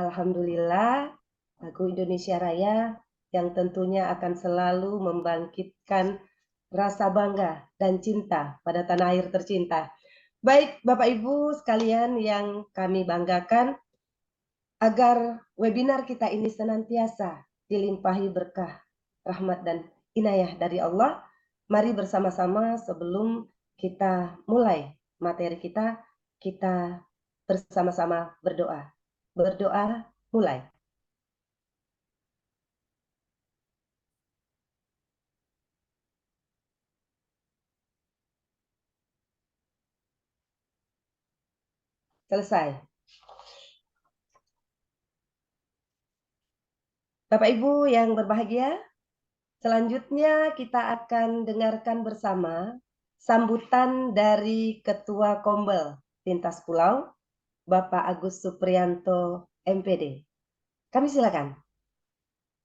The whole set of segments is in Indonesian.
Alhamdulillah, lagu Indonesia Raya yang tentunya akan selalu membangkitkan rasa bangga dan cinta pada tanah air tercinta. Baik, Bapak Ibu sekalian yang kami banggakan, agar webinar kita ini senantiasa dilimpahi berkah, rahmat, dan inayah dari Allah, mari bersama-sama sebelum kita mulai materi kita bersama-sama berdoa. Berdoa mulai. Selesai. Bapak Ibu yang berbahagia, selanjutnya kita akan dengarkan bersama sambutan dari Ketua Kombel Lintas Pulau, Bapak Agus Supriyanto, MPD. Kami silakan.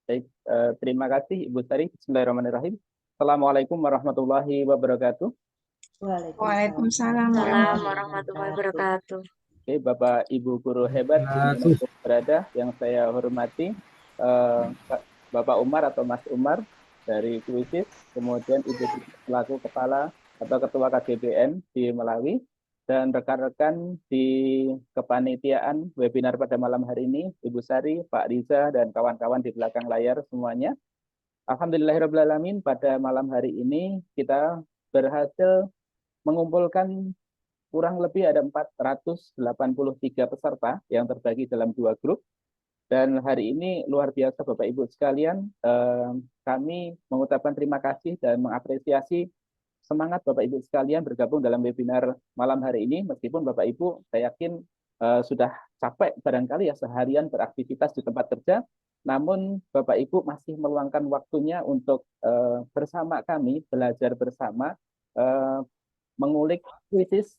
Baik, terima kasih Ibu Sari. Bismillahirrahmanirrahim. Assalamualaikum warahmatullahi wabarakatuh. Waalaikumsalam warahmatullahi wabarakatuh. Oke, Bapak Ibu guru hebat dimanapun berada yang saya hormati, Bapak Umar atau Mas Umar dari Kuisis, kemudian Ibu selaku kepala atau ketua KGBN di Malawi, dan rekan-rekan di kepanitiaan webinar pada malam hari ini, Ibu Sari, Pak Riza, dan kawan-kawan di belakang layar semuanya. Alhamdulillahirrahmanirrahim, pada malam hari ini kita berhasil mengumpulkan kurang lebih ada 483 peserta yang terbagi dalam 2 grup. Dan hari ini luar biasa Bapak Ibu sekalian, kami mengucapkan terima kasih dan mengapresiasi semangat Bapak Ibu sekalian bergabung dalam webinar malam hari ini. Meskipun Bapak Ibu saya yakin sudah capek barangkali ya seharian beraktivitas di tempat kerja, namun Bapak Ibu masih meluangkan waktunya untuk bersama kami belajar bersama, mengulik krisis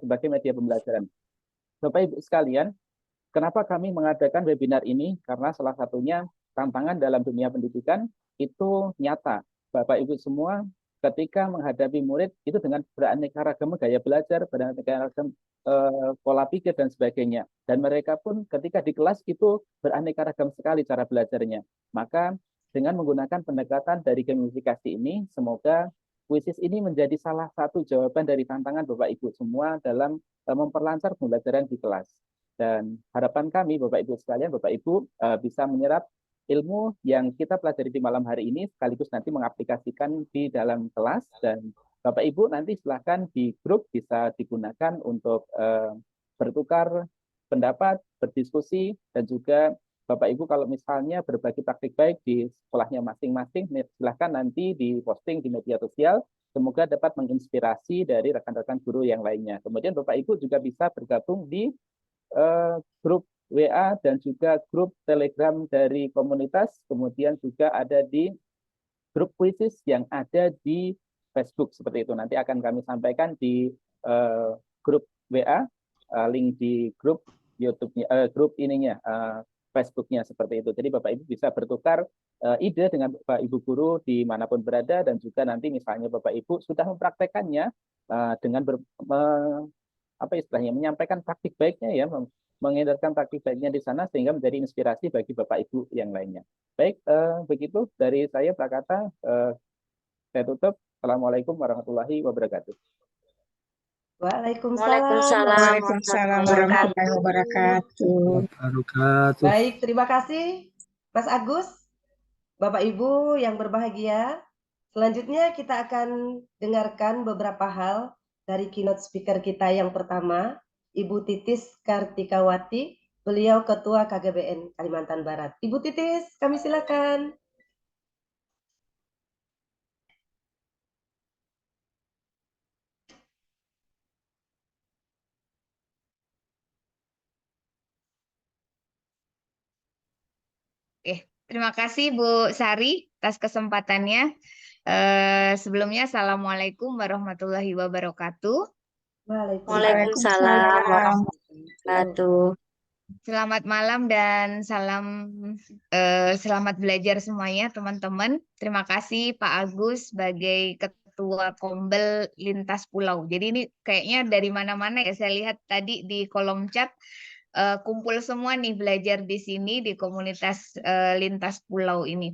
sebagai media pembelajaran. Bapak Ibu sekalian, kenapa kami mengadakan webinar ini? Karena salah satunya tantangan dalam dunia pendidikan itu nyata. Bapak Ibu semua ketika menghadapi murid itu dengan beraneka ragam gaya belajar, beraneka ragam pola pikir dan sebagainya. Dan mereka pun ketika di kelas itu beraneka ragam sekali cara belajarnya. Maka dengan menggunakan pendekatan dari gamifikasi ini, semoga Kuisis ini menjadi salah satu jawaban dari tantangan Bapak Ibu semua dalam memperlancar pembelajaran di kelas. Dan harapan kami Bapak Ibu sekalian, Bapak Ibu bisa menyerap ilmu yang kita pelajari di malam hari ini sekaligus nanti mengaplikasikan di dalam kelas. Dan Bapak Ibu nanti silakan di grup bisa digunakan untuk bertukar pendapat, berdiskusi, dan juga Bapak Ibu kalau misalnya berbagi praktik baik di sekolahnya masing-masing, silakan nanti diposting di media sosial. Semoga dapat menginspirasi dari rekan-rekan guru yang lainnya. Kemudian Bapak Ibu juga bisa bergabung di grup WA dan juga grup Telegram dari komunitas, kemudian juga ada di grup Kuisis yang ada di Facebook seperti itu. Nanti akan kami sampaikan di grup WA, link di grup YouTube-nya, grup ininya, Facebook-nya seperti itu. Jadi Bapak Ibu bisa bertukar ide dengan Bapak Ibu guru dimanapun berada, dan juga nanti misalnya Bapak Ibu sudah mempraktekannya dengan apa istilahnya, menyampaikan praktik baiknya ya, mengedarkan praktik baiknya di sana sehingga menjadi inspirasi bagi Bapak Ibu yang lainnya. Baik, begitu dari saya Prakata, saya tutup. Assalamualaikum warahmatullahi wabarakatuh. Waalaikumsalam warahmatullahi wabarakatuh. Baik, terima kasih Mas Agus. Bapak Ibu yang berbahagia, selanjutnya kita akan dengarkan beberapa hal dari keynote speaker kita yang pertama, Ibu Titis Kartikawati, beliau Ketua KGBN Kalimantan Barat. Ibu Titis, kami silakan. Oke, terima kasih Bu Sari atas kesempatannya. Sebelumnya, Assalamualaikum warahmatullahi wabarakatuh. Waalaikumsalam warahmatullahi wabarakatuh. Selamat malam dan salam selamat belajar semuanya teman-teman. Terima kasih Pak Agus sebagai Ketua Kombel Lintas Pulau. Jadi ini kayaknya dari mana-mana ya, saya lihat tadi di kolom chat kumpul semua nih belajar di sini di komunitas lintas pulau ini.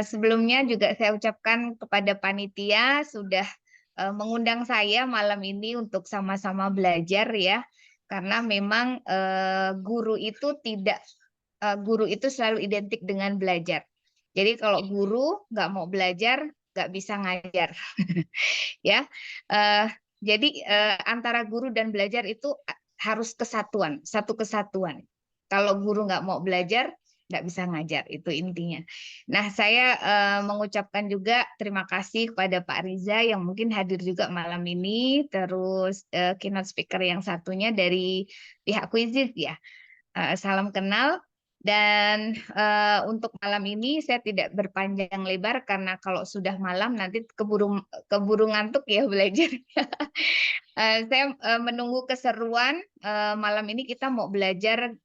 Sebelumnya juga saya ucapkan kepada panitia sudah mengundang saya malam ini untuk sama-sama belajar ya, karena memang guru itu selalu identik dengan belajar. Jadi kalau guru nggak mau belajar, nggak bisa ngajar, ya. Jadi antara guru dan belajar itu harus kesatuan, satu kesatuan. Kalau guru nggak mau belajar, nggak bisa ngajar, itu intinya. Nah, saya mengucapkan juga terima kasih kepada Pak Riza yang mungkin hadir juga malam ini, terus keynote speaker yang satunya dari pihak Quizizz ya. Salam kenal. Dan untuk malam ini saya tidak berpanjang lebar karena kalau sudah malam nanti keburu ngantuk ya belajar. Saya menunggu keseruan. Malam ini kita mau belajar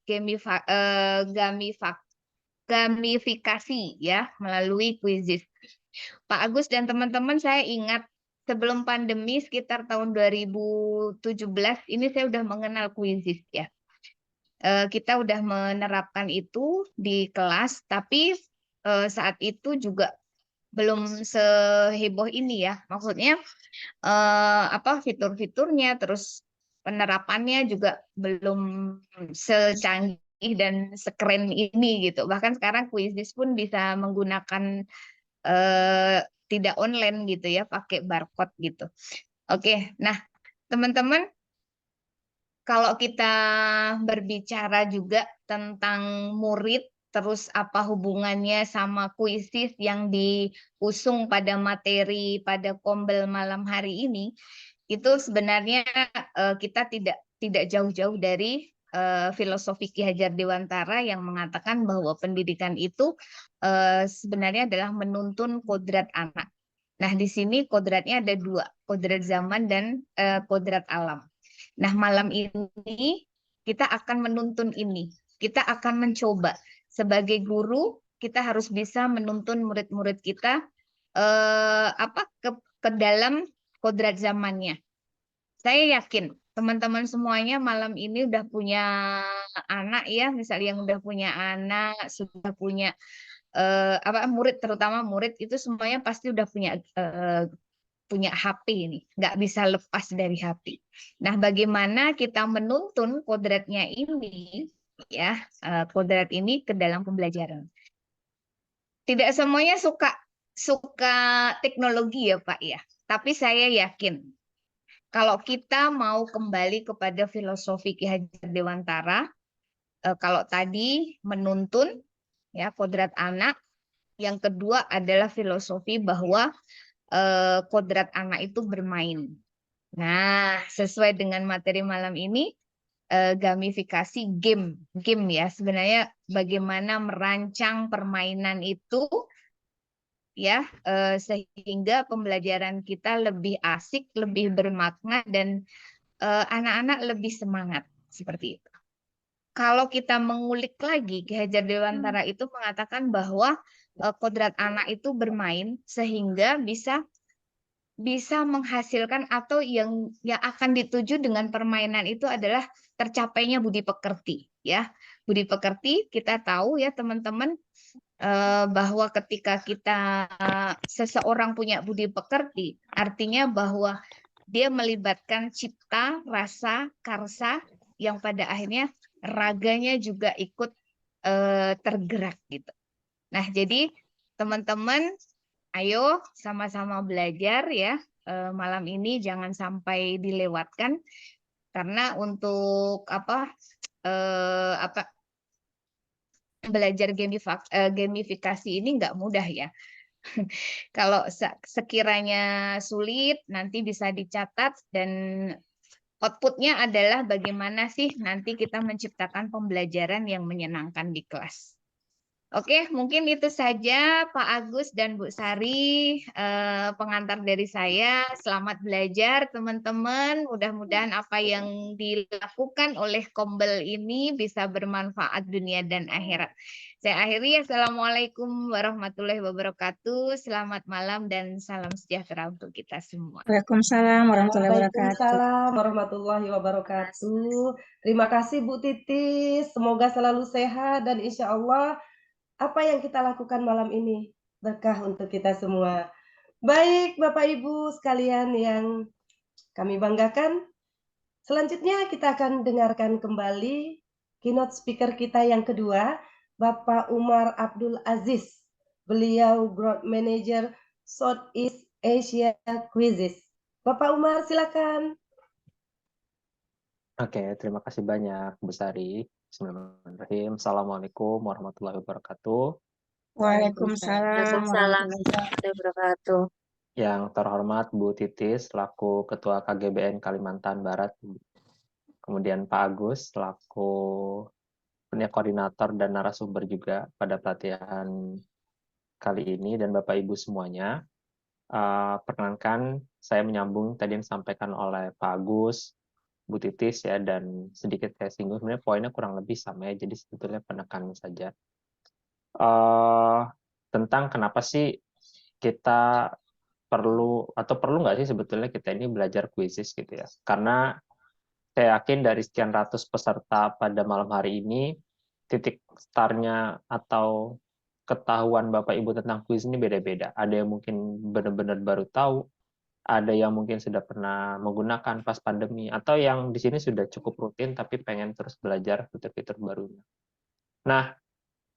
gamifikasi ya melalui Quizizz. Pak Agus dan teman-teman, saya ingat sebelum pandemi sekitar tahun 2017 ini saya udah mengenal Quizizz ya. Kita udah menerapkan itu di kelas, tapi saat itu juga belum seheboh ini ya. Maksudnya fitur-fiturnya, terus penerapannya juga belum secanggih dan sekeren ini gitu. Bahkan sekarang Quizizz pun bisa menggunakan tidak online gitu ya, pakai barcode gitu. Oke, nah teman-teman, kalau kita berbicara juga tentang murid, terus apa hubungannya sama Quizizz yang diusung pada materi pada Kombel malam hari ini, itu sebenarnya kita tidak jauh-jauh dari filosofi Ki Hajar Dewantara yang mengatakan bahwa pendidikan itu sebenarnya adalah menuntun kodrat anak. Nah, di sini kodratnya ada dua, kodrat zaman dan kodrat alam. Nah, malam ini kita akan menuntun ini. Kita akan mencoba sebagai guru, kita harus bisa menuntun murid-murid kita ke dalam kodrat zamannya. Saya yakin teman-teman semuanya malam ini udah punya anak ya, misalnya yang udah punya anak, sudah punya murid, terutama murid itu semuanya pasti udah punya HP ini, nggak bisa lepas dari HP. Nah, bagaimana kita menuntun kodratnya ini, ya, kodrat ini ke dalam pembelajaran. Tidak semuanya suka teknologi ya Pak ya, tapi saya yakin kalau kita mau kembali kepada filosofi Ki Hajar Dewantara, kalau tadi menuntun ya kodrat anak, yang kedua adalah filosofi bahwa kodrat anak itu bermain. Nah, sesuai dengan materi malam ini, gamifikasi game ya. Sebenarnya bagaimana merancang permainan itu ya sehingga pembelajaran kita lebih asik, lebih bermakna dan anak-anak lebih semangat seperti itu. Kalau kita mengulik lagi, Ki Hajar Dewantara itu mengatakan bahwa kodrat anak itu bermain sehingga bisa menghasilkan atau yang akan dituju dengan permainan itu adalah tercapainya budi pekerti ya. Budi pekerti kita tahu ya teman-teman bahwa ketika seseorang punya budi pekerti artinya bahwa dia melibatkan cipta, rasa, karsa yang pada akhirnya raganya juga ikut tergerak gitu. Nah, jadi teman-teman ayo sama-sama belajar ya. Malam ini jangan sampai dilewatkan karena untuk belajar gamifikasi ini nggak mudah ya. Kalau sekiranya sulit nanti bisa dicatat dan outputnya adalah bagaimana sih nanti kita menciptakan pembelajaran yang menyenangkan di kelas. Oke, mungkin itu saja Pak Agus dan Bu Sari, pengantar dari saya. Selamat belajar teman-teman. Mudah-mudahan apa yang dilakukan oleh Kombel ini bisa bermanfaat dunia dan akhirat. Saya akhiri, Assalamualaikum warahmatullahi wabarakatuh. Selamat malam dan salam sejahtera untuk kita semua. Waalaikumsalam warahmatullahi wabarakatuh. Waalaikumsalam warahmatullahi wabarakatuh. Terima kasih Bu Titis. Semoga selalu sehat dan insya Allah apa yang kita lakukan malam ini berkah untuk kita semua. Baik, Bapak Ibu sekalian yang kami banggakan, selanjutnya kita akan dengarkan kembali keynote speaker kita yang kedua, Bapak Umar Abdul Aziz. Beliau Growth Manager Southeast Asia Quizzes. Bapak Umar, silakan. Oke, terima kasih banyak, Bu Sari. Bismillahirrahmanirrahim. Assalamualaikum warahmatullahi wabarakatuh. Waalaikumsalam warahmatullahi wabarakatuh. Yang terhormat Bu Titis, selaku Ketua KGBN Kalimantan Barat. Kemudian Pak Agus, selaku koordinator dan narasumber juga pada pelatihan kali ini, dan Bapak Ibu semuanya. Perkenankan saya menyambung tadi yang disampaikan oleh Pak Agus, Bu Titis ya, dan sedikit saya singgung, sebenarnya poinnya kurang lebih sama ya, jadi sebetulnya penekanan saja. Tentang kenapa sih kita perlu, atau perlu nggak sih sebetulnya kita ini belajar kuisis gitu ya. Karena saya yakin dari sekian ratus peserta pada malam hari ini, titik startnya atau ketahuan Bapak Ibu tentang kuis ini beda-beda. Ada yang mungkin benar-benar baru tahu, ada yang mungkin sudah pernah menggunakan pas pandemi, atau yang di sini sudah cukup rutin tapi pengen terus belajar fitur-fitur barunya. Nah,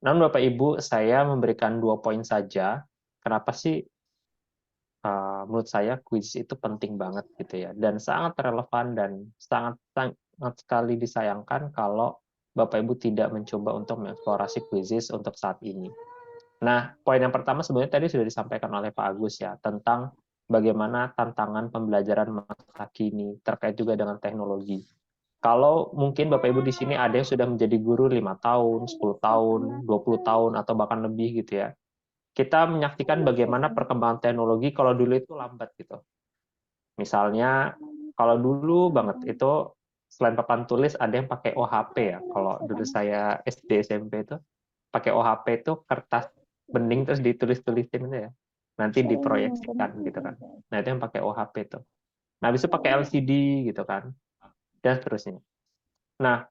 namun Bapak Ibu, saya memberikan 2 poin saja. Kenapa sih menurut saya kuis itu penting banget gitu ya, dan sangat relevan dan sangat sekali disayangkan kalau Bapak Ibu tidak mencoba untuk mengeksplorasi kuisis untuk saat ini. Nah, poin yang pertama sebenarnya tadi sudah disampaikan oleh Pak Agus ya, tentang bagaimana tantangan pembelajaran masa kini terkait juga dengan teknologi. Kalau mungkin Bapak Ibu di sini ada yang sudah menjadi guru 5 tahun, 10 tahun, 20 tahun, atau bahkan lebih gitu ya. Kita menyaksikan bagaimana perkembangan teknologi kalau dulu itu lambat gitu. Misalnya, kalau dulu banget itu selain papan tulis ada yang pakai OHP ya. Kalau dulu saya SD SMP itu pakai OHP itu kertas bening terus ditulis-tulisin itu ya. Nanti diproyeksikan gitu kan. Nah, itu yang pakai OHP itu. Nah, habis itu pakai LCD gitu kan. Dan seterusnya. Nah,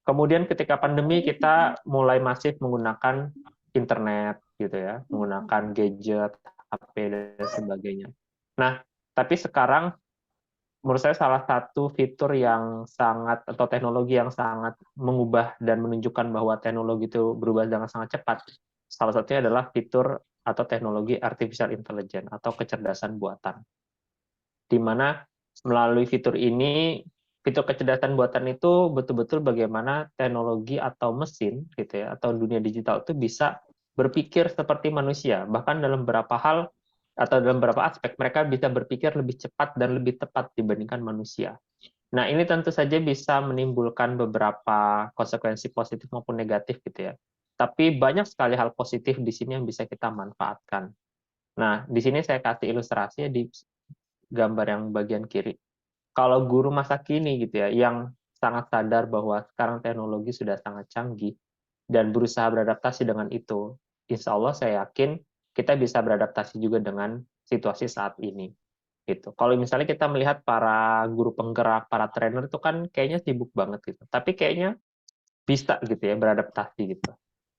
kemudian ketika pandemi kita mulai masif menggunakan internet gitu ya, menggunakan gadget, HP dan sebagainya. Nah, tapi sekarang menurut saya salah satu fitur yang sangat, atau teknologi yang sangat mengubah dan menunjukkan bahwa teknologi itu berubah dengan sangat cepat, salah satunya adalah fitur atau teknologi artificial intelligence atau kecerdasan buatan. Di mana melalui fitur ini, fitur kecerdasan buatan itu betul-betul bagaimana teknologi atau mesin gitu ya, atau dunia digital itu bisa berpikir seperti manusia, bahkan dalam beberapa hal atau dalam beberapa aspek mereka bisa berpikir lebih cepat dan lebih tepat dibandingkan manusia. Nah, ini tentu saja bisa menimbulkan beberapa konsekuensi positif maupun negatif gitu ya. Tapi banyak sekali hal positif di sini yang bisa kita manfaatkan. Nah, di sini saya kasih ilustrasinya di gambar yang bagian kiri. Kalau guru masa kini gitu ya, yang sangat sadar bahwa sekarang teknologi sudah sangat canggih dan berusaha beradaptasi dengan itu, insya Allah saya yakin kita bisa beradaptasi juga dengan situasi saat ini. Gitu. Kalau misalnya kita melihat para guru penggerak, para trainer itu kan kayaknya sibuk banget gitu, tapi kayaknya bisa gitu ya beradaptasi gitu.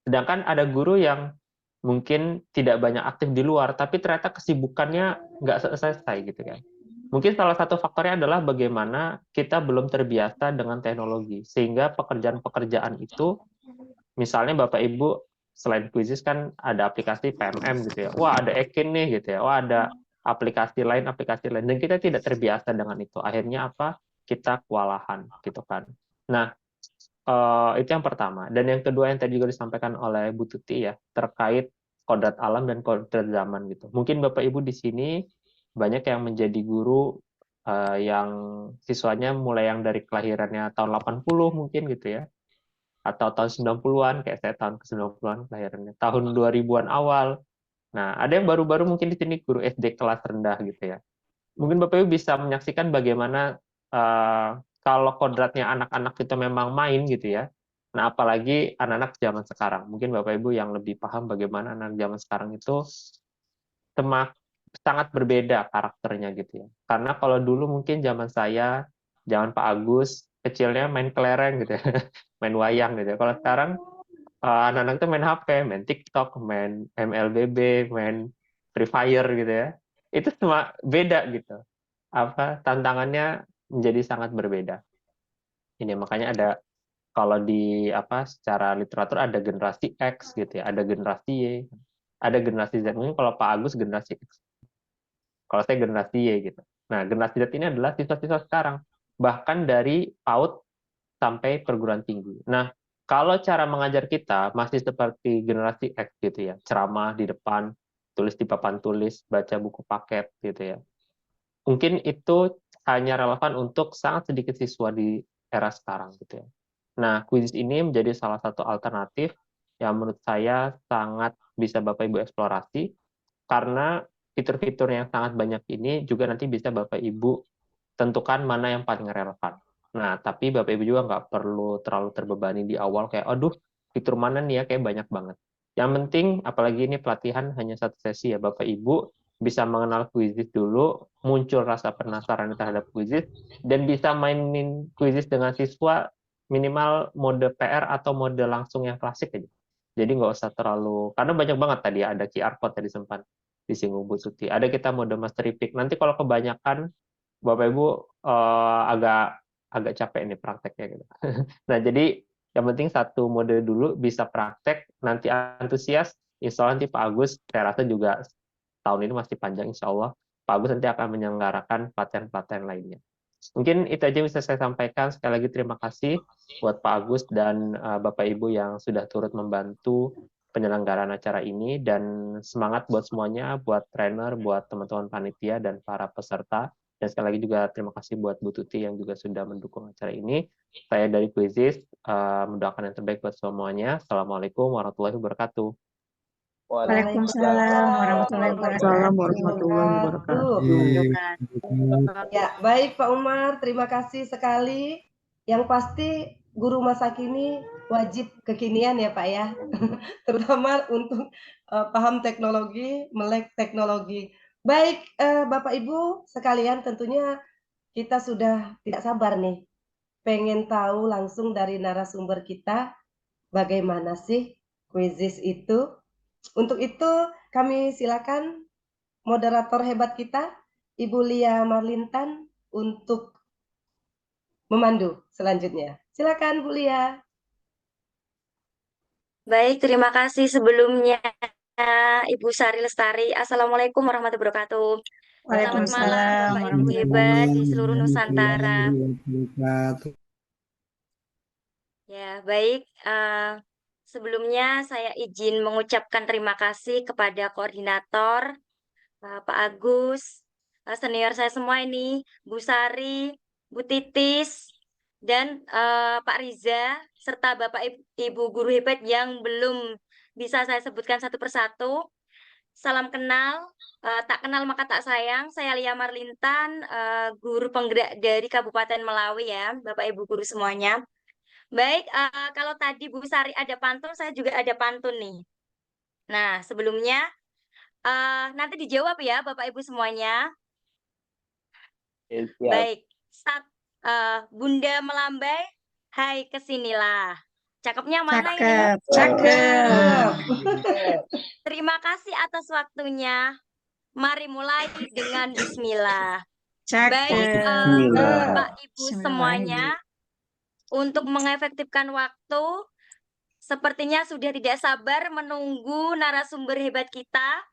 Sedangkan ada guru yang mungkin tidak banyak aktif di luar, tapi ternyata kesibukannya nggak selesai gitu kan. Mungkin salah satu faktornya adalah bagaimana kita belum terbiasa dengan teknologi, sehingga pekerjaan-pekerjaan itu, misalnya Bapak Ibu, selain Quizzes kan ada aplikasi PMM gitu ya, wah ada Ekin nih gitu ya, wah ada aplikasi lain, dan kita tidak terbiasa dengan itu. Akhirnya apa? Kita kewalahan gitu kan. Nah, itu yang pertama. Dan yang kedua yang tadi juga disampaikan oleh Bu Tuti ya, terkait kodrat alam dan kodrat zaman gitu. Mungkin Bapak Ibu di sini banyak yang menjadi guru yang siswanya mulai yang dari kelahirannya tahun 80 mungkin gitu ya. atau tahun 90-an, kayak saya tahun ke 90-an kelahirannya, tahun 2000-an awal. Nah, ada yang baru-baru mungkin di sini guru SD kelas rendah gitu ya. Mungkin Bapak Ibu bisa menyaksikan bagaimana kalau kodratnya anak-anak itu memang main gitu ya. Nah, apalagi anak-anak zaman sekarang. Mungkin Bapak Ibu yang lebih paham bagaimana anak zaman sekarang itu sangat berbeda karakternya gitu ya. Karena kalau dulu mungkin zaman saya, zaman Pak Agus, kecilnya main kelereng gitu ya, main wayang gitu ya. Kalau sekarang anak-anak itu main HP, main TikTok, main MLBB, main Free Fire gitu ya. Itu cuma beda gitu. Tantangannya menjadi sangat berbeda. Ini makanya ada kalau di secara literatur ada generasi X gitu ya, ada generasi Y, ada generasi Z. Mungkin kalau Pak Agus generasi X, kalau saya generasi Y gitu. Nah, generasi Z ini adalah siswa-siswa sekarang, bahkan dari PAUD sampai perguruan tinggi. Nah, kalau cara mengajar kita masih seperti generasi X gitu ya, ceramah di depan, tulis di papan tulis, baca buku paket gitu ya. Mungkin itu hanya relevan untuk sangat sedikit siswa di era sekarang gitu ya. Nah, kuis ini menjadi salah satu alternatif yang menurut saya sangat bisa Bapak Ibu eksplorasi, karena fitur-fitur yang sangat banyak ini juga nanti bisa Bapak Ibu tentukan mana yang paling relevan. Nah, tapi Bapak Ibu juga nggak perlu terlalu terbebani di awal kayak, aduh, fitur mana nih ya, kayak banyak banget. Yang penting, apalagi ini pelatihan hanya satu sesi ya, Bapak Ibu bisa mengenal Quizizz dulu, muncul rasa penasaran terhadap Quizizz, dan bisa mainin Quizizz dengan siswa minimal mode PR atau mode langsung yang klasik aja. Jadi nggak usah terlalu, karena banyak banget tadi ya, ada QR code yang disimpan, disinggung Bu Suti. Ada kita mode mastery pick. Nanti kalau kebanyakan, Bapak Ibu agak capek nih prakteknya gitu. Nah, jadi yang penting satu mode dulu bisa praktek, nanti antusias, insya Allah nanti Pak Agus, saya rasa juga tahun ini masih panjang insya Allah, Pak Agus nanti akan menyelenggarakan pelatihan-pelatihan lainnya. Mungkin itu aja bisa saya sampaikan. Sekali lagi terima kasih buat Pak Agus dan Bapak Ibu yang sudah turut membantu penyelenggaraan acara ini, dan semangat buat semuanya, buat trainer, buat teman-teman panitia dan para peserta. Dan sekali lagi juga terima kasih buat Bu Tuti yang juga sudah mendukung acara ini. Saya dari Quizizz mendoakan yang terbaik buat semuanya. Assalamualaikum warahmatullahi wabarakatuh. Waalaikumsalam warahmatullahi wabarakatuh. Ya, baik Pak Umar, terima kasih sekali. Yang pasti guru masa kini wajib kekinian ya Pak ya, terutama untuk paham teknologi, melek teknologi. Baik Bapak Ibu sekalian, tentunya kita sudah tidak sabar nih, pengen tahu langsung dari narasumber kita bagaimana sih Quizizz itu. Untuk itu kami silakan moderator hebat kita, Ibu Lia Marlintan, untuk memandu selanjutnya. Silakan Bu Lia. Baik, terima kasih sebelumnya Ibu Sari Lestari. Assalamualaikum warahmatullahi wabarakatuh. Selamat malam Bapak Ibu hebat di seluruh Nusantara. Ya, baik. Sebelumnya saya izin mengucapkan terima kasih kepada koordinator Pak Agus, senior saya semua ini, Bu Sari, Bu Titis, dan Pak Riza, serta Bapak Ibu guru hebat yang belum bisa saya sebutkan satu persatu. Salam kenal, tak kenal maka tak sayang. Saya Lia Marlintan, guru penggerak dari Kabupaten Melawi ya, Bapak Ibu guru semuanya. Baik, kalau tadi Bu Sari ada pantun, saya juga ada pantun nih. Nah, sebelumnya nanti dijawab ya Bapak Ibu semuanya. Baik, Bunda melambai, hai kesinilah. Cakepnya mana ini? Cakep. Terima kasih atas waktunya. Mari mulai dengan bismillah. Baik, Bapak Ibu semuanya, untuk mengefektifkan waktu, sepertinya sudah tidak sabar menunggu narasumber hebat kita.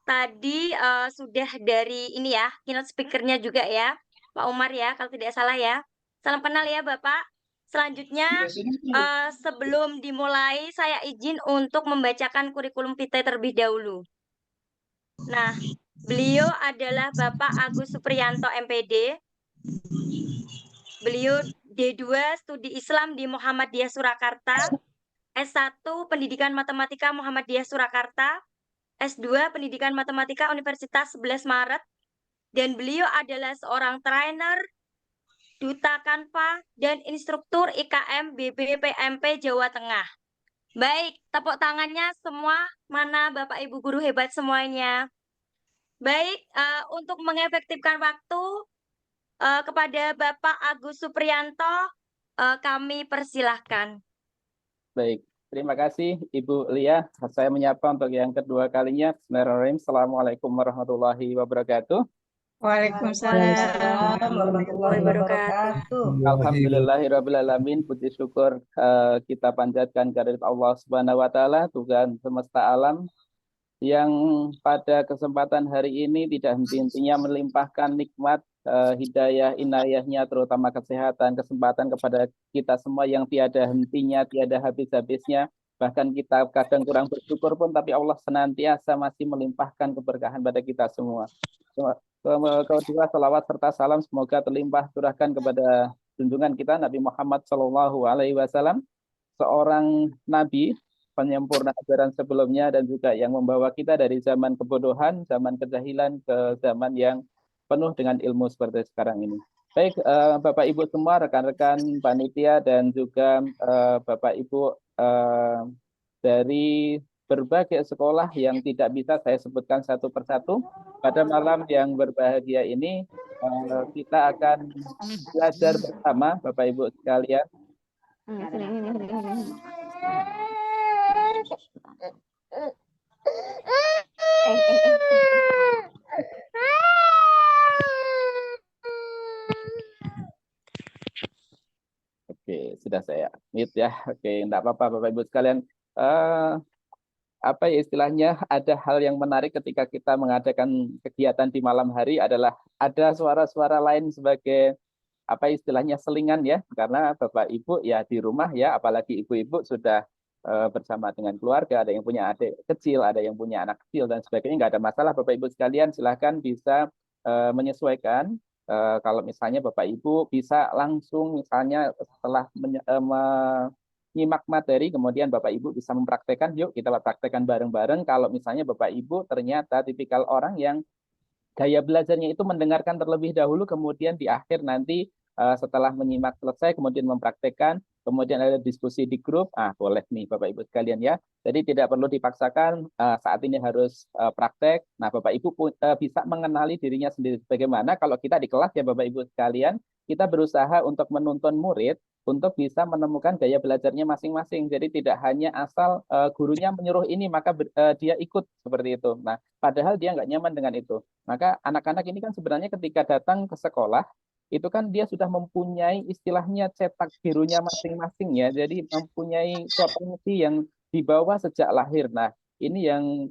Tadi sudah dari ini ya, keynote speaker-nya juga ya, Pak Umar ya, kalau tidak salah ya. Salam kenal ya Bapak. Selanjutnya, sebelum dimulai, saya izin untuk membacakan kurikulum vitae terlebih dahulu. Nah, beliau adalah Bapak Agus Supriyanto, MPD. Beliau D2 Studi Islam di Muhammadiyah Surakarta, S1 Pendidikan Matematika Muhammadiyah Surakarta, S2 Pendidikan Matematika Universitas 11 Maret, dan beliau adalah seorang trainer, duta Kanva, dan instruktur IKM BBPMP Jawa Tengah. Baik, tepuk tangannya semua, mana Bapak Ibu guru hebat semuanya. Baik, untuk mengefektifkan waktu, kepada Bapak Agus Supriyanto, kami persilahkan. Baik, terima kasih Ibu Lia. Saya menyapa untuk yang kedua kalinya. Bismillahirrahmanirrahim. Assalamualaikum warahmatullahi wabarakatuh. Waalaikumsalam warahmatullahi wabarakatuh. Alhamdulillahirrabbilalamin. Puji syukur kita panjatkan kehadirat Allah Subhanahu wa Ta'ala, Tuhan semesta alam, yang pada kesempatan hari ini tidak henti-hentinya melimpahkan nikmat, hidayah, inayahnya, terutama kesehatan, kesempatan kepada kita semua yang tiada hentinya, tiada habis-habisnya. Bahkan kita kadang kurang bersyukur pun, tapi Allah senantiasa masih melimpahkan keberkahan pada kita semua. Kedua, salawat serta salam semoga terlimpah curahkan kepada junjungan kita Nabi Muhammad SAW, seorang nabi penyempurna ajaran sebelumnya dan juga yang membawa kita dari zaman kebodohan, zaman kejahilan ke zaman yang penuh dengan ilmu seperti sekarang ini. Baik, Bapak Ibu semua, rekan-rekan panitia dan juga Bapak Ibu dari berbagai sekolah yang tidak bisa saya sebutkan satu persatu, pada malam yang berbahagia ini kita akan belajar bersama Bapak Ibu sekalian. Oke, sudah saya mute ya. Oke, enggak apa-apa Bapak Ibu sekalian. Apa ya istilahnya, ada hal yang menarik ketika kita mengadakan kegiatan di malam hari adalah ada suara-suara lain sebagai apa istilahnya selingan ya, karena Bapak Ibu ya di rumah ya, apalagi ibu-ibu sudah bersama dengan keluarga, ada yang punya adik kecil, ada yang punya anak kecil dan sebagainya, nggak ada masalah Bapak Ibu sekalian, silahkan bisa menyesuaikan. Kalau misalnya Bapak Ibu bisa langsung misalnya setelah menyimak materi, kemudian Bapak Ibu bisa mempraktekkan, yuk kita praktekkan bareng-bareng. Kalau misalnya Bapak Ibu ternyata tipikal orang yang gaya belajarnya itu mendengarkan terlebih dahulu, kemudian di akhir nanti setelah menyimak selesai, kemudian mempraktekkan, kemudian ada diskusi di grup, boleh nih Bapak Ibu sekalian ya. Jadi tidak perlu dipaksakan saat ini harus praktek. Nah Bapak Ibu bisa mengenali dirinya sendiri. Bagaimana kalau kita di kelas ya Bapak Ibu sekalian, kita berusaha untuk menuntun murid untuk bisa menemukan gaya belajarnya masing-masing. Jadi tidak hanya asal gurunya menyuruh ini maka dia ikut seperti itu. Nah padahal dia nggak nyaman dengan itu. Maka anak-anak ini kan sebenarnya ketika datang ke sekolah, itu kan dia sudah mempunyai istilahnya cetak birunya masing-masing ya. Jadi mempunyai potensi yang dibawa sejak lahir. Nah, ini yang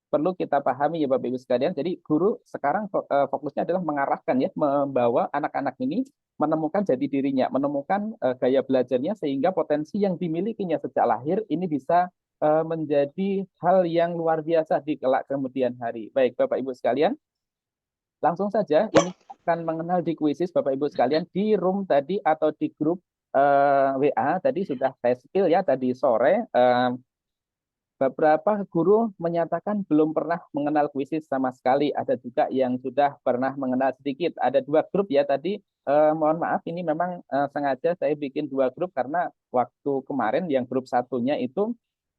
perlu kita pahami ya Bapak Ibu sekalian. Jadi guru sekarang fokusnya adalah mengarahkan ya, membawa anak-anak ini menemukan jati dirinya, menemukan gaya belajarnya sehingga potensi yang dimilikinya sejak lahir ini bisa menjadi hal yang luar biasa di kelak kemudian hari. Baik Bapak Ibu sekalian, langsung saja ini akan mengenal di kuisis Bapak Ibu sekalian di room tadi atau di grup WA tadi sudah saya spill ya tadi sore. Beberapa guru menyatakan belum pernah mengenal kuisis sama sekali. Ada juga yang sudah pernah mengenal sedikit. Ada 2 grup ya tadi. Mohon maaf ini memang sengaja saya bikin 2 grup karena waktu kemarin yang grup satunya itu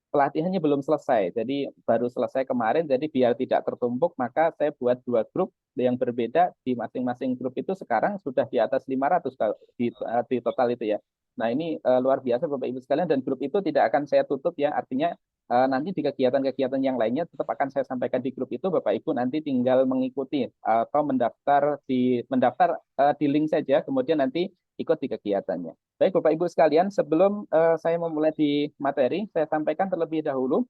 pelatihannya belum selesai. Jadi baru selesai kemarin, jadi biar tidak tertumpuk, maka saya buat 2 grup yang berbeda. Di masing-masing grup itu sekarang sudah di atas 500 di total itu ya. Nah ini luar biasa Bapak Ibu sekalian, dan grup itu tidak akan saya tutup ya, artinya nanti di kegiatan-kegiatan yang lainnya tetap akan saya sampaikan di grup itu. Bapak Ibu nanti tinggal mengikuti atau mendaftar di link saja, kemudian nanti ikut di kegiatannya. Baik Bapak Ibu sekalian, sebelum saya memulai di materi, saya sampaikan terlebih dahulu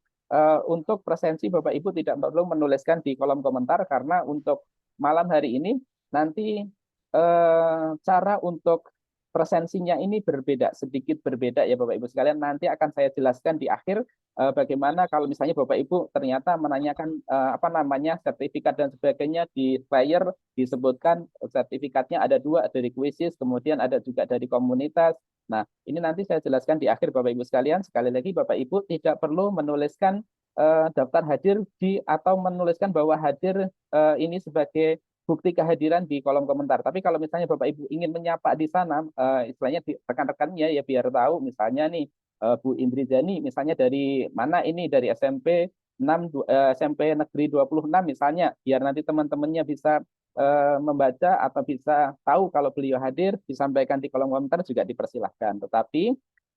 untuk presensi Bapak Ibu tidak perlu menuliskan di kolom komentar, karena untuk malam hari ini nanti cara untuk presensinya ini berbeda, sedikit berbeda ya Bapak Ibu sekalian. Nanti akan saya jelaskan di akhir bagaimana kalau misalnya Bapak Ibu ternyata menanyakan apa namanya sertifikat dan sebagainya di flyer disebutkan sertifikatnya ada 2 dari Quizizz, kemudian ada juga dari komunitas. Nah, ini nanti saya jelaskan di akhir Bapak Ibu sekalian. Sekali lagi Bapak Ibu tidak perlu menuliskan daftar hadir atau menuliskan bahwa hadir ini sebagai bukti kehadiran di kolom komentar. Tapi kalau misalnya Bapak Ibu ingin menyapa di sana, istilahnya rekan-rekannya ya biar tahu, misalnya nih Bu Indrizani, misalnya dari mana ini, dari SMP 6, SMP Negeri 26 misalnya, biar nanti teman-temannya bisa membaca atau bisa tahu kalau beliau hadir, disampaikan di kolom komentar juga dipersilahkan. Tetapi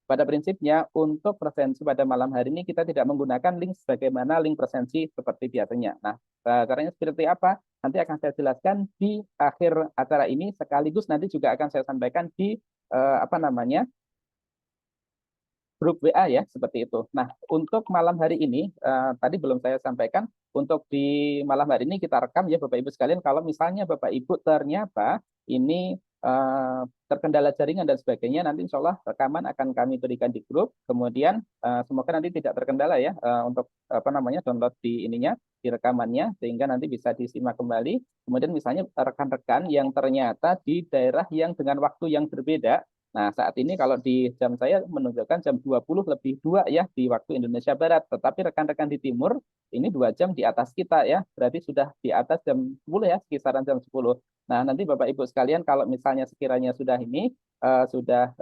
pada prinsipnya untuk presensi pada malam hari ini kita tidak menggunakan link sebagaimana link presensi seperti biasanya. Nah, caranya seperti apa? Nanti akan saya jelaskan di akhir acara ini, sekaligus nanti juga akan saya sampaikan di apa namanya grup WA ya, seperti itu. Nah, untuk malam hari ini, tadi belum saya sampaikan, untuk di malam hari ini kita rekam ya Bapak Ibu sekalian, kalau misalnya Bapak Ibu ternyata ini terkendala jaringan dan sebagainya, nanti insya Allah rekaman akan kami berikan di grup, kemudian semoga nanti tidak terkendala ya untuk apa namanya download di ininya, di rekamannya, sehingga nanti bisa disimak kembali. Kemudian misalnya rekan-rekan yang ternyata di daerah yang dengan waktu yang berbeda. Nah, saat ini kalau di jam saya menunjukkan jam 20:02 ya di waktu Indonesia Barat. Tetapi rekan-rekan di timur ini 2 jam di atas kita ya. Berarti sudah di atas jam 10 ya, kisaran jam 10. Nah, nanti Bapak Ibu sekalian kalau misalnya sekiranya sudah ini, sudah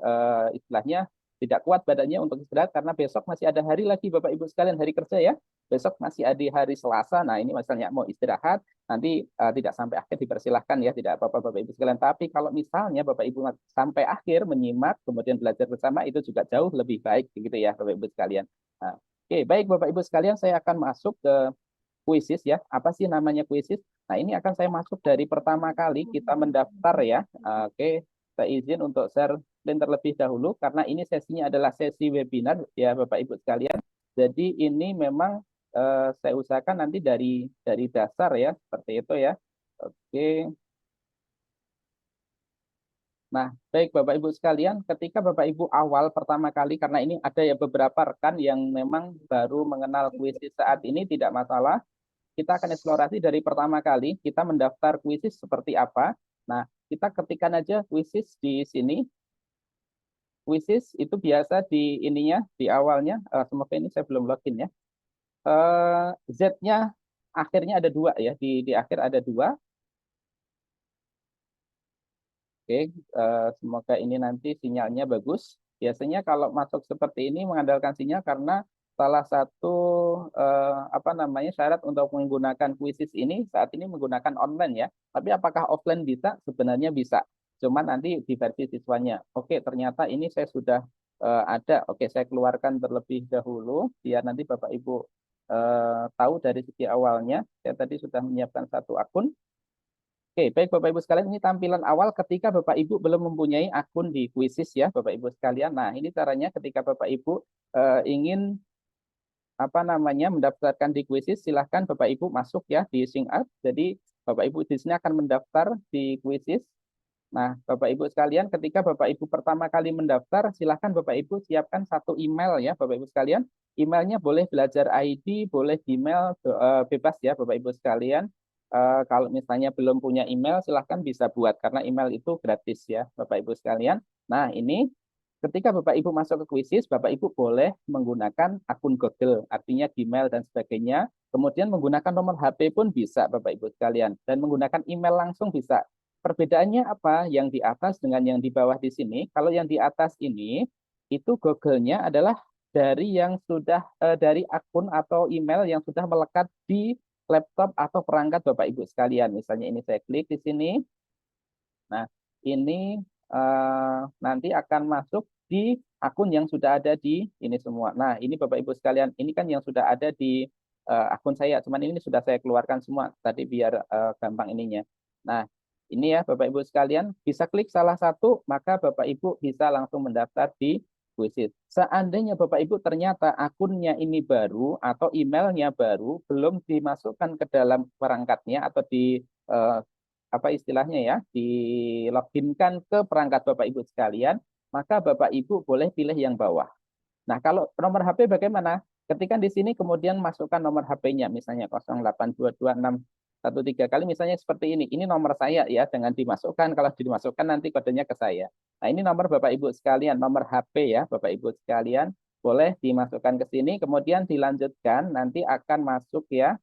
istilahnya tidak kuat badannya untuk istirahat, karena besok masih ada hari lagi Bapak Ibu sekalian, hari kerja ya. Besok masih ada hari Selasa. Nah, ini misalnya mau istirahat, nanti tidak sampai akhir dipersilahkan ya, tidak apa-apa Bapak Ibu sekalian. Tapi kalau misalnya Bapak Ibu sampai akhir menyimak kemudian belajar bersama, itu juga jauh lebih baik begitu ya Bapak Ibu sekalian. Nah, oke, baik Bapak Ibu sekalian, saya akan masuk ke Quizizz ya. Apa sih namanya Quizizz? Nah, ini akan saya masuk dari pertama kali kita mendaftar ya. Oke, saya izin untuk share link terlebih dahulu karena ini sesinya adalah sesi webinar ya Bapak Ibu sekalian. Jadi ini memang saya usahakan nanti dari dasar ya, seperti itu ya. Oke. Nah, baik Bapak Ibu sekalian, ketika Bapak Ibu awal pertama kali, karena ini ada ya beberapa rekan yang memang baru mengenal Quizizz saat ini, tidak masalah. Kita akan eksplorasi dari pertama kali, kita mendaftar Quizizz seperti apa. Nah, kita ketikkan aja Quizizz di sini. Quizizz itu biasa di ininya, di awalnya, semoga ini saya belum login ya. Z-nya akhirnya ada 2 ya, di akhir ada 2. Oke, semoga ini nanti sinyalnya bagus. Biasanya kalau masuk seperti ini mengandalkan sinyal karena salah satu apa namanya syarat untuk menggunakan Quizizz ini saat ini menggunakan online ya. Tapi apakah offline bisa? Sebenarnya bisa. Cuma nanti di versi siswanya. Oke, ternyata ini saya sudah ada. Oke, saya keluarkan terlebih dahulu biar nanti Bapak Ibu tahu dari segi awalnya. Saya tadi sudah menyiapkan 1 akun. Oke, baik Bapak Ibu sekalian, ini tampilan awal ketika Bapak Ibu belum mempunyai akun di Quizizz ya, Bapak Ibu sekalian. Nah, ini caranya ketika Bapak Ibu ingin apa namanya mendaftarkan di Quizizz, silahkan Bapak Ibu masuk ya di sign up. Jadi Bapak Ibu di sini akan mendaftar di Quizizz. Nah, Bapak Ibu sekalian, ketika Bapak Ibu pertama kali mendaftar, silahkan Bapak Ibu siapkan 1 email ya, Bapak Ibu sekalian. Emailnya boleh belajar ID, boleh Gmail, bebas ya Bapak Ibu sekalian. Kalau misalnya belum punya email, silahkan bisa buat karena email itu gratis ya, Bapak Ibu sekalian. Nah, ini ketika Bapak Ibu masuk ke Quizizz, Bapak Ibu boleh menggunakan akun Google, artinya Gmail dan sebagainya. Kemudian menggunakan nomor HP pun bisa, Bapak Ibu sekalian. Dan menggunakan email langsung bisa. Perbedaannya apa? Yang di atas dengan yang di bawah di sini. Kalau yang di atas ini, itu Google-nya adalah dari yang sudah dari akun atau email yang sudah melekat di laptop atau perangkat Bapak Ibu sekalian. Misalnya ini saya klik di sini. Nah, ini nanti akan masuk di akun yang sudah ada di ini semua. Nah, ini Bapak Ibu sekalian, ini kan yang sudah ada di akun saya. Cuman ini sudah saya keluarkan semua tadi biar gampang ininya. Nah, ini ya Bapak Ibu sekalian, bisa klik salah satu, maka Bapak Ibu bisa langsung mendaftar di Quizizz. Seandainya Bapak Ibu ternyata akunnya ini baru atau emailnya baru, belum dimasukkan ke dalam perangkatnya atau di apa istilahnya ya, di loginkan ke perangkat Bapak Ibu sekalian, maka Bapak Ibu boleh pilih yang bawah. Nah, kalau nomor HP bagaimana? Ketika di sini kemudian masukkan nomor HP-nya, misalnya 0822613 kali, misalnya seperti ini. Ini nomor saya ya, dengan dimasukkan. Kalau dimasukkan nanti kodenya ke saya. Nah, ini nomor Bapak Ibu sekalian, nomor HP ya, Bapak Ibu sekalian. Boleh dimasukkan ke sini, kemudian dilanjutkan, nanti akan masuk ya.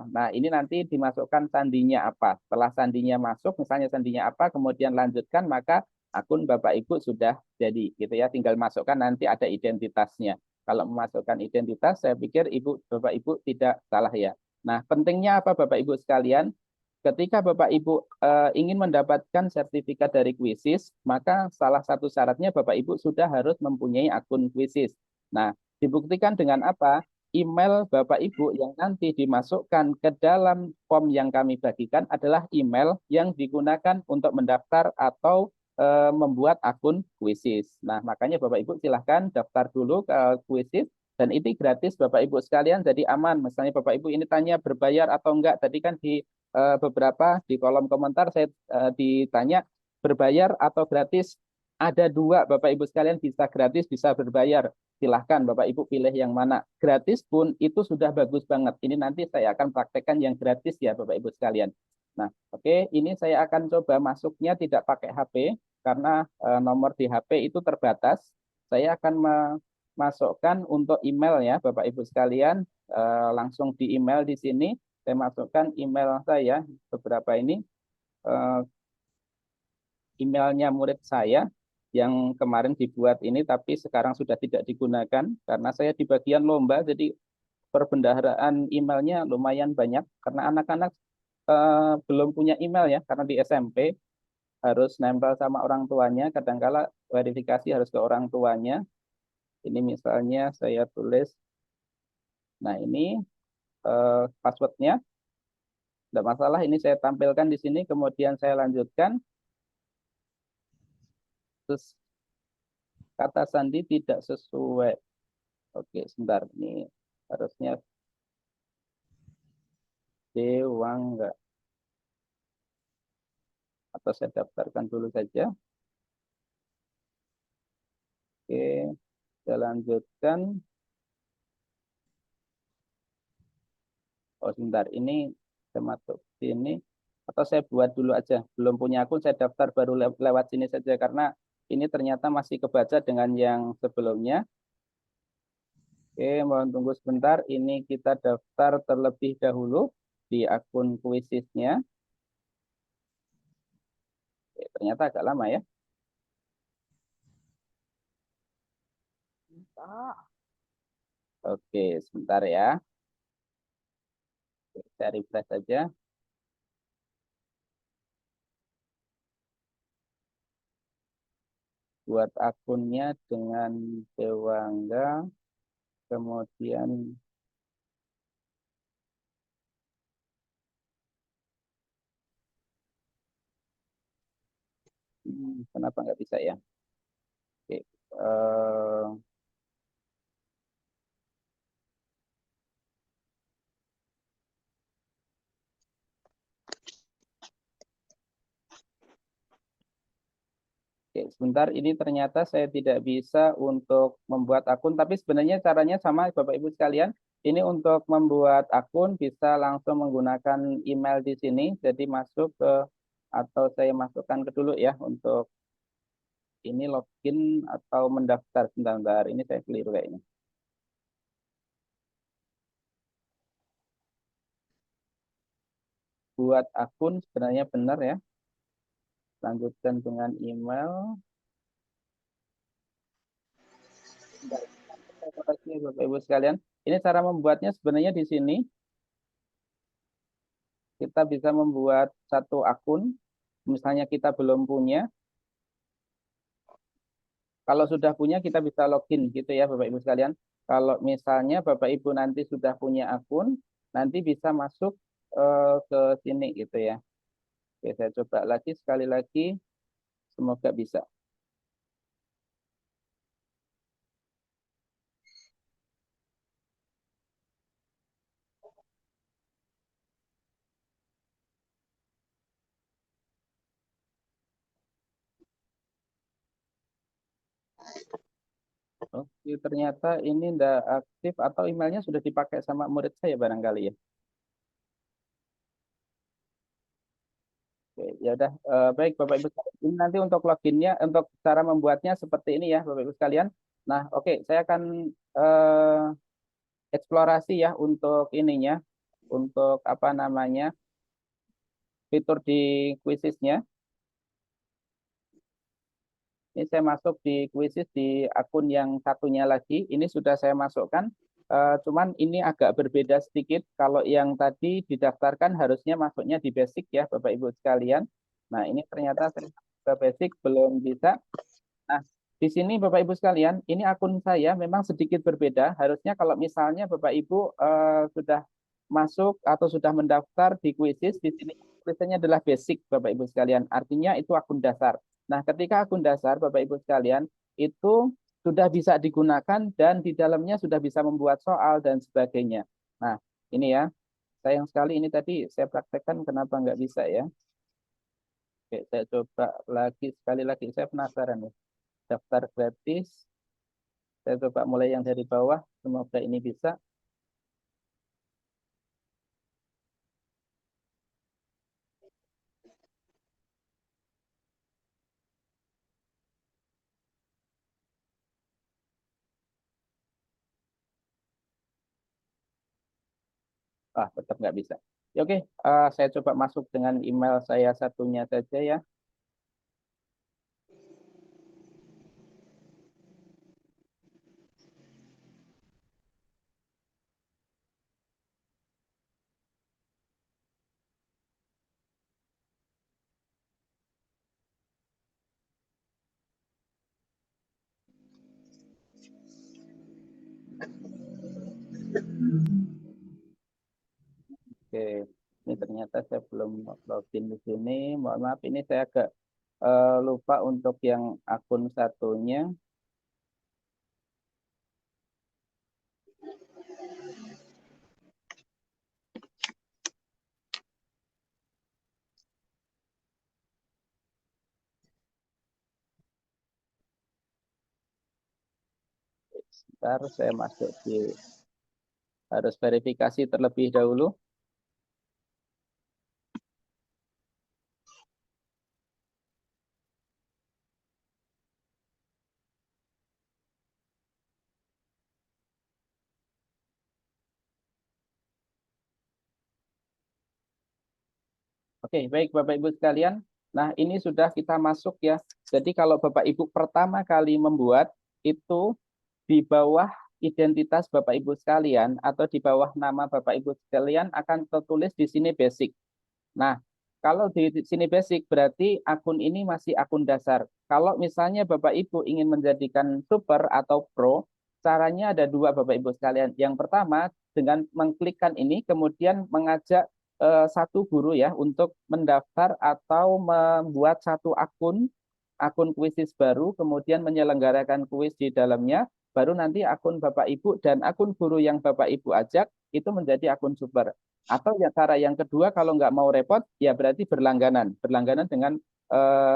Nah, ini nanti dimasukkan sandinya apa. Setelah sandinya masuk, misalnya sandinya apa, kemudian lanjutkan, maka akun Bapak Ibu sudah jadi, gitu ya. Tinggal masukkan nanti ada identitasnya. Kalau memasukkan identitas, saya pikir Bapak Ibu tidak salah ya. Nah, pentingnya apa Bapak Ibu sekalian? Ketika Bapak Ibu ingin mendapatkan sertifikat dari Quizizz, maka salah satu syaratnya Bapak Ibu sudah harus mempunyai akun Quizizz. Nah, dibuktikan dengan apa? Email Bapak Ibu yang nanti dimasukkan ke dalam form yang kami bagikan adalah email yang digunakan untuk mendaftar atau membuat akun Quizizz. Nah, makanya Bapak Ibu silahkan daftar dulu ke Quizizz dan itu gratis Bapak Ibu sekalian, jadi aman. Misalnya Bapak Ibu ini tanya berbayar atau enggak, tadi kan di beberapa di kolom komentar saya ditanya berbayar atau gratis. Ada dua Bapak Ibu sekalian, bisa gratis, bisa berbayar. Silahkan Bapak Ibu pilih yang mana. Gratis pun itu sudah bagus banget. Ini nanti saya akan praktekkan yang gratis ya Bapak Ibu sekalian. Nah, oke, ini saya akan coba masuknya tidak pakai HP karena nomor di HP itu terbatas. Saya akan memasukkan untuk email ya Bapak Ibu sekalian, langsung di email di sini. Saya masukkan email saya, beberapa ini emailnya murid saya yang kemarin dibuat ini, tapi sekarang sudah tidak digunakan karena saya di bagian lomba, jadi perbendaharaan emailnya lumayan banyak karena anak-anak belum punya email ya, karena di SMP harus nempel sama orang tuanya, kadangkala verifikasi harus ke orang tuanya. Ini misalnya saya tulis, nah ini passwordnya. Tidak masalah, ini saya tampilkan di sini, kemudian saya lanjutkan. Terus kata sandi tidak sesuai. Oke, sebentar. Ini harusnya Dewangga. Atau saya daftarkan dulu saja. Oke, saya lanjutkan. Oh, sebentar. Ini saya masuk sini. Atau saya buat dulu aja. Belum punya akun, saya daftar baru lewat sini saja. Karena ini ternyata masih kebaca dengan yang sebelumnya. Oke, mohon tunggu sebentar. Ini kita daftar terlebih dahulu di akun Quizizz-nya. Oke, ternyata agak lama ya. Oke, sebentar ya. Oke, saya refresh saja. Buat akunnya dengan Dewangga. Kemudian kenapa nggak bisa ya? Oke, oke, sebentar, ini ternyata saya tidak bisa untuk membuat akun, tapi sebenarnya caranya sama Bapak Ibu sekalian. Ini untuk membuat akun bisa langsung menggunakan email di sini, jadi masuk ke, atau saya masukkan ke dulu ya, untuk ini login atau mendaftar. Sebentar, ini saya keliru kayaknya. Buat akun sebenarnya benar ya. Lanjutkan dengan email. Terima kasih Bapak Ibu sekalian. Ini cara membuatnya sebenarnya di sini. Kita bisa membuat satu akun. Misalnya kita belum punya. Kalau sudah punya kita bisa login gitu ya Bapak Ibu sekalian. Kalau misalnya Bapak Ibu nanti sudah punya akun, nanti bisa masuk ke sini gitu ya. Oke, saya coba lagi sekali lagi. Semoga bisa. Oke, ternyata ini tidak aktif atau emailnya sudah dipakai sama murid saya barangkali ya. Oke, ya udah. Baik Bapak Ibu sekalian. Ini nanti untuk loginnya, untuk cara membuatnya seperti ini ya Bapak Ibu sekalian. Nah, oke, saya akan eksplorasi ya untuk ininya, untuk apa namanya, fitur di Quiziznya. Ini saya masuk di Quizizz di akun yang satunya lagi. Ini sudah saya masukkan. Cuman ini agak berbeda sedikit. Kalau yang tadi didaftarkan harusnya masuknya di basic ya Bapak Ibu sekalian. Nah ini ternyata saya ke basic belum bisa. Nah di sini Bapak Ibu sekalian, ini akun saya memang sedikit berbeda. Harusnya kalau misalnya Bapak Ibu sudah masuk atau sudah mendaftar di Quizizz, di sini tulisannya adalah basic Bapak Ibu sekalian. Artinya itu akun dasar. Nah, ketika akun dasar, Bapak Ibu sekalian, itu sudah bisa digunakan dan di dalamnya sudah bisa membuat soal dan sebagainya. Nah, ini ya, sayang sekali ini tadi saya praktekkan kenapa nggak bisa ya. Oke, saya coba lagi, sekali lagi, saya penasaran ya. Daftar gratis, saya coba mulai yang dari bawah, semoga ini bisa. Tetap nggak bisa. Ya, oke, saya coba masuk dengan email saya satunya saja ya. Oke, ini ternyata saya belum login di sini. Mohon maaf, ini saya agak lupa untuk yang akun satunya. Sebentar, saya masuk di, harus verifikasi terlebih dahulu. Oke, baik Bapak Ibu sekalian. Nah, ini sudah kita masuk ya. Jadi kalau Bapak Ibu pertama kali membuat, itu di bawah identitas Bapak Ibu sekalian atau di bawah nama Bapak Ibu sekalian akan tertulis di sini basic. Nah, kalau di sini basic berarti akun ini masih akun dasar. Kalau misalnya Bapak Ibu ingin menjadikan super atau pro, caranya ada dua Bapak Ibu sekalian. Yang pertama dengan mengklikkan ini kemudian mengajak satu guru ya untuk mendaftar atau membuat satu akun Quizizz baru, kemudian menyelenggarakan kuis di dalamnya, baru nanti akun Bapak Ibu dan akun guru yang Bapak Ibu ajak itu menjadi akun super. Atau ya cara yang kedua kalau nggak mau repot, ya berarti berlangganan. Berlangganan dengan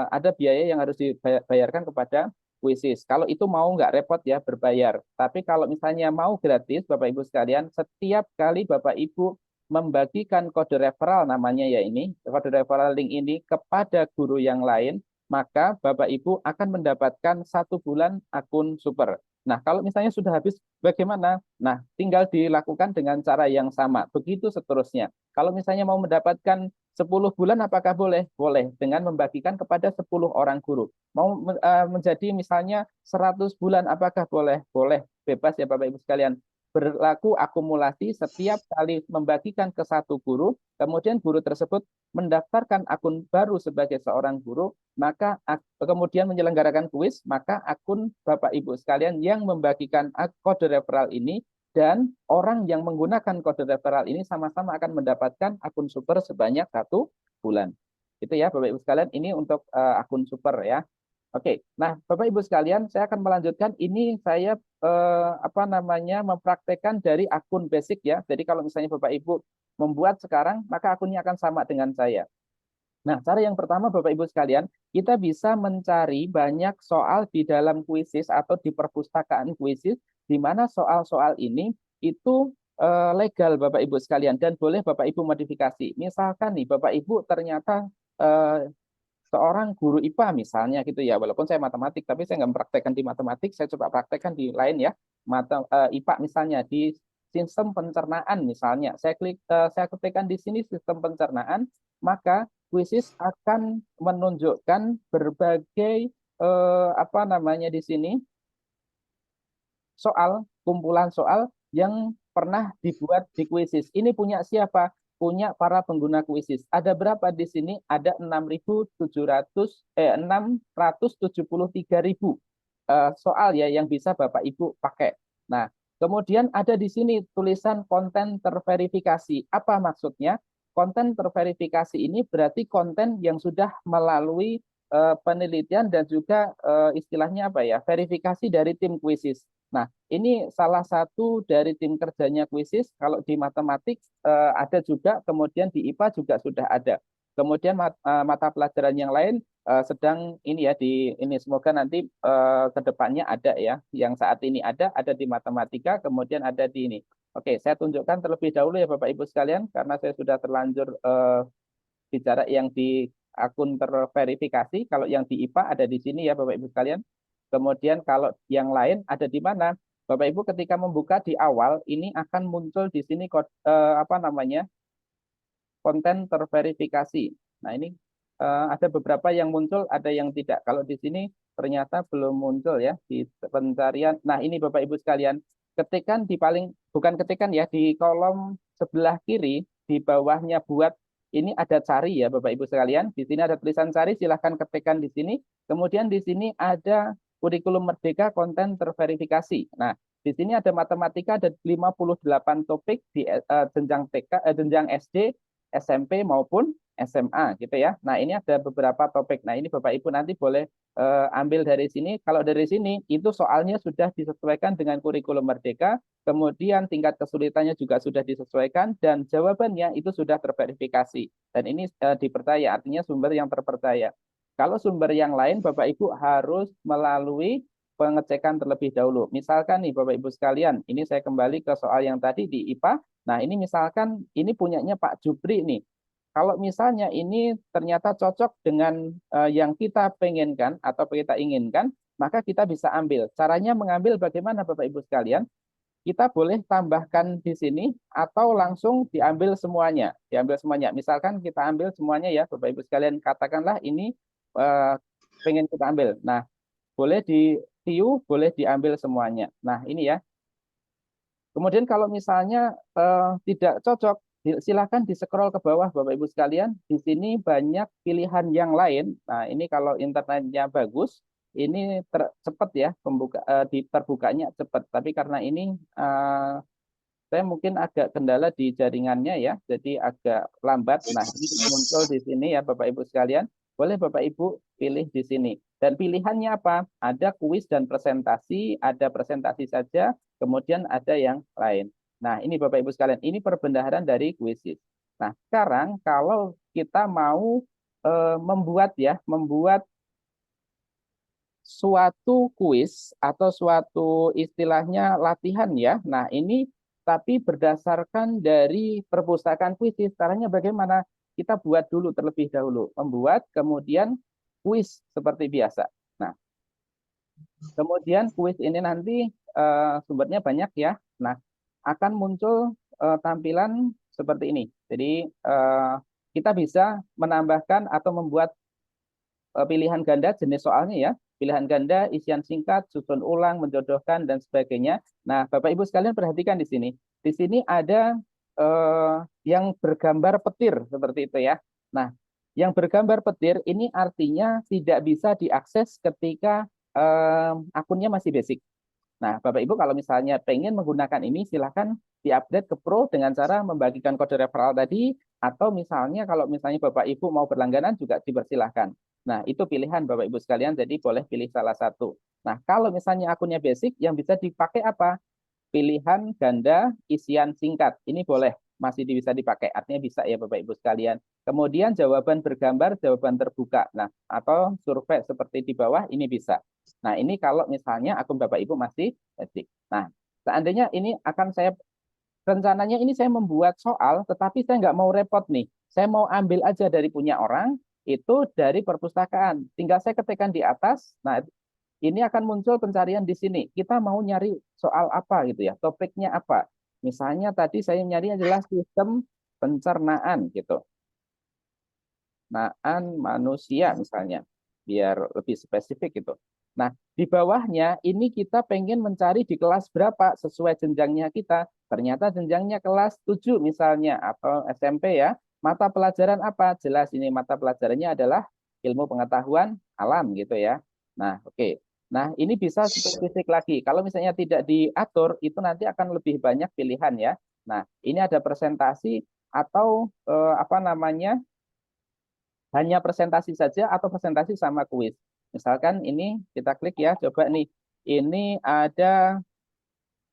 ada biaya yang harus dibayarkan kepada Quizizz. Kalau itu mau nggak repot ya berbayar. Tapi kalau misalnya mau gratis, Bapak Ibu sekalian, setiap kali Bapak Ibu membagikan kode referral namanya ya ini, kode referral link ini kepada guru yang lain, maka Bapak Ibu akan mendapatkan 1 bulan akun super. Nah, kalau misalnya sudah habis, bagaimana? Nah, tinggal dilakukan dengan cara yang sama. Begitu seterusnya. Kalau misalnya mau mendapatkan 10 bulan, apakah boleh? Boleh, dengan membagikan kepada 10 orang guru. Mau menjadi misalnya 100 bulan, apakah boleh? Boleh, bebas ya Bapak Ibu sekalian. Berlaku akumulasi setiap kali membagikan ke satu guru, kemudian guru tersebut mendaftarkan akun baru sebagai seorang guru, maka kemudian menyelenggarakan kuis, maka akun Bapak Ibu sekalian yang membagikan kode referral ini dan orang yang menggunakan kode referral ini sama-sama akan mendapatkan akun super sebanyak 1 bulan. Itu ya Bapak Ibu sekalian, ini untuk akun super ya. Oke, nah Bapak Ibu sekalian, saya akan melanjutkan. Ini saya mempraktekkan dari akun basic ya. Jadi kalau misalnya Bapak Ibu membuat sekarang, maka akunnya akan sama dengan saya. Nah, cara yang pertama Bapak Ibu sekalian, kita bisa mencari banyak soal di dalam kuisis atau di perpustakaan kuisis, di mana soal-soal ini itu legal Bapak Ibu sekalian dan boleh Bapak Ibu modifikasi. Misalkan nih Bapak Ibu ternyata seorang guru IPA misalnya gitu ya, walaupun saya matematik, tapi saya nggak mempraktekkan di matematik, saya coba praktekkan di lain ya, IPA misalnya di sistem pencernaan misalnya, saya ketikkan di sini sistem pencernaan, maka kuisis akan menunjukkan berbagai apa namanya di sini soal, kumpulan soal yang pernah dibuat di kuisis. Ini punya siapa? Punya para pengguna kuisis. Ada berapa di sini? Ada 673.000 soal ya yang bisa Bapak Ibu pakai. Nah, kemudian ada di sini tulisan konten terverifikasi. Apa maksudnya? Konten terverifikasi ini berarti konten yang sudah melalui penelitian dan juga istilahnya apa ya? Verifikasi dari tim kuisis. Nah, ini salah satu dari tim kerjanya kuisis. Kalau di matematik ada juga, kemudian di IPA juga sudah ada. Kemudian mata pelajaran yang lain sedang ini ya di ini semoga nanti ke depannya ada ya. Yang saat ini ada di matematika, kemudian ada di ini. Oke, saya tunjukkan terlebih dahulu ya Bapak Ibu sekalian karena saya sudah terlanjur bicara yang di akun terverifikasi. Kalau yang di IPA ada di sini ya Bapak Ibu sekalian. Kemudian kalau yang lain ada di mana? Bapak Ibu ketika membuka di awal ini akan muncul di sini apa namanya? Konten terverifikasi. Nah, ini ada beberapa yang muncul, ada yang tidak. Kalau di sini ternyata belum muncul ya di pencarian. Nah, ini Bapak Ibu sekalian, ketikan di bukan ketikan ya, di kolom sebelah kiri di bawahnya buat ini ada cari ya Bapak Ibu sekalian. Di sini ada tulisan cari, silahkan ketikkan di sini. Kemudian di sini ada kurikulum merdeka konten terverifikasi. Nah, di sini ada matematika, ada 58 topik di jenjang jenjang SD, SMP maupun SMA gitu ya. Nah, ini ada beberapa topik. Nah, ini Bapak Ibu nanti boleh ambil dari sini. Kalau dari sini itu soalnya sudah disesuaikan dengan kurikulum merdeka, kemudian tingkat kesulitannya juga sudah disesuaikan dan jawabannya itu sudah terverifikasi. Dan ini dipercaya, artinya sumber yang terpercaya. Kalau sumber yang lain Bapak Ibu harus melalui pengecekan terlebih dahulu. Misalkan nih Bapak Ibu sekalian, ini saya kembali ke soal yang tadi di IPA. Nah, ini misalkan ini punyanya Pak Jupri nih. Kalau misalnya ini ternyata cocok dengan yang kita pengenkan atau kita inginkan, maka kita bisa ambil. Caranya mengambil bagaimana Bapak Ibu sekalian? Kita boleh tambahkan di sini atau langsung diambil semuanya. Diambil semuanya. Misalkan kita ambil semuanya ya Bapak Ibu sekalian, katakanlah ini pengen kita ambil. Nah, boleh di view, boleh diambil semuanya. Nah, ini ya. Kemudian kalau misalnya tidak cocok, silakan di-scroll ke bawah Bapak Ibu sekalian. Di sini banyak pilihan yang lain. Nah, ini kalau internetnya bagus, ini cepat ya terbukanya cepat. Tapi karena ini saya mungkin agak kendala di jaringannya ya, jadi agak lambat. Nah, ini muncul di sini ya Bapak Ibu sekalian. Boleh Bapak Ibu pilih di sini. Dan pilihannya apa? Ada kuis dan presentasi, ada presentasi saja, kemudian ada yang lain. Nah, ini Bapak Ibu sekalian, ini perbendaharaan dari kuisis. Nah, sekarang kalau kita mau membuat suatu kuis atau suatu istilahnya latihan ya. Nah, ini tapi berdasarkan dari perpustakaan kuisis. Caranya bagaimana? Kita buat dulu terlebih dahulu. Membuat, kemudian kuis seperti biasa. Nah, kemudian kuis ini nanti sumbernya banyak ya. Nah, akan muncul tampilan seperti ini. Jadi kita bisa menambahkan atau membuat pilihan ganda jenis soalnya ya. Pilihan ganda, isian singkat, susun ulang, menjodohkan, dan sebagainya. Nah, Bapak Ibu sekalian perhatikan di sini. Di sini ada yang bergambar petir seperti itu ya. Nah, yang bergambar petir ini artinya tidak bisa diakses ketika akunnya masih basic. Nah, Bapak Ibu kalau misalnya pengen menggunakan ini, silahkan diupdate ke Pro dengan cara membagikan kode referral tadi, atau misalnya kalau misalnya Bapak Ibu mau berlangganan juga dipersilahkan. Nah, itu pilihan Bapak Ibu sekalian, jadi boleh pilih salah satu. Nah, kalau misalnya akunnya basic, yang bisa dipakai apa? Pilihan ganda isian singkat. Ini boleh, masih bisa dipakai, artinya bisa ya Bapak Ibu sekalian. Kemudian jawaban bergambar, jawaban terbuka. Nah, atau survei seperti di bawah ini bisa. Nah, ini kalau misalnya akun Bapak Ibu masih basic. Nah, seandainya ini akan saya rencananya ini saya membuat soal, tetapi saya nggak mau repot nih. Saya mau ambil aja dari punya orang, itu dari perpustakaan. Tinggal saya ketikkan di atas. Nah, ini akan muncul pencarian di sini. Kita mau nyari soal apa gitu ya, topiknya apa. Misalnya tadi saya nyari adalah sistem pencernaan gitu. Pencernaan manusia misalnya, biar lebih spesifik gitu. Nah, di bawahnya ini kita pengen mencari di kelas berapa sesuai jenjangnya kita. Ternyata jenjangnya kelas 7 misalnya, atau SMP ya. Mata pelajaran apa? Jelas ini mata pelajarannya adalah ilmu pengetahuan alam gitu ya. Nah, oke. Nah, ini bisa spesifik lagi. Kalau misalnya tidak diatur, itu nanti akan lebih banyak pilihan ya. Nah, ini ada presentasi atau apa namanya, hanya presentasi saja atau presentasi sama kuis. Misalkan ini kita klik ya, coba nih. Ini ada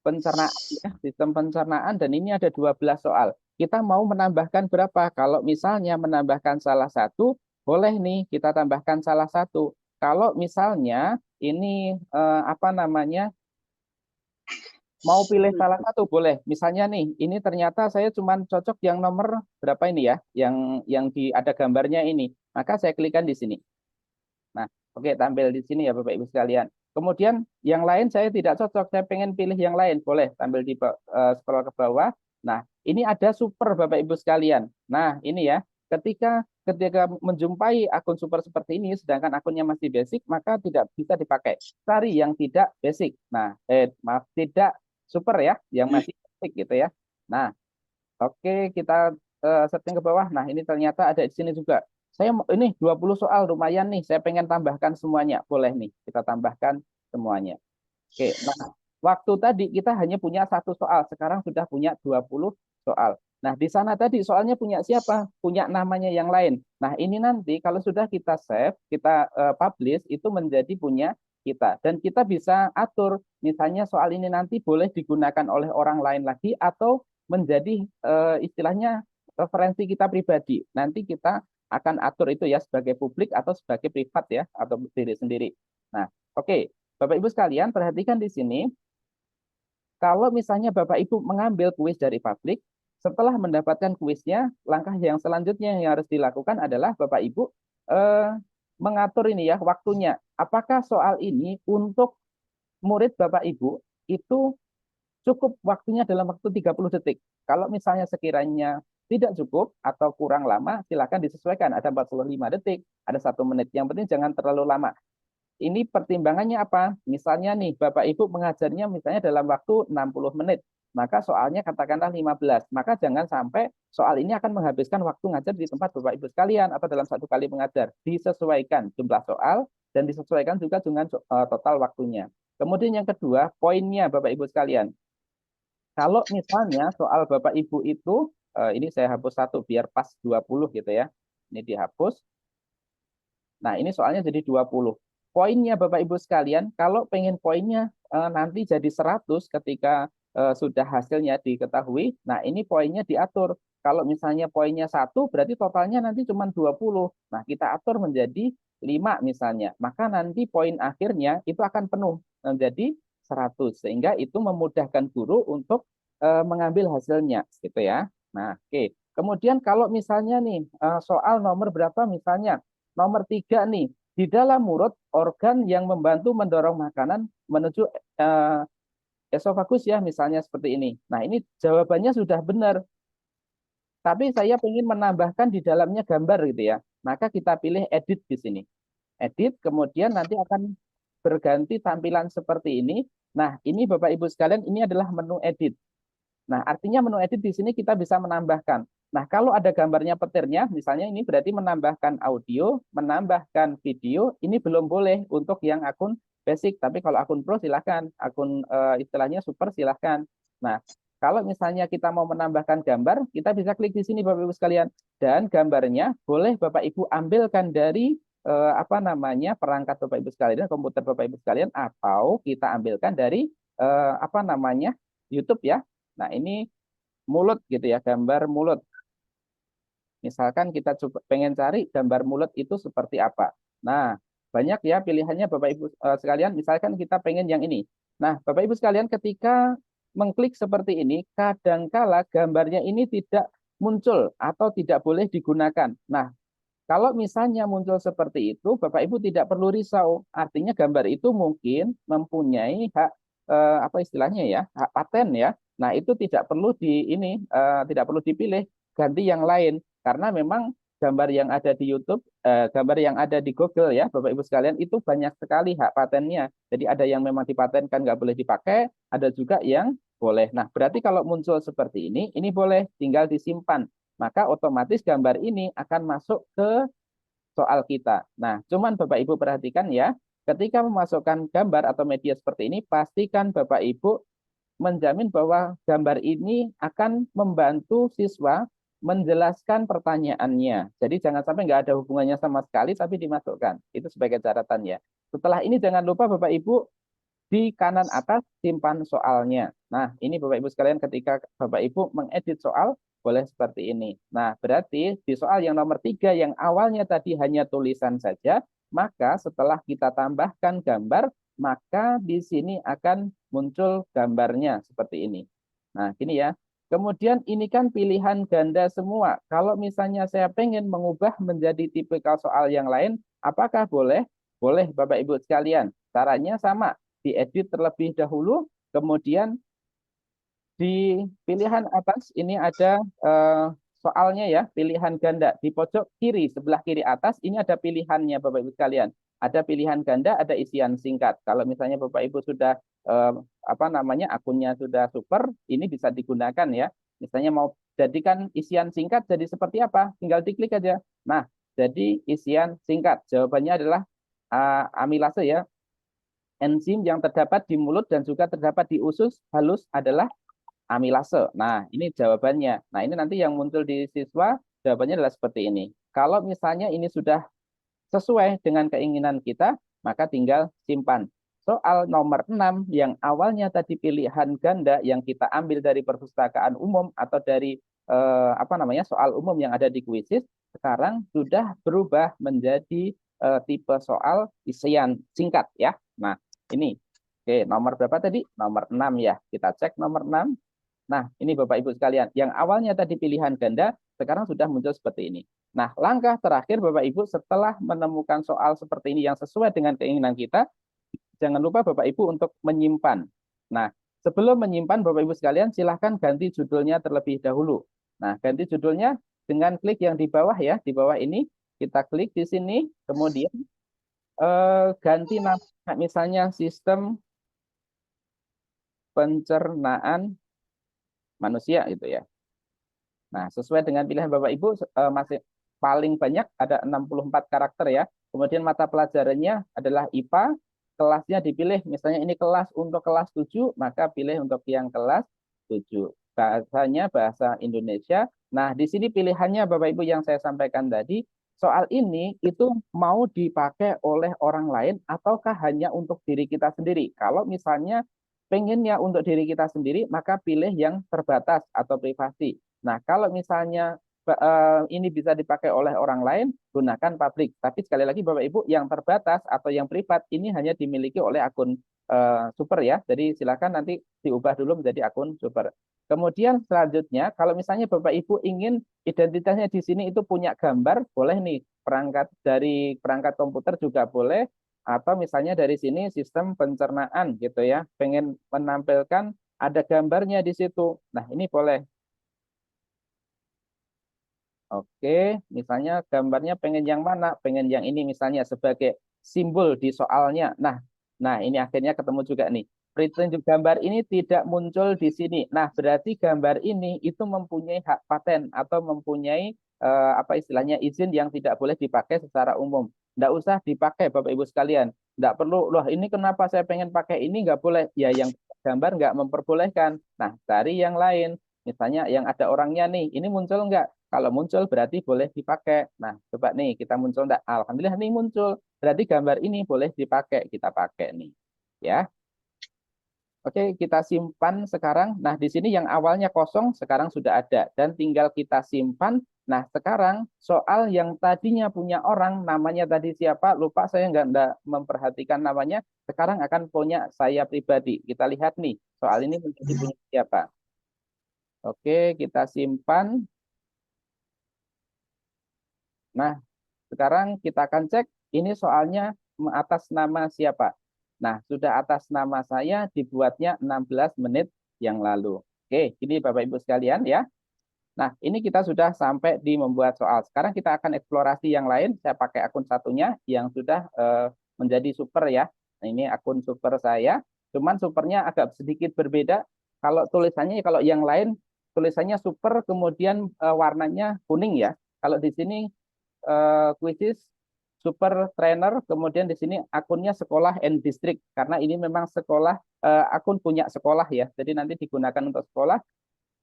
pencernaan ya, sistem pencernaan dan ini ada 12 soal. Kita mau menambahkan berapa? Kalau misalnya menambahkan salah satu, boleh nih kita tambahkan salah satu. Kalau misalnya ini apa namanya, mau pilih salah satu boleh. Misalnya nih, ini ternyata saya cuma cocok yang nomor berapa ini ya, yang ada gambarnya ini. Maka saya klikkan di sini. Nah, oke, tampil di sini ya Bapak Ibu sekalian. Kemudian yang lain saya tidak cocok, saya pengen pilih yang lain, boleh tampil di scroll ke bawah. Nah, ini ada super Bapak Ibu sekalian. Nah, ini ya, ketika menjumpai akun super seperti ini, sedangkan akunnya masih basic, maka tidak bisa dipakai. Cari yang tidak basic. Nah, maaf, tidak super ya, yang masih basic gitu ya. Nah, oke, kita setting ke bawah. Nah, ini ternyata ada di sini juga. Saya ini 20 soal lumayan nih, saya pengen tambahkan semuanya. Boleh nih, kita tambahkan semuanya. Oke, nah, waktu tadi kita hanya punya satu soal, sekarang sudah punya 20 soal. Nah, di sana tadi soalnya punya siapa? Punya namanya yang lain. Nah, ini nanti kalau sudah kita save, kita publish, itu menjadi punya kita. Dan kita bisa atur, misalnya soal ini nanti boleh digunakan oleh orang lain lagi, atau menjadi istilahnya referensi kita pribadi. Nanti kita akan atur itu ya sebagai publik atau sebagai privat ya, atau diri sendiri. Nah, oke. Bapak Ibu sekalian, perhatikan di sini. Kalau misalnya Bapak Ibu mengambil kuis dari publik, setelah mendapatkan kuisnya, langkah yang selanjutnya yang harus dilakukan adalah Bapak Ibu mengatur ini ya waktunya. Apakah soal ini untuk murid Bapak Ibu itu cukup waktunya dalam waktu 30 detik. Kalau misalnya sekiranya tidak cukup atau kurang lama, silakan disesuaikan. Ada 45 detik, ada 1 menit. Yang penting jangan terlalu lama. Ini pertimbangannya apa? Misalnya nih, Bapak Ibu mengajarnya misalnya dalam waktu 60 menit. Maka soalnya katakanlah 15. Maka jangan sampai soal ini akan menghabiskan waktu ngajar di tempat Bapak Ibu sekalian atau dalam 1 kali mengajar. Disesuaikan jumlah soal dan disesuaikan juga dengan total waktunya. Kemudian yang kedua, poinnya Bapak Ibu sekalian. Kalau misalnya soal Bapak Ibu itu, ini saya hapus satu biar pas 20 gitu ya. Ini dihapus. Nah, ini soalnya jadi 20. Poinnya Bapak Ibu sekalian, kalau pengen poinnya nanti jadi 100 ketika sudah hasilnya diketahui, nah ini poinnya diatur. Kalau misalnya poinnya 1, berarti totalnya nanti cuma 20. Nah, kita atur menjadi 5 misalnya. Maka nanti poin akhirnya itu akan penuh menjadi 100. Sehingga itu memudahkan guru untuk mengambil hasilnya gitu ya. Nah, oke. Kemudian kalau misalnya nih soal nomor berapa misalnya, nomor 3 nih, di dalam mulut organ yang membantu mendorong makanan menuju esofagus ya, misalnya seperti ini. Nah, ini jawabannya sudah benar. Tapi saya ingin menambahkan di dalamnya gambar gitu ya. Maka kita pilih edit di sini. Edit, kemudian nanti akan berganti tampilan seperti ini. Nah, ini Bapak Ibu sekalian, ini adalah menu edit. Nah, artinya menu edit di sini kita bisa menambahkan. Nah, kalau ada gambarnya petirnya, misalnya ini berarti menambahkan audio, menambahkan video, ini belum boleh untuk yang akun basic. Tapi kalau akun pro silahkan, akun istilahnya super silahkan. Nah, kalau misalnya kita mau menambahkan gambar, kita bisa klik di sini Bapak Ibu sekalian. Dan gambarnya boleh Bapak Ibu ambilkan dari apa namanya perangkat Bapak Ibu sekalian, komputer Bapak Ibu sekalian, atau kita ambilkan dari apa namanya YouTube ya. Nah, ini mulut gitu ya, gambar mulut. Misalkan kita coba pengen cari gambar mulut itu seperti apa. Nah, banyak ya pilihannya Bapak Ibu sekalian. Misalkan kita pengen yang ini. Nah, Bapak Ibu sekalian ketika mengklik seperti ini, kadangkala gambarnya ini tidak muncul atau tidak boleh digunakan. Nah, kalau misalnya muncul seperti itu, Bapak Ibu tidak perlu risau. Artinya gambar itu mungkin mempunyai hak apa istilahnya ya, hak paten ya. Nah, itu tidak perlu tidak perlu dipilih, ganti yang lain karena memang gambar yang ada di YouTube, gambar yang ada di Google ya, Bapak Ibu sekalian itu banyak sekali hak patennya. Jadi ada yang memang dipatenkan nggak boleh dipakai, ada juga yang boleh. Nah, berarti kalau muncul seperti ini boleh tinggal disimpan. Maka otomatis gambar ini akan masuk ke soal kita. Nah, cuman Bapak Ibu perhatikan ya, ketika memasukkan gambar atau media seperti ini, pastikan Bapak Ibu menjamin bahwa gambar ini akan membantu siswa menjelaskan pertanyaannya. Jadi jangan sampai nggak ada hubungannya sama sekali, tapi dimasukkan. Itu sebagai catatan ya. Setelah ini jangan lupa Bapak Ibu di kanan atas simpan soalnya. Nah, ini Bapak Ibu sekalian ketika Bapak Ibu mengedit soal, boleh seperti ini. Nah, berarti di soal yang nomor 3 yang awalnya tadi hanya tulisan saja, maka setelah kita tambahkan gambar, maka di sini akan muncul gambarnya seperti ini. Nah, gini ya. Kemudian ini kan pilihan ganda semua. Kalau misalnya saya pengen mengubah menjadi tipikal soal yang lain, apakah boleh? Boleh Bapak Ibu sekalian. Caranya sama, diedit terlebih dahulu, kemudian di pilihan atas ini ada soalnya ya, pilihan ganda. Di pojok kiri, sebelah kiri atas, ini ada pilihannya Bapak Ibu sekalian. Ada pilihan ganda, ada isian singkat. Kalau misalnya Bapak Ibu sudah akunnya sudah super, ini bisa digunakan ya. Misalnya mau jadikan isian singkat jadi seperti apa? Tinggal diklik aja. Nah, jadi isian singkat. Jawabannya adalah amilase ya. Enzim yang terdapat di mulut dan juga terdapat di usus halus adalah amilase. Nah, ini jawabannya. Nah, ini nanti yang muncul di siswa, jawabannya adalah seperti ini. Kalau misalnya ini sudah sesuai dengan keinginan kita, maka tinggal simpan. Soal nomor 6 yang awalnya tadi pilihan ganda yang kita ambil dari perpustakaan umum atau dari soal umum yang ada di kuisis, sekarang sudah berubah menjadi tipe soal isian singkat ya. Nah, ini. Oke, nomor berapa tadi? Nomor 6 ya. Kita cek nomor 6. Nah, ini Bapak Ibu sekalian, yang awalnya tadi pilihan ganda, sekarang sudah muncul seperti ini. Nah, langkah terakhir Bapak Ibu setelah menemukan soal seperti ini yang sesuai dengan keinginan kita, jangan lupa Bapak Ibu untuk menyimpan. Nah, sebelum menyimpan Bapak Ibu sekalian, silahkan ganti judulnya terlebih dahulu. Nah, ganti judulnya dengan klik yang di bawah ya, di bawah ini, kita klik di sini, kemudian ganti nama, misalnya sistem pencernaan manusia gitu ya. Nah, sesuai dengan pilihan Bapak Ibu masih paling banyak ada 64 karakter ya. Kemudian mata pelajarannya adalah IPA, kelasnya dipilih misalnya ini kelas untuk kelas 7, maka pilih untuk yang kelas 7. Bahasanya bahasa Indonesia. Nah, di sini pilihannya Bapak Ibu yang saya sampaikan tadi, soal ini itu mau dipakai oleh orang lain ataukah hanya untuk diri kita sendiri. Kalau misalnya pengennya untuk diri kita sendiri, maka pilih yang terbatas atau privasi. Nah, kalau misalnya ini bisa dipakai oleh orang lain, gunakan publik. Tapi sekali lagi Bapak Ibu, yang terbatas atau yang privat ini hanya dimiliki oleh akun super ya. Jadi silakan nanti diubah dulu menjadi akun super. Kemudian selanjutnya, kalau misalnya Bapak Ibu ingin identitasnya di sini itu punya gambar, boleh nih dari perangkat komputer juga boleh, atau misalnya dari sini sistem pencernaan gitu ya, pengen menampilkan ada gambarnya di situ. Nah, ini boleh. Oke, misalnya gambarnya pengen yang mana? Pengen yang ini misalnya sebagai simbol di soalnya. Nah ini akhirnya ketemu juga nih. Petunjuk gambar ini tidak muncul di sini. Nah, berarti gambar ini itu mempunyai hak paten atau mempunyai apa istilahnya izin yang tidak boleh dipakai secara umum. Nggak usah dipakai Bapak Ibu sekalian. Nggak perlu, loh ini kenapa saya pengen pakai ini nggak boleh. Ya yang gambar nggak memperbolehkan. Nah, cari yang lain. Misalnya yang ada orangnya nih, ini muncul nggak? Kalau muncul berarti boleh dipakai. Nah, coba nih kita muncul enggak? Alhamdulillah nih muncul. Berarti gambar ini boleh dipakai, kita pakai nih. Ya. Oke, kita simpan sekarang. Nah, di sini yang awalnya kosong sekarang sudah ada dan tinggal kita simpan Nah, sekarang soal yang tadinya punya orang, namanya tadi siapa, lupa saya nggak memperhatikan namanya, sekarang akan punya saya pribadi. Kita lihat nih, soal ini menjadi punya siapa. Oke, kita simpan. Nah, sekarang kita akan cek, ini soalnya atas nama siapa. Nah, sudah atas nama saya, dibuatnya 16 menit yang lalu. Oke, ini Bapak Ibu sekalian ya. Nah, ini kita sudah sampai di membuat soal. Sekarang kita akan eksplorasi yang lain. Saya pakai akun satunya yang sudah menjadi super ya. Nah, ini akun super saya. Cuman supernya agak sedikit berbeda. Kalau tulisannya, kalau yang lain tulisannya super, kemudian warnanya kuning ya. Kalau di sini quizzes super trainer, kemudian di sini akunnya sekolah and district. Karena ini memang sekolah, akun punya sekolah ya. Jadi nanti digunakan untuk sekolah.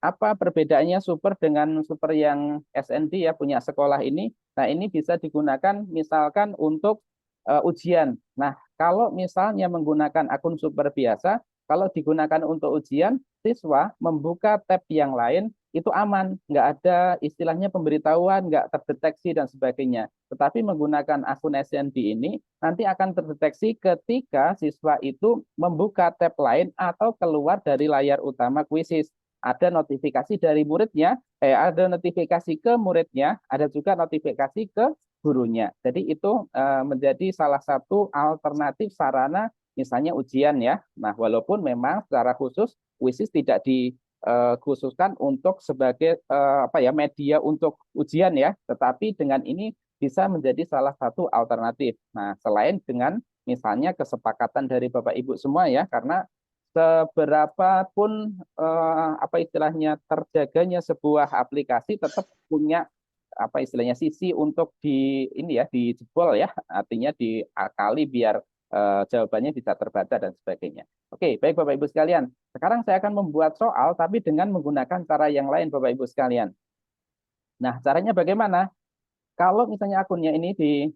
Apa perbedaannya super dengan super yang SND ya, punya sekolah ini? Nah, ini bisa digunakan misalkan untuk ujian. Nah, kalau misalnya menggunakan akun super biasa, kalau digunakan untuk ujian, siswa membuka tab yang lain itu aman, nggak ada istilahnya pemberitahuan, nggak terdeteksi dan sebagainya. Tetapi menggunakan akun SND ini nanti akan terdeteksi ketika siswa itu membuka tab lain atau keluar dari layar utama kuisis. Ada notifikasi dari muridnya, ada notifikasi ke muridnya, ada juga notifikasi ke gurunya. Jadi itu menjadi salah satu alternatif sarana misalnya ujian ya. Nah, walaupun memang secara khusus kuisis tidak dikhususkan untuk sebagai apa ya, media untuk ujian ya, tetapi dengan ini bisa menjadi salah satu alternatif. Nah, selain dengan misalnya kesepakatan dari Bapak Ibu semua ya, karena seberapa pun apa istilahnya terjaganya sebuah aplikasi tetap punya apa istilahnya sisi untuk di ini ya, dijebol ya, artinya diakali biar jawabannya bisa terbaca dan sebagainya. Oke, baik Bapak Ibu sekalian. Sekarang saya akan membuat soal tapi dengan menggunakan cara yang lain Bapak Ibu sekalian. Nah, caranya bagaimana? Kalau misalnya akunnya ini di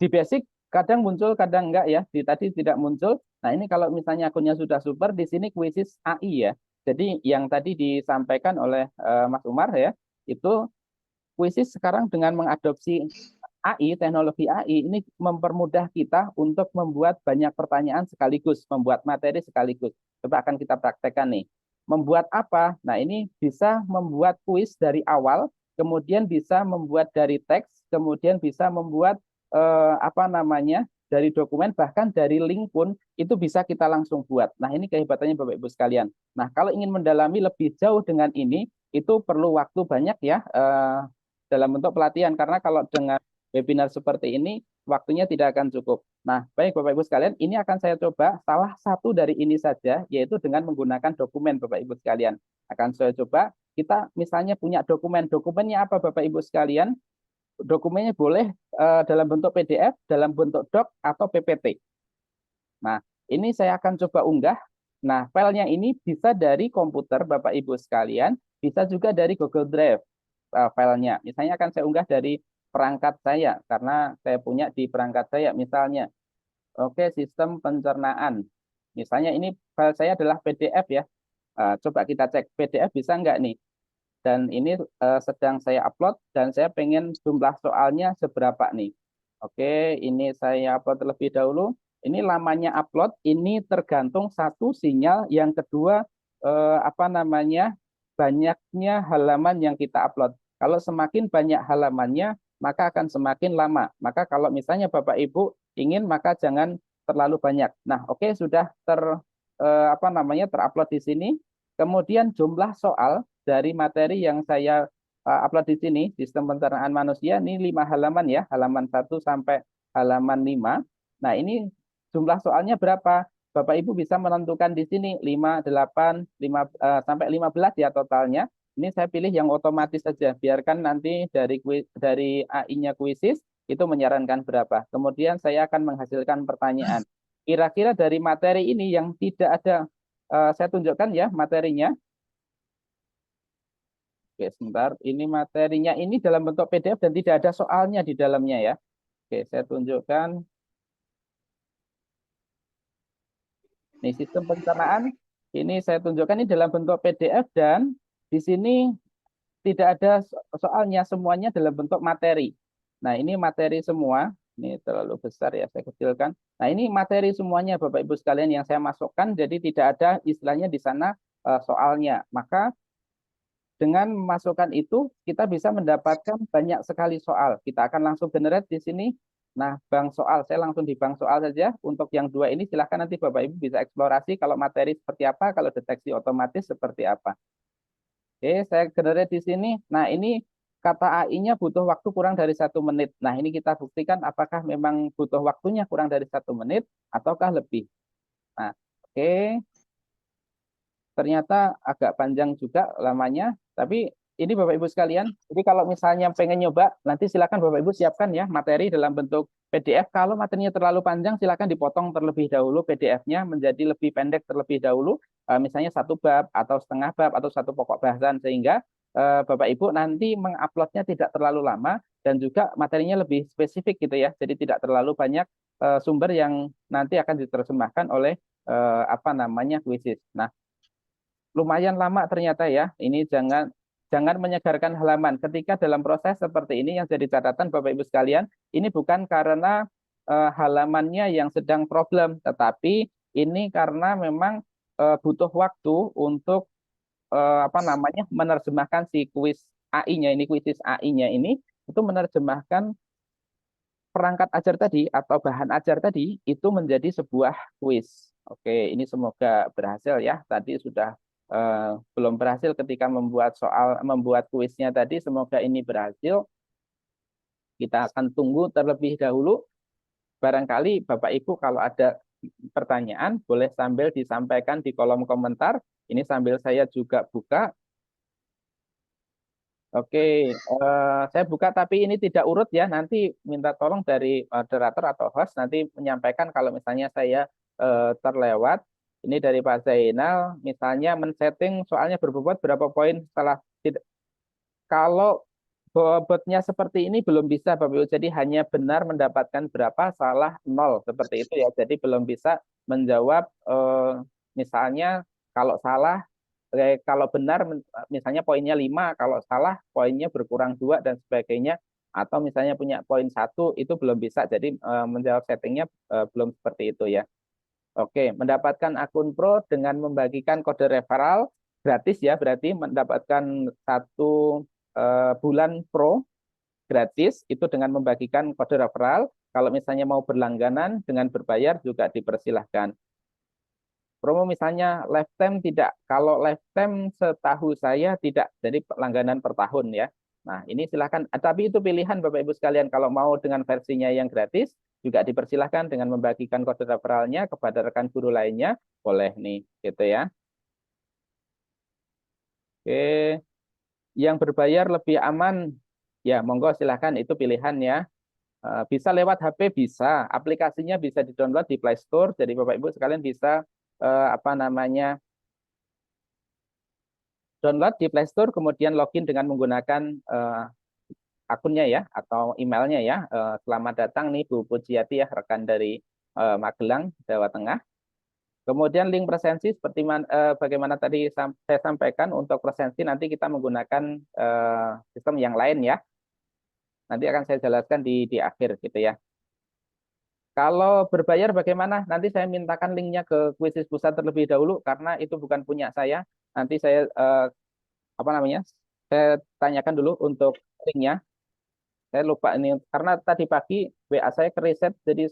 basic kadang muncul, kadang enggak ya. Di tadi tidak muncul. Nah, ini kalau misalnya akunnya sudah super, di sini kuisis AI ya. Jadi yang tadi disampaikan oleh Mas Umar ya, itu kuisis sekarang dengan mengadopsi AI, teknologi AI ini mempermudah kita untuk membuat banyak pertanyaan sekaligus, membuat materi sekaligus. Coba akan kita praktekkan nih. Membuat apa? Nah, ini bisa membuat kuis dari awal, kemudian bisa membuat dari teks, kemudian bisa membuat apa namanya, dari dokumen, bahkan dari link pun itu bisa kita langsung buat. Nah, ini kehebatannya Bapak Ibu sekalian. Nah, kalau ingin mendalami lebih jauh dengan ini, itu perlu waktu banyak ya dalam bentuk pelatihan. Karena kalau dengan webinar seperti ini, waktunya tidak akan cukup. Nah, baik Bapak Ibu sekalian, ini akan saya coba salah satu dari ini saja, yaitu dengan menggunakan dokumen Bapak Ibu sekalian. Akan saya coba, kita misalnya punya dokumen. Dokumennya apa Bapak Ibu sekalian? Dokumennya boleh dalam bentuk PDF, dalam bentuk doc, atau PPT. Nah, ini saya akan coba unggah. Nah, filenya ini bisa dari komputer Bapak Ibu sekalian, bisa juga dari Google Drive filenya. Misalnya akan saya unggah dari perangkat saya, karena saya punya di perangkat saya. Misalnya, oke, sistem pencernaan. Misalnya ini file saya adalah PDF ya. Coba kita cek PDF bisa nggak nih? Dan ini sedang saya upload dan saya pengen jumlah soalnya seberapa nih. Oke, ini saya upload terlebih dahulu. Ini lamanya upload, ini tergantung satu sinyal, yang kedua apa namanya, banyaknya halaman yang kita upload. Kalau semakin banyak halamannya, maka akan semakin lama. Maka kalau misalnya Bapak Ibu ingin, maka jangan terlalu banyak. Nah, oke, sudah apa namanya, terupload di sini. Kemudian jumlah soal dari materi yang saya upload di sini, sistem pencernaan manusia, ini 5 halaman ya, halaman 1 sampai halaman 5. Nah, ini jumlah soalnya berapa? Bapak Ibu bisa menentukan di sini 5, 8, 5 sampai 15 ya totalnya. Ini saya pilih yang otomatis saja, biarkan nanti dari AI-nya Quizzes itu menyarankan berapa. Kemudian saya akan menghasilkan pertanyaan. Kira-kira dari materi ini yang tidak ada, saya tunjukkan ya materinya. Oke, sebentar. Ini materinya ini dalam bentuk PDF dan tidak ada soalnya di dalamnya ya. Oke, saya tunjukkan. Ini sistem pencernaan. Ini saya tunjukkan ini dalam bentuk PDF dan di sini tidak ada soalnya, semuanya dalam bentuk materi. Nah, ini materi semua. Ini terlalu besar ya, saya kecilkan. Nah, ini materi semuanya Bapak Ibu sekalian yang saya masukkan, jadi tidak ada istilahnya di sana soalnya. Maka dengan memasukkan itu, kita bisa mendapatkan banyak sekali soal. Kita akan langsung generate di sini. Nah, bank soal, saya langsung di bank soal saja. Untuk yang dua ini, silahkan nanti Bapak Ibu bisa eksplorasi kalau materi seperti apa, kalau deteksi otomatis seperti apa. Oke, saya generate di sini. Nah, ini kata AI-nya butuh waktu kurang dari 1 menit. Nah, ini kita buktikan apakah memang butuh waktunya kurang dari 1 menit ataukah lebih. Nah, oke. Ternyata agak panjang juga lamanya, tapi ini Bapak Ibu sekalian, jadi kalau misalnya pengen nyoba, nanti silakan Bapak Ibu siapkan ya materi dalam bentuk PDF. Kalau materinya terlalu panjang, silakan dipotong terlebih dahulu PDF-nya menjadi lebih pendek terlebih dahulu, misalnya 1 bab atau setengah bab atau 1 pokok bahasan, sehingga Bapak Ibu nanti menguploadnya tidak terlalu lama dan juga materinya lebih spesifik gitu ya, jadi tidak terlalu banyak sumber yang nanti akan diterjemahkan oleh apa namanya kuisis. Nah, lumayan lama ternyata ya. Ini jangan menyegarkan halaman. Ketika dalam proses seperti ini yang jadi catatan Bapak Ibu sekalian, ini bukan karena halamannya yang sedang problem, tetapi ini karena memang butuh waktu untuk apa namanya menerjemahkan si kuis AI-nya ini, kuisis AI-nya ini itu menerjemahkan perangkat ajar tadi atau bahan ajar tadi itu menjadi sebuah kuis. Oke, ini semoga berhasil ya. Tadi sudah belum berhasil ketika membuat kuisnya tadi. Semoga ini berhasil. Kita akan tunggu terlebih dahulu. Barangkali Bapak Ibu kalau ada pertanyaan boleh sambil disampaikan di kolom komentar. Ini sambil saya juga buka. Oke, saya buka tapi ini tidak urut ya. Nanti minta tolong dari moderator atau host nanti menyampaikan kalau misalnya saya terlewat. Ini dari Pak Zainal, misalnya men-setting soalnya berbobot berapa poin setelah tidak. Kalau bobotnya seperti ini belum bisa Bapak Ibu. Jadi hanya benar mendapatkan berapa, salah 0 seperti itu ya. Jadi belum bisa menjawab misalnya kalau salah. Kalau benar misalnya poinnya 5, kalau salah poinnya berkurang 2 dan sebagainya, atau misalnya punya poin 1 itu belum bisa. Jadi menjawab settingnya belum seperti itu ya. Oke, mendapatkan akun pro dengan membagikan kode referral gratis ya, berarti mendapatkan 1 bulan pro gratis itu dengan membagikan kode referral. Kalau misalnya mau berlangganan dengan berbayar juga dipersilahkan. Promo misalnya lifetime tidak. Kalau lifetime setahu saya tidak. Jadi langganan per tahun ya. Nah, ini silahkan. Tapi itu pilihan Bapak Ibu sekalian. Kalau mau dengan versinya yang gratis, juga dipersilahkan dengan membagikan kode referralnya kepada rekan guru lainnya. Boleh nih, gitu ya. Oke. Yang berbayar lebih aman. Ya, monggo silahkan. Itu pilihan ya. Bisa lewat HP, bisa. Aplikasinya bisa di-download di Play Store. Jadi Bapak Ibu sekalian bisa apa namanya download di Play Store kemudian login dengan menggunakan akunnya ya atau emailnya ya. Selamat datang nih Bu Pujiati ya, rekan dari Magelang, Jawa Tengah. Kemudian link presensi seperti bagaimana tadi saya sampaikan, untuk presensi nanti kita menggunakan sistem yang lain ya. Nanti akan saya jelaskan di akhir gitu ya. Kalau berbayar bagaimana? Nanti saya mintakan linknya ke Kuisis Pusat terlebih dahulu karena itu bukan punya saya. Nanti saya apa namanya? Saya tanyakan dulu untuk linknya. Saya lupa ini karena tadi pagi WA saya ke reset jadi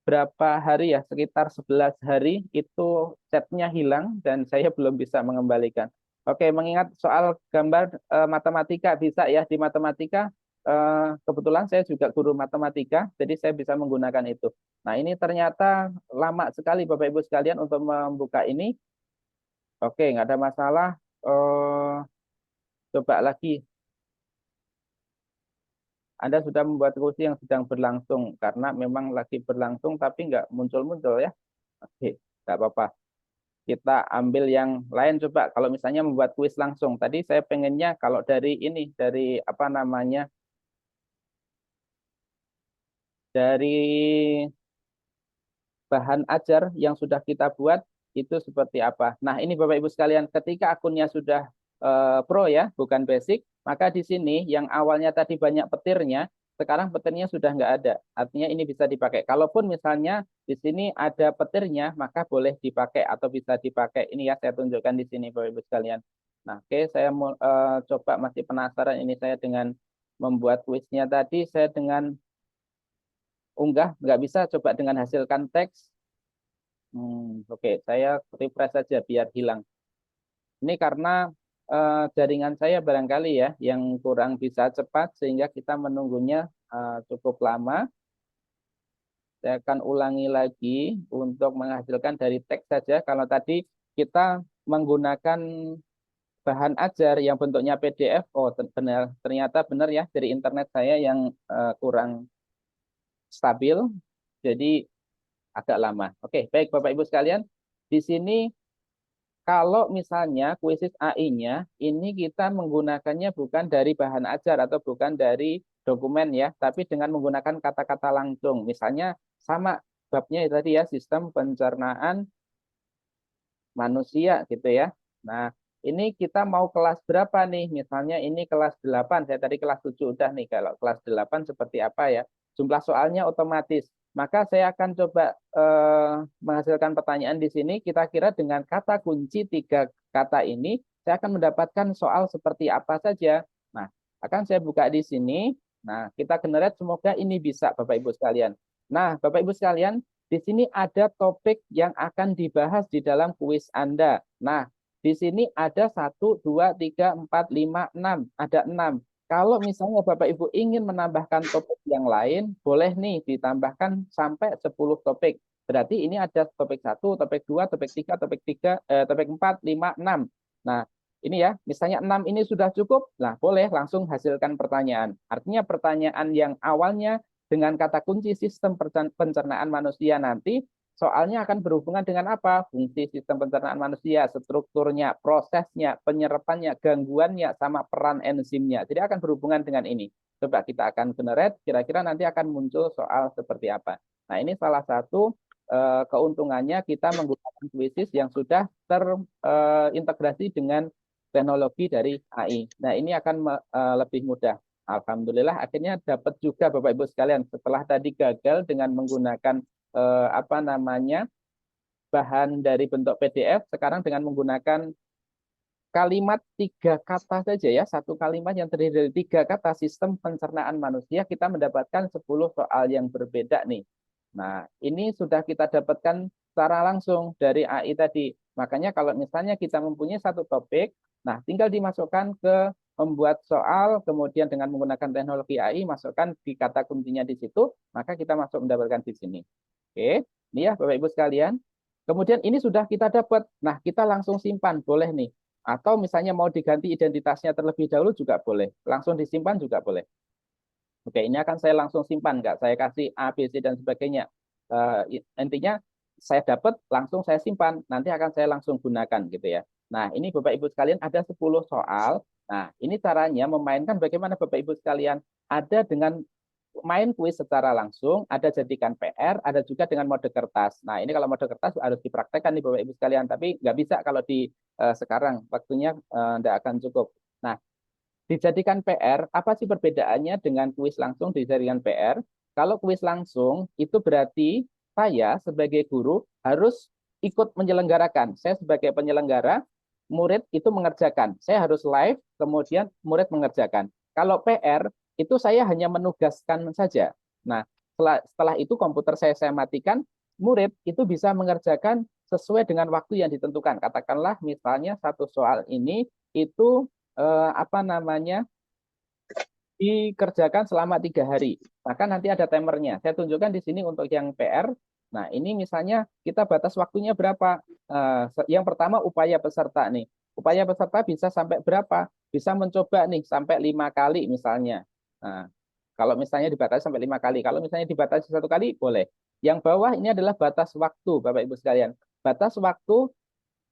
berapa hari ya? Sekitar 11 hari itu chatnya hilang dan saya belum bisa mengembalikan. Oke, mengingat soal gambar matematika bisa ya di matematika. Kebetulan saya juga guru matematika, jadi saya bisa menggunakan itu. Nah, ini ternyata lama sekali Bapak Ibu sekalian untuk membuka ini. Oke, nggak ada masalah. Coba lagi. Anda sudah membuat kursi yang sedang berlangsung, karena memang lagi berlangsung tapi nggak muncul-muncul ya. Oke, nggak apa-apa. Kita ambil yang lain coba. Kalau misalnya membuat kuis langsung. Tadi saya pengennya kalau dari ini, dari apa namanya, dari bahan ajar yang sudah kita buat itu seperti apa. Nah, ini Bapak Ibu sekalian, ketika akunnya sudah Pro ya, bukan basic, maka di sini yang awalnya tadi banyak petirnya, sekarang petirnya sudah nggak ada. Artinya ini bisa dipakai. Kalaupun misalnya di sini ada petirnya, maka boleh dipakai atau bisa dipakai. Ini ya saya tunjukkan di sini Bapak Ibu sekalian. Nah, oke, saya mau coba, masih penasaran ini saya dengan membuat kuisnya tadi, saya dengan unggah nggak bisa, coba dengan hasilkan teks. Oke, saya refresh saja biar hilang. Ini karena jaringan saya barangkali ya yang kurang bisa cepat sehingga kita menunggunya cukup lama. Saya akan ulangi lagi untuk menghasilkan dari teks saja. Kalau tadi kita menggunakan bahan ajar yang bentuknya PDF, ternyata benar ya, dari internet saya yang kurang stabil, jadi agak lama. Oke, baik Bapak Ibu sekalian, di sini kalau misalnya kuisis AI-nya, ini kita menggunakannya bukan dari bahan ajar atau bukan dari dokumen ya, tapi dengan menggunakan kata-kata langsung. Misalnya sama babnya tadi ya, sistem pencernaan manusia gitu ya. Nah, ini kita mau kelas berapa nih? Misalnya ini kelas 8, saya tadi kelas 7 udah nih. Kalau kelas 8 seperti apa ya? Jumlah soalnya otomatis. Maka saya akan coba menghasilkan pertanyaan di sini. Kira-kira dengan kata kunci 3 kata ini, saya akan mendapatkan soal seperti apa saja. Nah, akan saya buka di sini. Nah, kita generate, semoga ini bisa Bapak Ibu sekalian. Nah, Bapak Ibu sekalian, di sini ada topik yang akan dibahas di dalam kuis Anda. Nah, di sini ada 1, 2, 3, 4, 5, 6. Ada 6. Kalau misalnya Bapak Ibu ingin menambahkan topik yang lain, boleh nih ditambahkan sampai 10 topik. Berarti ini ada topik 1, topik 2, topik 3, topik 4, 5, 6. Nah, ini ya, misalnya 6 ini sudah cukup, nah boleh langsung hasilkan pertanyaan. Artinya pertanyaan yang awalnya dengan kata kunci sistem pencernaan manusia nanti, soalnya akan berhubungan dengan apa? Fungsi sistem pencernaan manusia, strukturnya, prosesnya, penyerapannya, gangguannya, sama peran enzimnya. Jadi akan berhubungan dengan ini. Coba kita akan generate, kira-kira nanti akan muncul soal seperti apa. Nah, ini salah satu keuntungannya kita menggunakan kuisis yang sudah terintegrasi dengan teknologi dari AI. Nah, ini akan lebih mudah. Alhamdulillah akhirnya dapat juga Bapak Ibu sekalian, setelah tadi gagal dengan menggunakan bahan dari bentuk PDF, sekarang dengan menggunakan kalimat 3 kata saja ya, satu kalimat yang terdiri dari 3 kata sistem pencernaan manusia, kita mendapatkan 10 soal yang berbeda nih. Nah, ini sudah kita dapatkan secara langsung dari AI tadi. Makanya kalau misalnya kita mempunyai satu topik, nah tinggal dimasukkan ke membuat soal, kemudian dengan menggunakan teknologi AI, masukkan di kata kuncinya di situ, maka kita masuk mendapatkan di sini. Oke, ini ya Bapak Ibu sekalian. Kemudian ini sudah kita dapat, nah kita langsung simpan, boleh nih. Atau misalnya mau diganti identitasnya terlebih dahulu juga boleh, langsung disimpan juga boleh. Oke, ini akan saya langsung simpan, nggak saya kasih A, B, C, dan sebagainya. Intinya saya dapat, langsung saya simpan, nanti akan saya langsung gunakan gitu ya. Nah, ini Bapak Ibu sekalian ada 10 soal. Nah, ini caranya memainkan bagaimana Bapak Ibu sekalian. Ada dengan main kuis secara langsung, ada jadikan PR, ada juga dengan mode kertas. Nah, ini kalau mode kertas harus dipraktekkan nih Bapak Ibu sekalian, tapi nggak bisa kalau di sekarang, waktunya nggak akan cukup. Nah, dijadikan PR, apa sih perbedaannya dengan kuis langsung dijadikan PR? Kalau kuis langsung, itu berarti saya sebagai guru harus ikut menyelenggarakan. Saya sebagai penyelenggara, murid itu mengerjakan. Saya harus live, kemudian murid mengerjakan. Kalau PR, itu saya hanya menugaskan saja. Nah, setelah itu komputer saya matikan, murid itu bisa mengerjakan sesuai dengan waktu yang ditentukan. Katakanlah misalnya satu soal ini itu dikerjakan selama 3 hari. Maka nanti ada timernya. Saya tunjukkan di sini untuk yang PR. Nah, ini misalnya kita batas waktunya berapa? Yang pertama upaya peserta nih. Upaya peserta bisa sampai berapa? Bisa mencoba nih sampai 5 kali misalnya. Nah, kalau misalnya dibatasi sampai 5 kali. Kalau misalnya dibatasi 1 kali, boleh. Yang bawah ini adalah batas waktu, Bapak Ibu sekalian. Batas waktu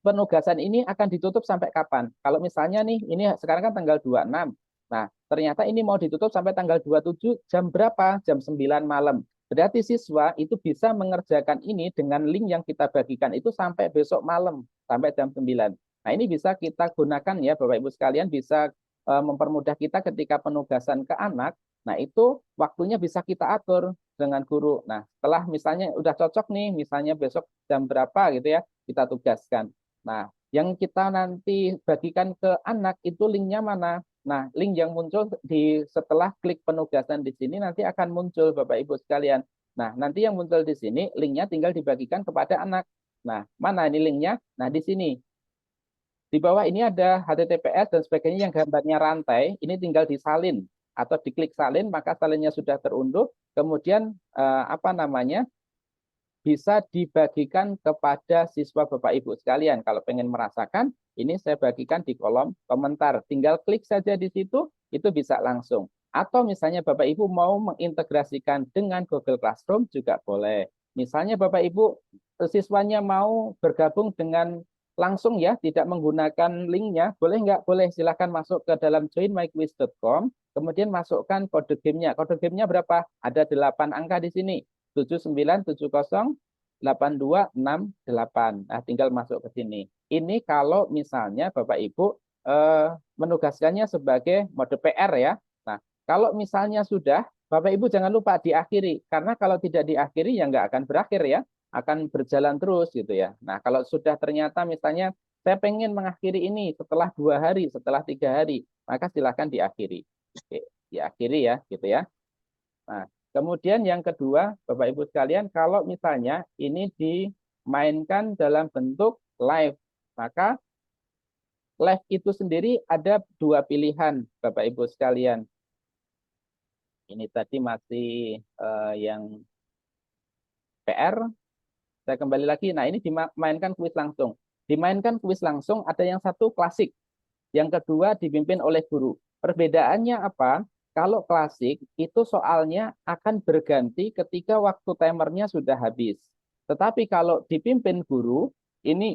penugasan ini akan ditutup sampai kapan? Kalau misalnya nih, ini sekarang kan tanggal 26. Nah, ternyata ini mau ditutup sampai tanggal 27, jam berapa? Jam 9 malam. Berarti siswa itu bisa mengerjakan ini dengan link yang kita bagikan itu sampai besok malam, sampai jam 9. Nah, ini bisa kita gunakan ya Bapak Ibu sekalian, bisa mempermudah kita ketika penugasan ke anak. Nah, itu waktunya bisa kita atur dengan guru. Nah, setelah misalnya udah cocok nih, misalnya besok jam berapa gitu ya, kita tugaskan. Nah, yang kita nanti bagikan ke anak itu linknya mana? Nah, link yang muncul di setelah klik penugasan di sini nanti akan muncul Bapak Ibu sekalian. Nah, nanti yang muncul di sini linknya tinggal dibagikan kepada anak. Nah, mana ini linknya? Nah, di sini. Di bawah ini ada HTTPS dan sebagainya yang gambarnya rantai, ini tinggal disalin atau diklik salin, maka salinnya sudah terunduh, kemudian apa namanya, bisa dibagikan kepada siswa Bapak Ibu sekalian. Kalau pengen merasakan, ini saya bagikan di kolom komentar. Tinggal klik saja di situ, itu bisa langsung. Atau misalnya Bapak Ibu mau mengintegrasikan dengan Google Classroom juga boleh. Misalnya Bapak Ibu siswanya mau bergabung dengan langsung ya, tidak menggunakan linknya, boleh nggak? Boleh, silahkan masuk ke dalam joinmyquiz.com, kemudian masukkan kode gamenya. Kode gamenya berapa? Ada 8 angka di sini. 79708268. Nah, tinggal masuk ke sini. Ini kalau misalnya Bapak Ibu menugaskannya sebagai mode PR ya. Nah, kalau misalnya sudah, Bapak Ibu jangan lupa diakhiri. Karena kalau tidak diakhiri ya nggak akan berakhir ya. Akan berjalan terus gitu ya. Nah, kalau sudah ternyata misalnya saya pengen mengakhiri ini setelah 2 hari, setelah 3 hari, maka silakan diakhiri. Oke, diakhiri ya, gitu ya. Nah, kemudian yang kedua, Bapak Ibu sekalian, kalau misalnya ini dimainkan dalam bentuk live, maka live itu sendiri ada 2 pilihan, Bapak Ibu sekalian. Ini tadi masih yang PR. Saya kembali lagi. Nah, ini dimainkan kuis langsung. Dimainkan kuis langsung ada yang satu klasik, yang kedua dipimpin oleh guru. Perbedaannya apa? Kalau klasik itu soalnya akan berganti ketika waktu timernya sudah habis. Tetapi kalau dipimpin guru, ini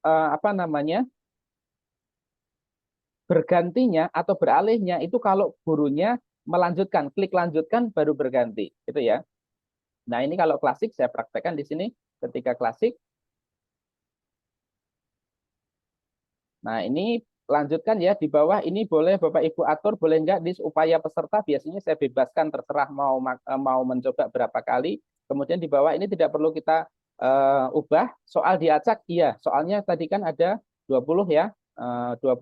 apa namanya? Bergantinya atau beralihnya itu kalau gurunya melanjutkan, klik lanjutkan baru berganti, gitu ya. Nah, ini kalau klasik saya praktekkan di sini ketika klasik. Nah, ini lanjutkan ya di bawah ini boleh Bapak Ibu atur, boleh enggak di upaya peserta biasanya saya bebaskan terserah mau mencoba berapa kali. Kemudian di bawah ini tidak perlu kita ubah. Soal diacak iya, soalnya tadi kan ada 20 ya. 10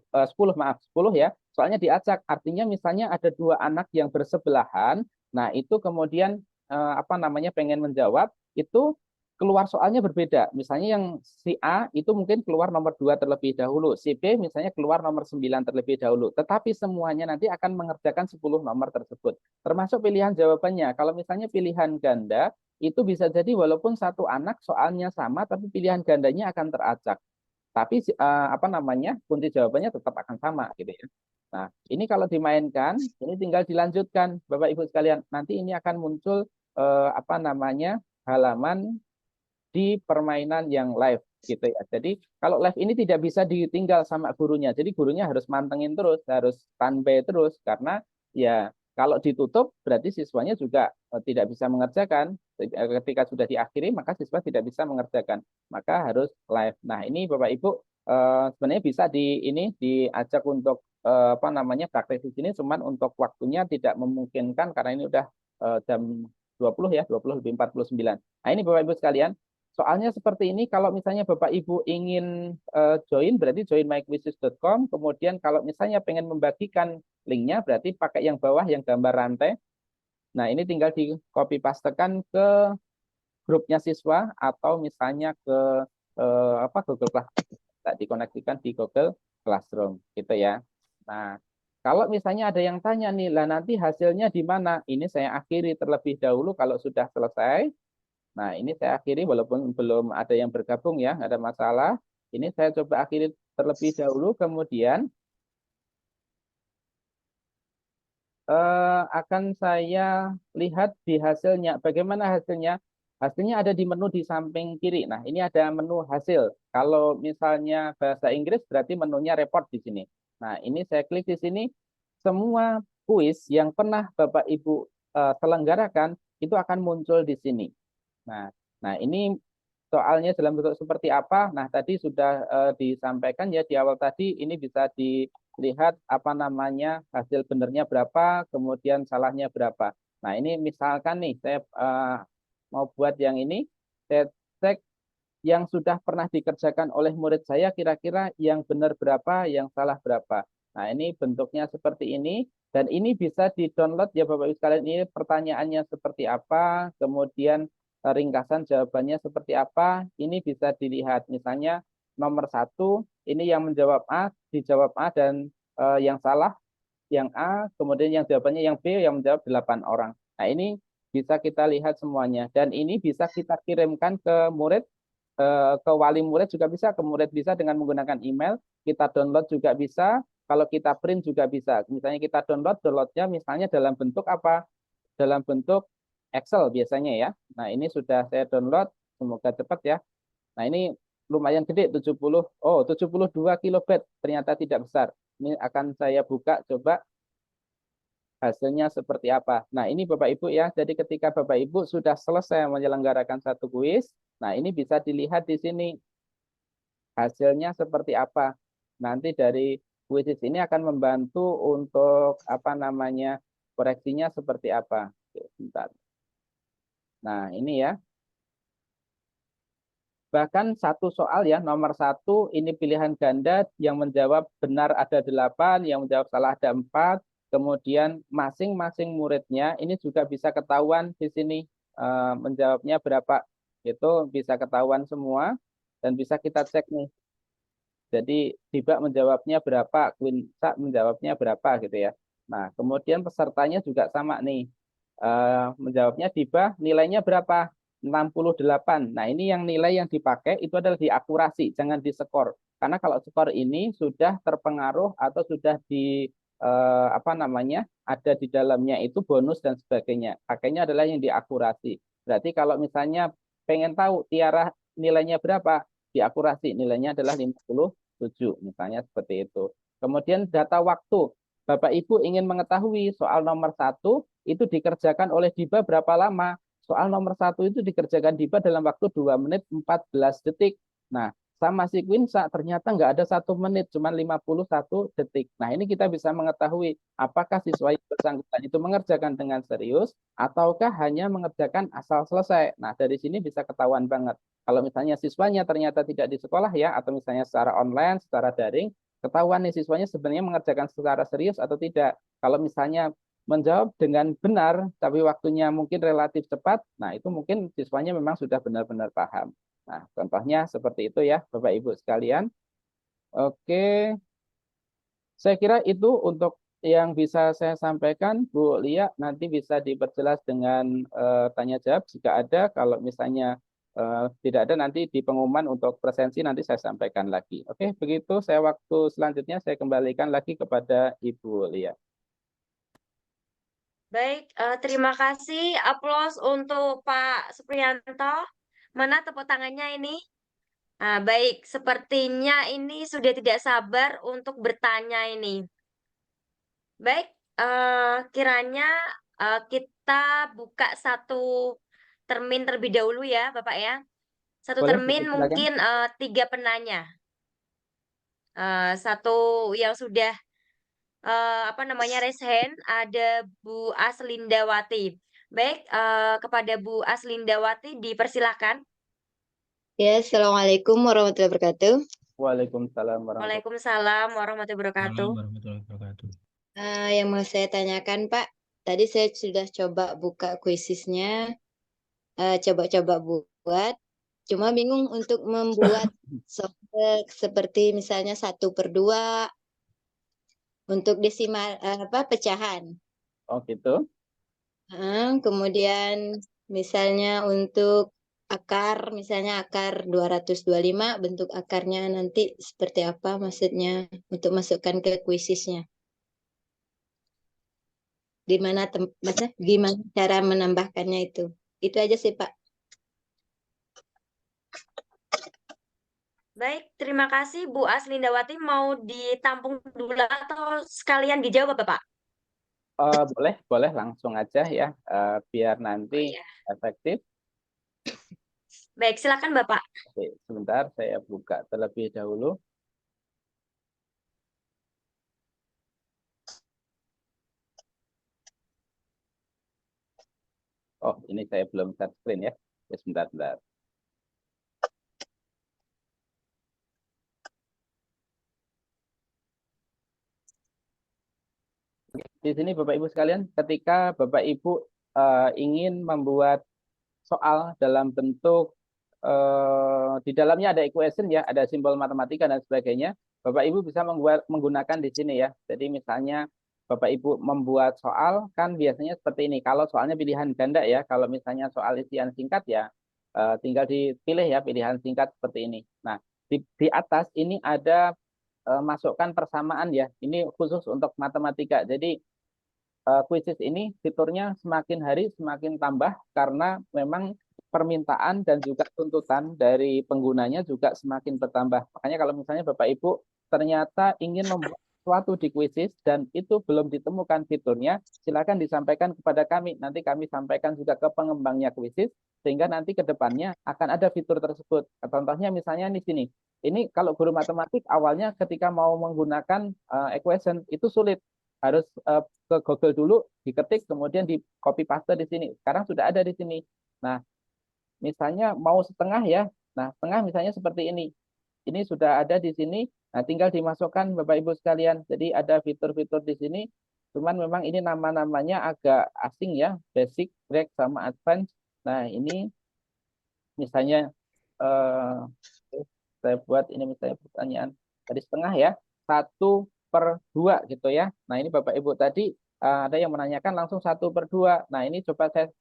maaf 10 ya. Soalnya diacak artinya misalnya ada 2 anak yang bersebelahan. Nah, itu kemudian apa namanya pengen menjawab itu keluar soalnya berbeda. Misalnya yang si A itu mungkin keluar nomor 2 terlebih dahulu. Si B misalnya keluar nomor 9 terlebih dahulu. Tetapi semuanya nanti akan mengerjakan 10 nomor tersebut. Termasuk pilihan jawabannya. Kalau misalnya pilihan ganda, itu bisa jadi walaupun satu anak soalnya sama, tapi pilihan gandanya akan teracak. Tapi apa namanya kunci jawabannya tetap akan sama gitu ya. Nah, ini kalau dimainkan, ini tinggal dilanjutkan Bapak Ibu sekalian. Nanti ini akan muncul apa namanya halaman di permainan yang live gitu ya. Jadi kalau live ini tidak bisa ditinggal sama gurunya. Jadi gurunya harus mantengin terus, harus standby terus karena ya kalau ditutup berarti siswanya juga tidak bisa mengerjakan. Ketika sudah diakhiri maka siswa tidak bisa mengerjakan. Maka harus live. Nah, ini Bapak Ibu sebenarnya bisa ini diajak untuk apa namanya praktek di sini cuman untuk waktunya tidak memungkinkan karena ini udah jam 20 ya, 20 lebih 49. Nah, ini Bapak Ibu sekalian, soalnya seperti ini, kalau misalnya Bapak Ibu ingin join, berarti joinmyquizzes.com. Kemudian kalau misalnya pengen membagikan linknya, berarti pakai yang bawah, yang gambar rantai. Nah, ini tinggal di copy pastekan ke grupnya siswa, atau misalnya ke apa Google Classroom. Dikoneksikan di Google Classroom, gitu ya. Nah, kalau misalnya ada yang tanya nih, lah nanti hasilnya di mana? Ini saya akhiri terlebih dahulu kalau sudah selesai. Nah, ini saya akhiri walaupun belum ada yang bergabung ya, nggak ada masalah. Ini saya coba akhiri terlebih dahulu, kemudian akan saya lihat di hasilnya. Bagaimana hasilnya? Hasilnya ada di menu di samping kiri. Nah, ini ada menu hasil. Kalau misalnya bahasa Inggris berarti menunya report di sini. Nah, ini saya klik di sini. Semua kuis yang pernah Bapak Ibu selenggarakan itu akan muncul di sini. Nah, ini soalnya dalam bentuk seperti apa. Nah, tadi sudah disampaikan ya di awal tadi, ini bisa dilihat apa namanya hasil benernya berapa, kemudian salahnya berapa. Nah, ini misalkan nih saya mau buat yang ini, saya cek yang sudah pernah dikerjakan oleh murid saya kira-kira yang benar berapa, yang salah berapa. Nah, ini bentuknya seperti ini. Dan ini bisa di-download ya Bapak Ibu sekalian. Ini pertanyaannya seperti apa, kemudian ringkasan jawabannya seperti apa. Ini bisa dilihat. Misalnya nomor 1, ini yang menjawab A, dijawab A, dan yang salah yang A, kemudian yang jawabannya yang B, yang menjawab 8 orang. Nah, ini bisa kita lihat semuanya. Dan ini bisa kita kirimkan ke murid, ke wali murid juga bisa, ke murid bisa dengan menggunakan email, kita download juga bisa, kalau kita print juga bisa. Misalnya kita downloadnya misalnya dalam bentuk apa? Dalam bentuk Excel biasanya ya. Nah, ini sudah saya download, semoga cepat ya. Nah, ini lumayan gede, 72 kilobyte, ternyata tidak besar. Ini akan saya buka, coba hasilnya seperti apa. Nah, ini Bapak Ibu ya, jadi ketika Bapak Ibu sudah selesai menyelenggarakan satu kuis, nah ini bisa dilihat di sini hasilnya seperti apa. Nanti dari kuis ini akan membantu untuk apa namanya koreksinya seperti apa. Oke, bentar. Nah, ini ya. Bahkan satu soal ya, nomor 1 ini pilihan ganda, yang menjawab benar ada 8, yang menjawab salah ada 4. Kemudian masing-masing muridnya ini juga bisa ketahuan di sini menjawabnya berapa. Itu bisa ketahuan semua dan bisa kita cek nih. Jadi Diba menjawabnya berapa, Quinsa menjawabnya berapa gitu ya. Nah, kemudian pesertanya juga sama nih. Menjawabnya Diba nilainya berapa? 68. Nah, ini yang nilai yang dipakai itu adalah di akurasi, jangan di skor. Karena kalau skor ini sudah terpengaruh atau sudah di apa namanya? Ada di dalamnya itu bonus dan sebagainya. Pakainya adalah yang di akurasi. Berarti kalau misalnya pengen tahu Tiara nilainya berapa, di akurasi nilainya adalah 57 misalnya seperti itu. Kemudian data waktu. Bapak Ibu ingin mengetahui soal nomor 1 itu dikerjakan oleh Diba berapa lama? Soal nomor 1 itu dikerjakan Diba dalam waktu 2 menit 14 detik. Nah, sama si Quinsa ternyata nggak ada 1 menit, cuma 51 detik. Nah, ini kita bisa mengetahui apakah siswa yang bersangkutan itu mengerjakan dengan serius ataukah hanya mengerjakan asal selesai. Nah, dari sini bisa ketahuan banget. Kalau misalnya siswanya ternyata tidak di sekolah ya, atau misalnya secara online, secara daring, ketahuan nih siswanya sebenarnya mengerjakan secara serius atau tidak. Kalau misalnya menjawab dengan benar, tapi waktunya mungkin relatif cepat, nah itu mungkin siswanya memang sudah benar-benar paham. Nah, contohnya seperti itu ya, Bapak Ibu sekalian. Oke, saya kira itu untuk yang bisa saya sampaikan. Bu Lia, nanti bisa diperjelas dengan tanya jawab jika ada. Kalau misalnya tidak ada, nanti di pengumuman untuk presensi nanti saya sampaikan lagi. Oke, begitu. Saya waktu selanjutnya saya kembalikan lagi kepada Ibu Lia. Baik, terima kasih. Aplaus untuk Pak Supriyanto. Mana tepuk tangannya ini? Nah, baik, sepertinya ini sudah tidak sabar untuk bertanya ini. Baik, kiranya kita buka satu termin terlebih dahulu ya, Bapak ya. Satu Boleh, termin silakan. mungkin 3 penanya. Satu yang sudah apa namanya raise hand, ada Bu Aslindawati. Baik, kepada Bu Aslindawati dipersilakan. Ya, Assalamualaikum warahmatullahi wabarakatuh. Waalaikumsalam warahmatullahi Waalaikumsalam warahmatullahi wabarakatuh. warahmatullahi wabarakatuh. Yang mau saya tanyakan, Pak, tadi saya sudah coba buka kuisisnya, coba-coba buat, cuma bingung untuk membuat software seperti misalnya 1/2 untuk desimal pecahan. Oh gitu. Kemudian misalnya untuk akar, misalnya akar 225, bentuk akarnya nanti seperti apa maksudnya untuk masukkan ke kuisisnya. Gimana cara menambahkannya itu. Itu aja sih, Pak. Baik, terima kasih Bu Aslindawati. Mau ditampung dulu atau sekalian dijawab, Bapak? Boleh langsung aja ya, biar nanti iya. efektif. Baik, silakan Bapak. Oke, sebentar saya buka terlebih dahulu. Oh, ini saya belum share screen ya. Ya, sebentar. Di sini Bapak Ibu sekalian, ketika Bapak Ibu ingin membuat soal dalam bentuk di dalamnya ada equation ya, ada simbol matematika dan sebagainya, Bapak Ibu bisa menggunakan di sini ya. Jadi misalnya Bapak Ibu membuat soal kan biasanya seperti ini. Kalau soalnya pilihan ganda ya, kalau misalnya soal isian singkat ya tinggal dipilih ya pilihan singkat seperti ini. Nah, di atas ini ada masukkan persamaan ya. Ini khusus untuk matematika. Jadi quizzes ini fiturnya semakin hari semakin tambah karena memang permintaan dan juga tuntutan dari penggunanya juga semakin bertambah. Makanya kalau misalnya Bapak Ibu ternyata ingin membuat sesuatu di quizzes dan itu belum ditemukan fiturnya, silakan disampaikan kepada kami. Nanti kami sampaikan juga ke pengembangnya quizzes sehingga nanti ke depannya akan ada fitur tersebut. Contohnya misalnya di sini. Ini kalau guru matematik awalnya ketika mau menggunakan equation itu sulit, harus ke Google dulu, diketik, kemudian di copy paste di sini. Sekarang sudah ada di sini. Nah, misalnya mau setengah ya. Nah, setengah misalnya seperti ini. Ini sudah ada di sini. Nah, tinggal dimasukkan Bapak Ibu sekalian. Jadi ada fitur-fitur di sini. Cuman memang ini nama-namanya agak asing ya. Basic, break, sama advance. Nah, ini misalnya eh, saya buat ini misalnya pertanyaan dari setengah ya. 1/2 gitu ya. Nah, ini Bapak Ibu tadi ada yang menanyakan langsung 1/2. Nah, ini coba saya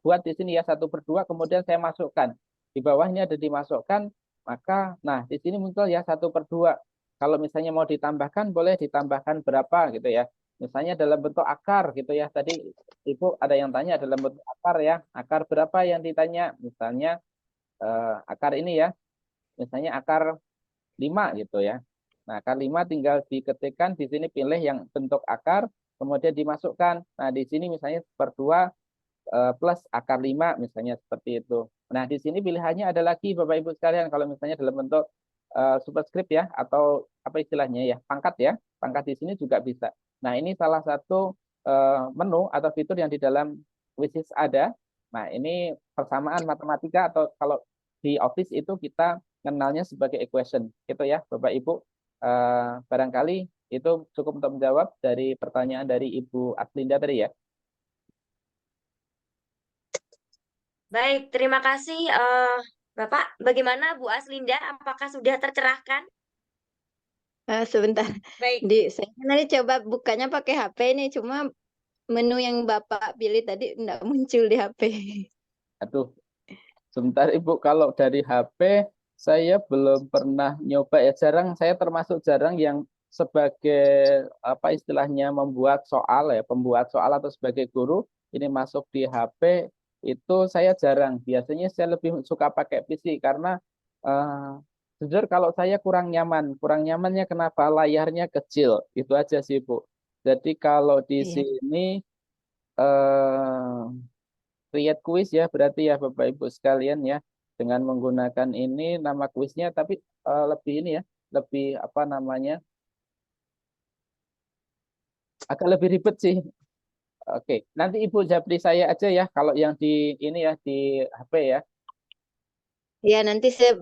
buat di sini ya 1/2, kemudian saya masukkan. Di bawah ini ada dimasukkan, maka nah di sini muncul ya 1/2. Kalau misalnya mau ditambahkan, boleh ditambahkan berapa gitu ya. Misalnya dalam bentuk akar gitu ya. Tadi Ibu ada yang tanya dalam bentuk akar ya. Akar berapa yang ditanya? Misalnya akar ini ya. Misalnya akar 5 gitu ya. Nah, akar 5 tinggal diketikkan di sini pilih yang bentuk akar, kemudian dimasukkan. Nah, di sini misalnya 1/2 plus akar 5 misalnya seperti itu. Nah, di sini pilihannya ada lagi Bapak Ibu sekalian kalau misalnya dalam bentuk superscript ya atau apa istilahnya ya, pangkat ya. Pangkat di sini juga bisa. Nah, ini salah satu menu atau fitur yang di dalam Quizzes ada. Nah, ini persamaan matematika atau kalau di Office itu kita kenalnya sebagai equation gitu ya, Bapak Ibu. Barangkali itu cukup untuk menjawab dari pertanyaan dari Ibu Aslinda tadi ya. Baik, terima kasih Bapak. Bagaimana Bu Aslinda? Apakah sudah tercerahkan? Sebentar, Baik, saya nanti coba bukanya pakai HP nih, cuma menu yang Bapak pilih tadi enggak muncul di HP. Aduh, sebentar Ibu, kalau dari HP saya belum pernah nyoba ya, saya termasuk jarang yang sebagai apa istilahnya membuat soal ya, pembuat soal atau sebagai guru ini masuk di HP itu saya jarang. Biasanya saya lebih suka pakai PC karena eh, jujur kalau saya kurang nyaman. Kurang nyamannya kenapa? Layarnya kecil. Itu aja sih, Bu. Jadi kalau di Iya. sini eh create quiz ya berarti ya Bapak Ibu sekalian ya dengan menggunakan ini nama kuisnya tapi lebih ini ya lebih apa namanya agak lebih ribet sih. Oke, nanti Ibu japri saya aja ya kalau yang di ini ya di HP ya. Ya, nanti saya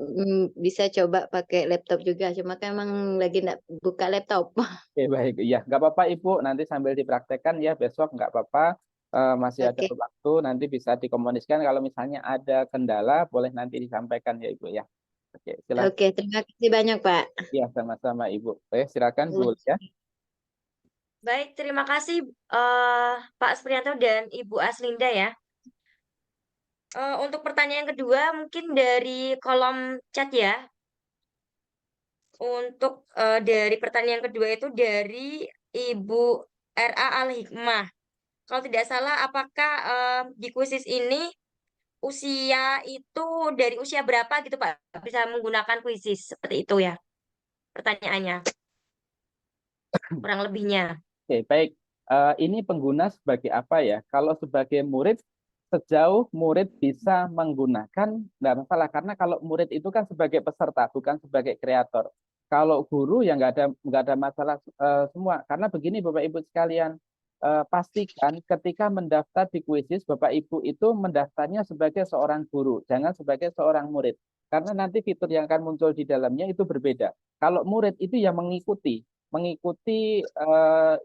bisa coba pakai laptop juga, cuma kan emang lagi enggak buka laptop. Oke baik ya nggak apa-apa Ibu nanti sambil dipraktekkan ya besok nggak apa-apa. Masih ada Oke. waktu nanti bisa dikomunikasikan kalau misalnya ada kendala boleh nanti disampaikan ya Ibu ya. Oke silakan Oke, terima kasih banyak, Pak. ya sama-sama Ibu. Oke silakan Bu ya. baik, terima kasih Pak Sprianto dan Ibu Aslinda ya. Untuk pertanyaan kedua mungkin dari kolom chat ya. Untuk dari pertanyaan kedua itu dari Ibu RA Al-Hikmah. Kalau tidak salah, apakah di kuisis ini usia itu dari usia berapa gitu Pak? Bisa menggunakan kuisis seperti itu ya pertanyaannya, kurang lebihnya. Oke, baik. Ini pengguna sebagai apa ya? Kalau sebagai murid, sejauh murid bisa menggunakan, nggak masalah. Karena kalau murid itu kan sebagai peserta, bukan sebagai kreator. Kalau guru ya nggak ada masalah semua. Karena begini Bapak Ibu sekalian, pastikan ketika mendaftar di Quizizz, Bapak Ibu itu mendaftarnya sebagai seorang guru, jangan sebagai seorang murid. Karena nanti fitur yang akan muncul di dalamnya itu berbeda. Kalau murid itu yang mengikuti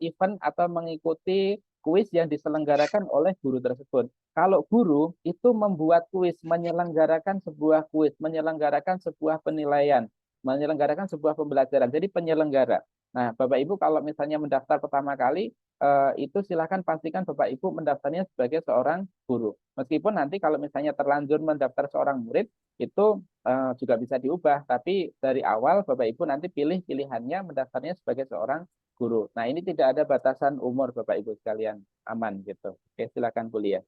event atau mengikuti kuis yang diselenggarakan oleh guru tersebut. Kalau guru itu membuat kuis, menyelenggarakan sebuah kuis, menyelenggarakan sebuah penilaian, menyelenggarakan sebuah pembelajaran. Jadi penyelenggara. Nah, Bapak Ibu kalau misalnya mendaftar pertama kali, itu silakan pastikan Bapak Ibu mendaftarnya sebagai seorang guru. Meskipun nanti kalau misalnya terlanjur mendaftar seorang murid, itu juga bisa diubah. Tapi dari awal Bapak Ibu nanti pilih pilihannya mendaftarnya sebagai seorang guru. Nah, ini tidak ada batasan umur Bapak Ibu sekalian, aman gitu. Oke, silakan kuliah.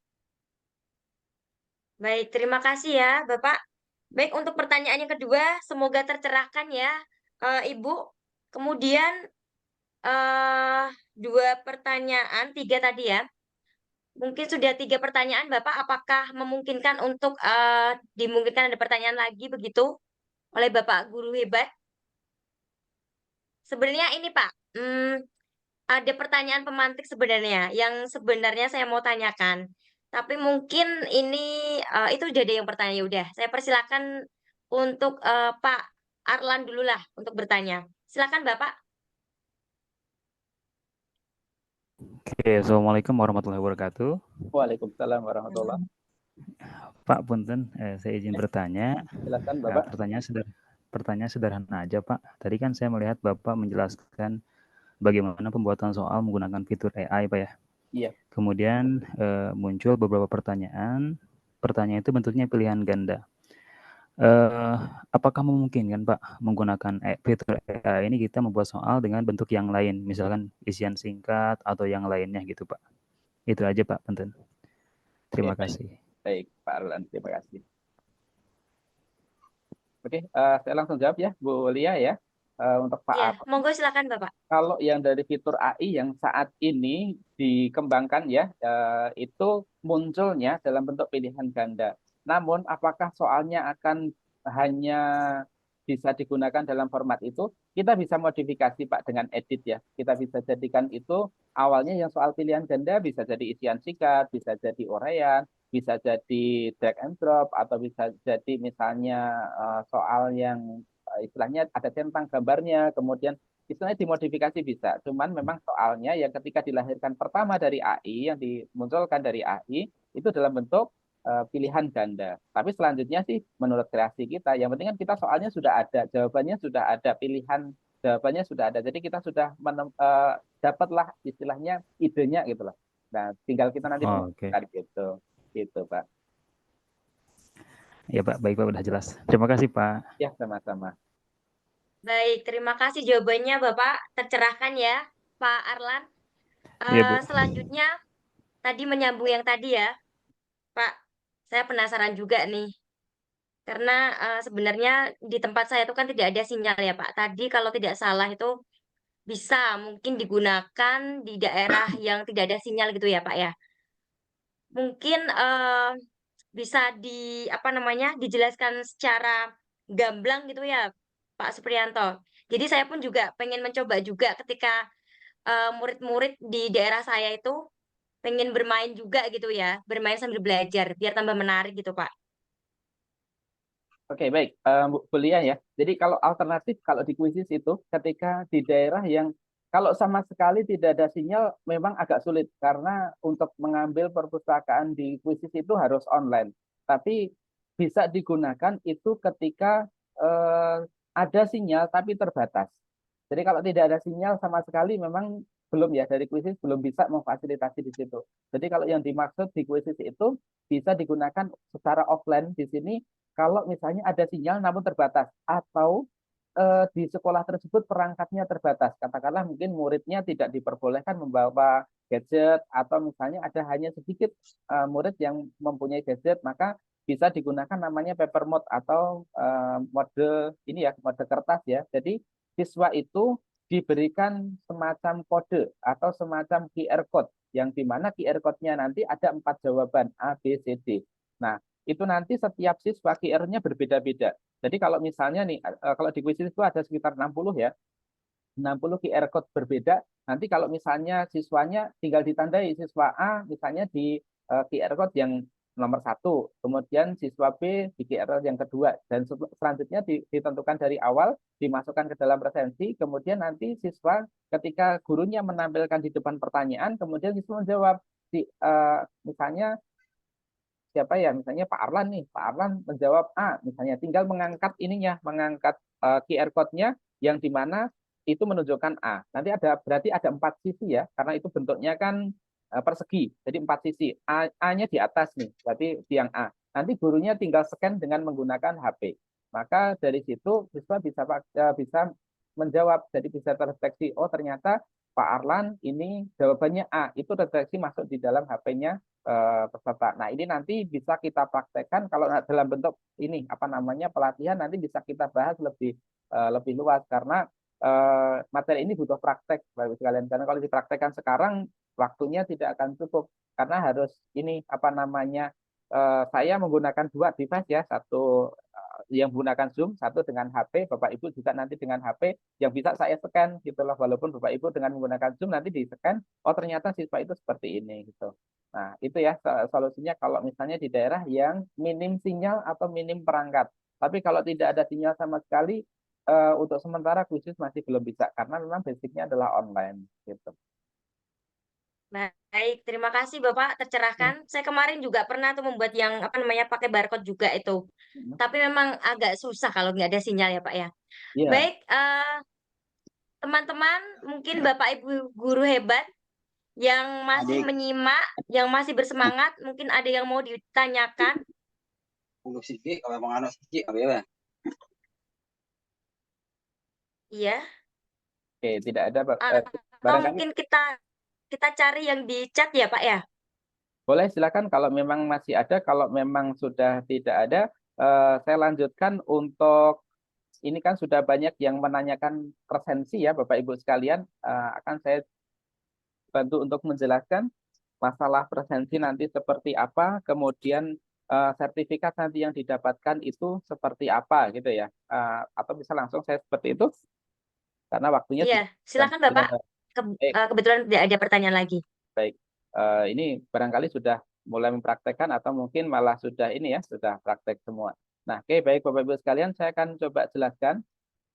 Baik, terima kasih ya, Bapak. Baik, untuk pertanyaan yang kedua, semoga tercerahkan ya, Ibu. Kemudian dua pertanyaan, tiga tadi ya. Mungkin sudah tiga pertanyaan, Bapak. Apakah memungkinkan untuk dimungkinkan ada pertanyaan lagi begitu oleh Bapak Guru Hebat? Sebenarnya ini Pak, ada pertanyaan pemantik sebenarnya yang sebenarnya saya mau tanyakan. Tapi mungkin ini itu udah ada yang bertanya. Ya udah, saya persilakan untuk Pak Arlan dulu lah untuk bertanya. Silakan Bapak. Oke, Assalamualaikum warahmatullahi wabarakatuh. Waalaikumsalam warahmatullahi. Pak Punten, saya izin bertanya. Silakan Nah, Bapak. pertanyaan sederhana aja Pak. Tadi kan saya melihat Bapak menjelaskan bagaimana pembuatan soal menggunakan fitur AI Pak ya. Iya. Kemudian muncul beberapa pertanyaan. Pertanyaan itu bentuknya pilihan ganda. Apakah memungkinkan Pak menggunakan fitur AI ini kita membuat soal dengan bentuk yang lain, misalkan isian singkat atau yang lainnya gitu Pak? Itu aja Pak Punten. Terima kasih. Baik, Pak Arlan, terima kasih. Oke, saya langsung jawab ya, Bu Lia ya. Untuk Pak Ya, Arlan. monggo silakan Bapak. Kalau yang dari fitur AI yang saat ini dikembangkan ya, itu munculnya dalam bentuk pilihan ganda. Namun, apakah soalnya akan hanya bisa digunakan dalam format itu? Kita bisa modifikasi Pak dengan edit ya. Kita bisa jadikan itu awalnya yang soal pilihan ganda bisa jadi isian singkat, bisa jadi uraian, bisa jadi drag and drop, atau bisa jadi misalnya soal yang istilahnya ada centang gambarnya, kemudian istilahnya dimodifikasi bisa. Cuman memang soalnya yang ketika dilahirkan pertama dari AI, yang dimunculkan dari AI, itu dalam bentuk pilihan ganda. Tapi selanjutnya sih menurut kreasi kita, yang penting kan kita soalnya sudah ada, jawabannya sudah ada, pilihan jawabannya sudah ada. Jadi kita sudah dapatlah istilahnya idenya gitu loh. Nah, tinggal kita nanti menentukan gitu. Gitu, Pak. Ya Pak, baik Pak, udah jelas. Terima kasih Pak. Ya, sama-sama. Baik, terima kasih jawabannya Bapak. Tercerahkan ya, Pak Arlan. Iya Bu. Selanjutnya, tadi menyambung yang tadi ya, Pak. Saya penasaran juga nih. Karena sebenarnya di tempat saya itu kan tidak ada sinyal ya Pak. Tadi kalau tidak salah itu bisa mungkin digunakan di daerah yang tidak ada sinyal gitu ya Pak ya. Mungkin bisa apa namanya, dijelaskan secara gamblang gitu ya Pak Supriyanto. Jadi saya pun juga pengen mencoba juga ketika murid-murid di daerah saya itu pengen bermain juga gitu ya, bermain sambil belajar biar tambah menarik gitu Pak. Oke, baik. Bu Lia ya. Jadi kalau alternatif, kalau di Quizizz itu ketika di daerah yang kalau sama sekali tidak ada sinyal memang agak sulit karena untuk mengambil perpustakaan di Quizizz itu harus online. Tapi bisa digunakan itu ketika ada sinyal tapi terbatas. Jadi kalau tidak ada sinyal sama sekali memang belum ya, dari Quizizz belum bisa memfasilitasi di situ. Jadi kalau yang dimaksud di Quizizz itu bisa digunakan secara offline di sini kalau misalnya ada sinyal namun terbatas, atau di sekolah tersebut perangkatnya terbatas. Katakanlah mungkin muridnya tidak diperbolehkan membawa gadget, atau misalnya ada hanya sedikit murid yang mempunyai gadget, maka bisa digunakan namanya paper mode atau mode ini ya, mode kertas ya. Jadi siswa itu diberikan semacam kode atau semacam QR code yang dimana QR code-nya nanti ada 4 jawaban A, B, C, D. Nah, itu nanti setiap siswa QR-nya berbeda-beda. Jadi kalau misalnya nih, kalau di kuis itu ada sekitar 60 ya, 60 QR code berbeda. Nanti kalau misalnya siswanya tinggal ditandai siswa A misalnya di QR code yang nomor 1, kemudian siswa B di QR code yang kedua, dan selanjutnya ditentukan dari awal, dimasukkan ke dalam presensi, kemudian nanti siswa ketika gurunya menampilkan di depan pertanyaan, kemudian siswa menjawab. Misalnya siapa ya, misalnya Pak Arlan nih, Pak Arlan menjawab A, misalnya tinggal mengangkat ininya, mengangkat QR code-nya yang dimana itu menunjukkan A. Nanti berarti ada 4 sisi ya, karena itu bentuknya kan persegi, jadi 4 sisi. A-nya di atas nih, berarti di yang A. Nanti gurunya tinggal scan dengan menggunakan HP. Maka dari situ siswa bisa menjawab, jadi bisa terdeteksi, oh ternyata Pak Arlan ini jawabannya A, itu terdeteksi masuk di dalam HP-nya peserta. Nah, ini nanti bisa kita praktekkan kalau dalam bentuk ini apa namanya pelatihan, nanti bisa kita bahas lebih luas karena materi ini butuh praktek Bapak sekalian. Karena kalau dipraktekkan sekarang waktunya tidak akan cukup karena harus ini apa namanya saya menggunakan 2 device ya, satu yang menggunakan Zoom, satu dengan HP, Bapak Ibu juga nanti dengan HP yang bisa saya scan gitu loh, walaupun Bapak Ibu dengan menggunakan Zoom nanti di scan, oh ternyata siswa itu seperti ini gitu. Nah, itu ya solusinya kalau misalnya di daerah yang minim sinyal atau minim perangkat. Tapi kalau tidak ada sinyal sama sekali, untuk sementara khusus masih belum bisa karena memang basicnya adalah online gitu. Baik, terima kasih Bapak tercerahkan. Saya kemarin juga pernah tuh membuat yang apa namanya pakai barcode juga itu. Tapi memang agak susah kalau nggak ada sinyal ya Pak ya. Iya. Baik, teman-teman, mungkin Bapak Ibu guru hebat yang masih menyimak, yang masih bersemangat, mungkin ada yang mau ditanyakan. Iya. Oke, tidak ada Atau barangkali mungkin kita cari yang di chat ya Pak ya. boleh silakan kalau memang masih ada, kalau memang sudah tidak ada, saya lanjutkan untuk ini kan sudah banyak yang menanyakan presensi ya Bapak Ibu sekalian, akan saya bantu untuk menjelaskan masalah presensi nanti seperti apa, kemudian sertifikat nanti yang didapatkan itu seperti apa gitu ya, atau bisa langsung saya seperti itu karena waktunya Iya, silakan Bapak. Kebetulan tidak ada pertanyaan lagi. Baik, ini barangkali sudah mulai mempraktekkan atau mungkin malah sudah ini ya, sudah praktek semua. Nah, oke, baik Bapak Ibu sekalian, saya akan coba jelaskan.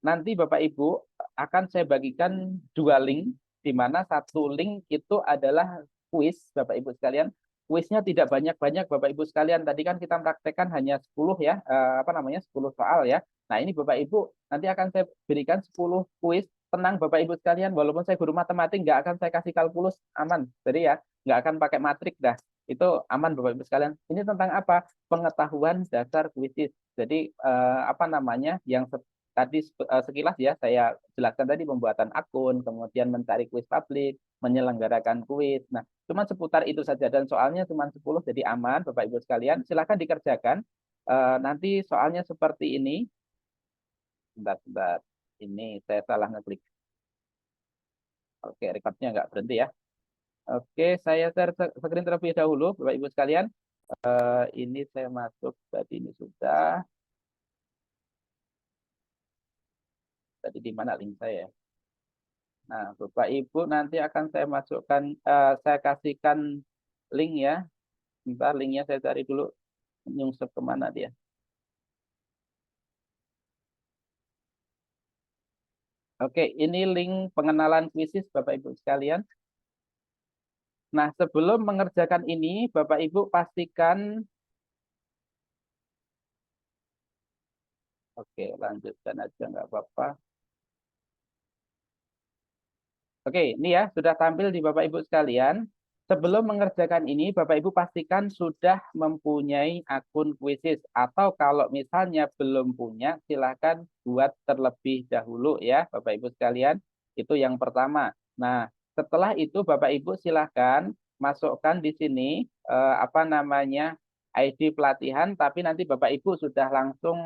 Nanti Bapak Ibu akan saya bagikan 2 link, di mana satu link itu adalah kuis Bapak Ibu sekalian. Kuisnya tidak banyak-banyak Bapak Ibu sekalian. Tadi kan kita mempraktekkan hanya 10 ya, 10 soal ya. Nah, ini Bapak Ibu nanti akan saya berikan 10 kuis. Tenang Bapak Ibu sekalian, walaupun saya guru matematik, nggak akan saya kasih kalkulus, aman. Jadi ya, nggak akan pakai matrik dah. Itu aman Bapak Ibu sekalian. Ini tentang apa? Pengetahuan dasar kuisis. Jadi yang tadi sekilas ya saya jelaskan tadi, pembuatan akun, kemudian mencari kuis publik, menyelenggarakan kuis. Nah, cuma seputar itu saja dan soalnya cuma 10, jadi aman Bapak Ibu sekalian. Silakan dikerjakan. Nanti soalnya seperti ini. Bentar. Ini saya salah ngeklik. Oke, recordnya nggak berhenti ya. Oke, saya share screen terlebih dahulu, Bapak Ibu sekalian. Ini saya masuk, tadi ini sudah. Tadi di mana link saya? Nah, Bapak Ibu nanti akan saya masukkan, saya kasihkan link ya. Bentar, linknya saya cari dulu. Nyungsep kemana dia? Oke, ini link pengenalan kuisis Bapak Ibu sekalian. Nah, sebelum mengerjakan ini, Bapak Ibu pastikan. Oke, lanjutkan aja, nggak apa-apa. Oke, ini ya, sudah tampil di Bapak Ibu sekalian. Sebelum mengerjakan ini, Bapak Ibu pastikan sudah mempunyai akun kuisis. Atau kalau misalnya belum punya, silahkan buat terlebih dahulu ya, Bapak Ibu sekalian. Itu yang pertama. Nah, setelah itu Bapak Ibu silahkan masukkan di sini, ID pelatihan, tapi nanti Bapak Ibu sudah langsung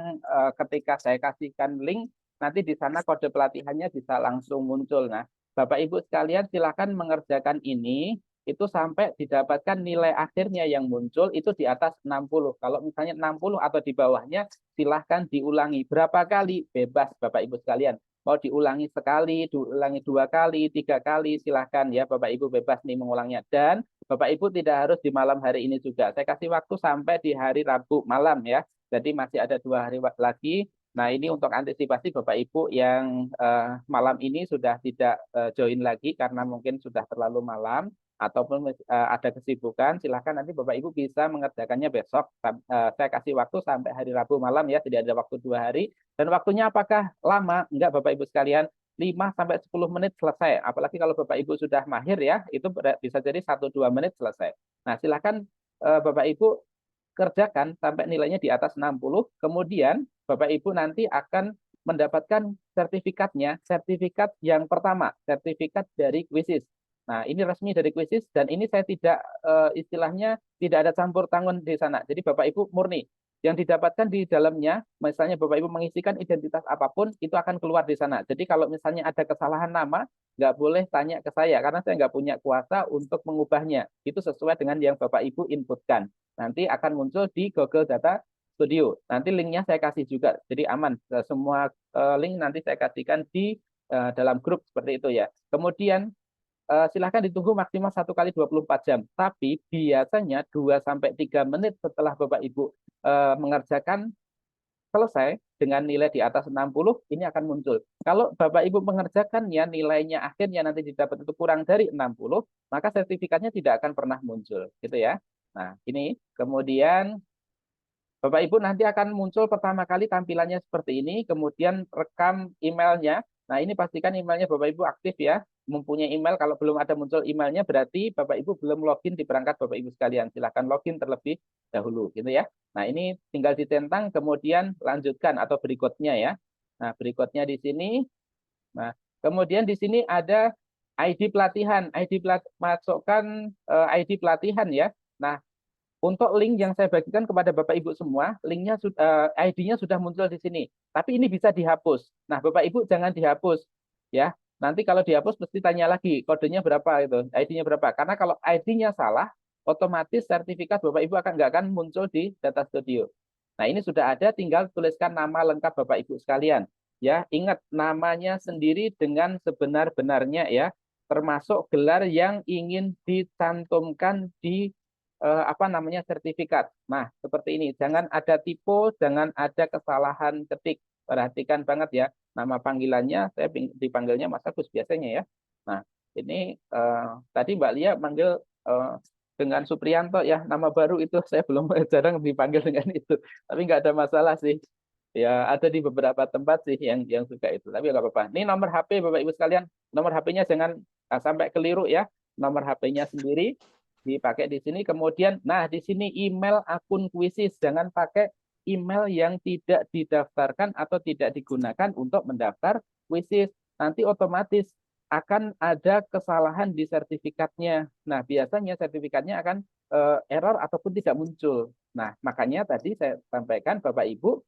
ketika saya kasihkan link, nanti di sana kode pelatihannya bisa langsung muncul. Nah, Bapak Ibu sekalian silakan mengerjakan ini itu sampai didapatkan nilai akhirnya yang muncul itu di atas 60. Kalau misalnya 60 atau di bawahnya, silahkan diulangi. Berapa kali? Bebas Bapak Ibu sekalian. Mau diulangi sekali, diulangi 2 kali, 3 kali, silahkan ya Bapak Ibu bebas nih mengulangnya. Dan Bapak Ibu tidak harus di malam hari ini juga. Saya kasih waktu sampai di hari Rabu malam ya. Jadi masih ada 2 hari lagi. Nah, ini untuk antisipasi Bapak Ibu yang malam ini sudah tidak join lagi karena mungkin sudah terlalu malam ataupun ada kesibukan, silahkan nanti Bapak Ibu bisa mengerjakannya besok. Saya kasih waktu sampai hari Rabu malam ya, tidak ada waktu 2 hari. Dan waktunya apakah lama? Enggak Bapak Ibu sekalian, 5-10 menit selesai. Apalagi kalau Bapak Ibu sudah mahir ya, itu bisa jadi 1-2 menit selesai. Nah, silahkan Bapak Ibu kerjakan sampai nilainya di atas 60, kemudian Bapak Ibu nanti akan mendapatkan sertifikatnya, sertifikat yang pertama, sertifikat dari Quizizz. Nah, ini resmi dari Quizizz dan ini saya tidak istilahnya tidak ada campur tangan di sana. Jadi Bapak Ibu murni yang didapatkan di dalamnya, misalnya Bapak Ibu mengisikan identitas apapun, itu akan keluar di sana. Jadi kalau misalnya ada kesalahan nama, nggak boleh tanya ke saya, karena saya nggak punya kuasa untuk mengubahnya. Itu sesuai dengan yang Bapak Ibu inputkan. Nanti akan muncul di Google Data Studio. Nanti linknya saya kasih juga, jadi aman. Semua link nanti saya kasihkan di dalam grup seperti itu ya. Kemudian silahkan ditunggu maksimal 1 kali 24 jam. Tapi biasanya 2-3 menit setelah Bapak Ibu mengerjakan selesai dengan nilai di atas 60, ini akan muncul. Kalau Bapak Ibu mengerjakannya, nilainya akhirnya nanti didapat itu kurang dari 60, maka sertifikatnya tidak akan pernah muncul. Gitu ya. Nah, ini kemudian Bapak Ibu nanti akan muncul pertama kali tampilannya seperti ini, kemudian rekam emailnya. Nah, ini pastikan emailnya Bapak Ibu aktif ya. Mempunyai email, kalau belum ada muncul emailnya berarti Bapak Ibu belum login di perangkat Bapak Ibu sekalian. Silahkan login terlebih dahulu gitu ya. Nah, ini tinggal ditentang kemudian lanjutkan atau berikutnya ya. Nah, berikutnya di sini. Nah, kemudian di sini ada ID pelatihan. Masukkan ID pelatihan ya. Nah, untuk link yang saya bagikan kepada Bapak Ibu semua, linknya ID-nya sudah muncul di sini. Tapi ini bisa dihapus. Nah, Bapak Ibu jangan dihapus, ya. Nanti kalau dihapus mesti tanya lagi kodenya berapa itu, ID-nya berapa. Karena kalau ID-nya salah, otomatis sertifikat Bapak Ibu nggak akan muncul di Data Studio. Nah, ini sudah ada, tinggal tuliskan nama lengkap Bapak Ibu sekalian. Ya, ingat namanya sendiri dengan sebenar-benarnya ya, termasuk gelar yang ingin dicantumkan di sertifikat. Nah, seperti ini. Jangan ada typo, jangan ada kesalahan ketik. Perhatikan banget ya. Nama panggilannya saya dipanggilnya Mas Agus biasanya ya. Nah, ini tadi Mbak Lia manggil dengan Supriyanto ya, nama baru itu saya belum jarang dipanggil dengan itu. Tapi nggak ada masalah sih. Ya, ada di beberapa tempat sih yang suka itu. Tapi nggak apa-apa. Ini nomor HP Bapak Ibu sekalian. Nomor HP-nya jangan sampai keliru ya. Nomor HP-nya sendiri dipakai di sini. Kemudian, nah di sini email akun Quizizz, jangan pakai email yang tidak didaftarkan atau tidak digunakan untuk mendaftar Quizizz. Nanti otomatis akan ada kesalahan di sertifikatnya. Nah, biasanya sertifikatnya akan error ataupun tidak muncul. Nah, makanya tadi saya sampaikan Bapak Ibu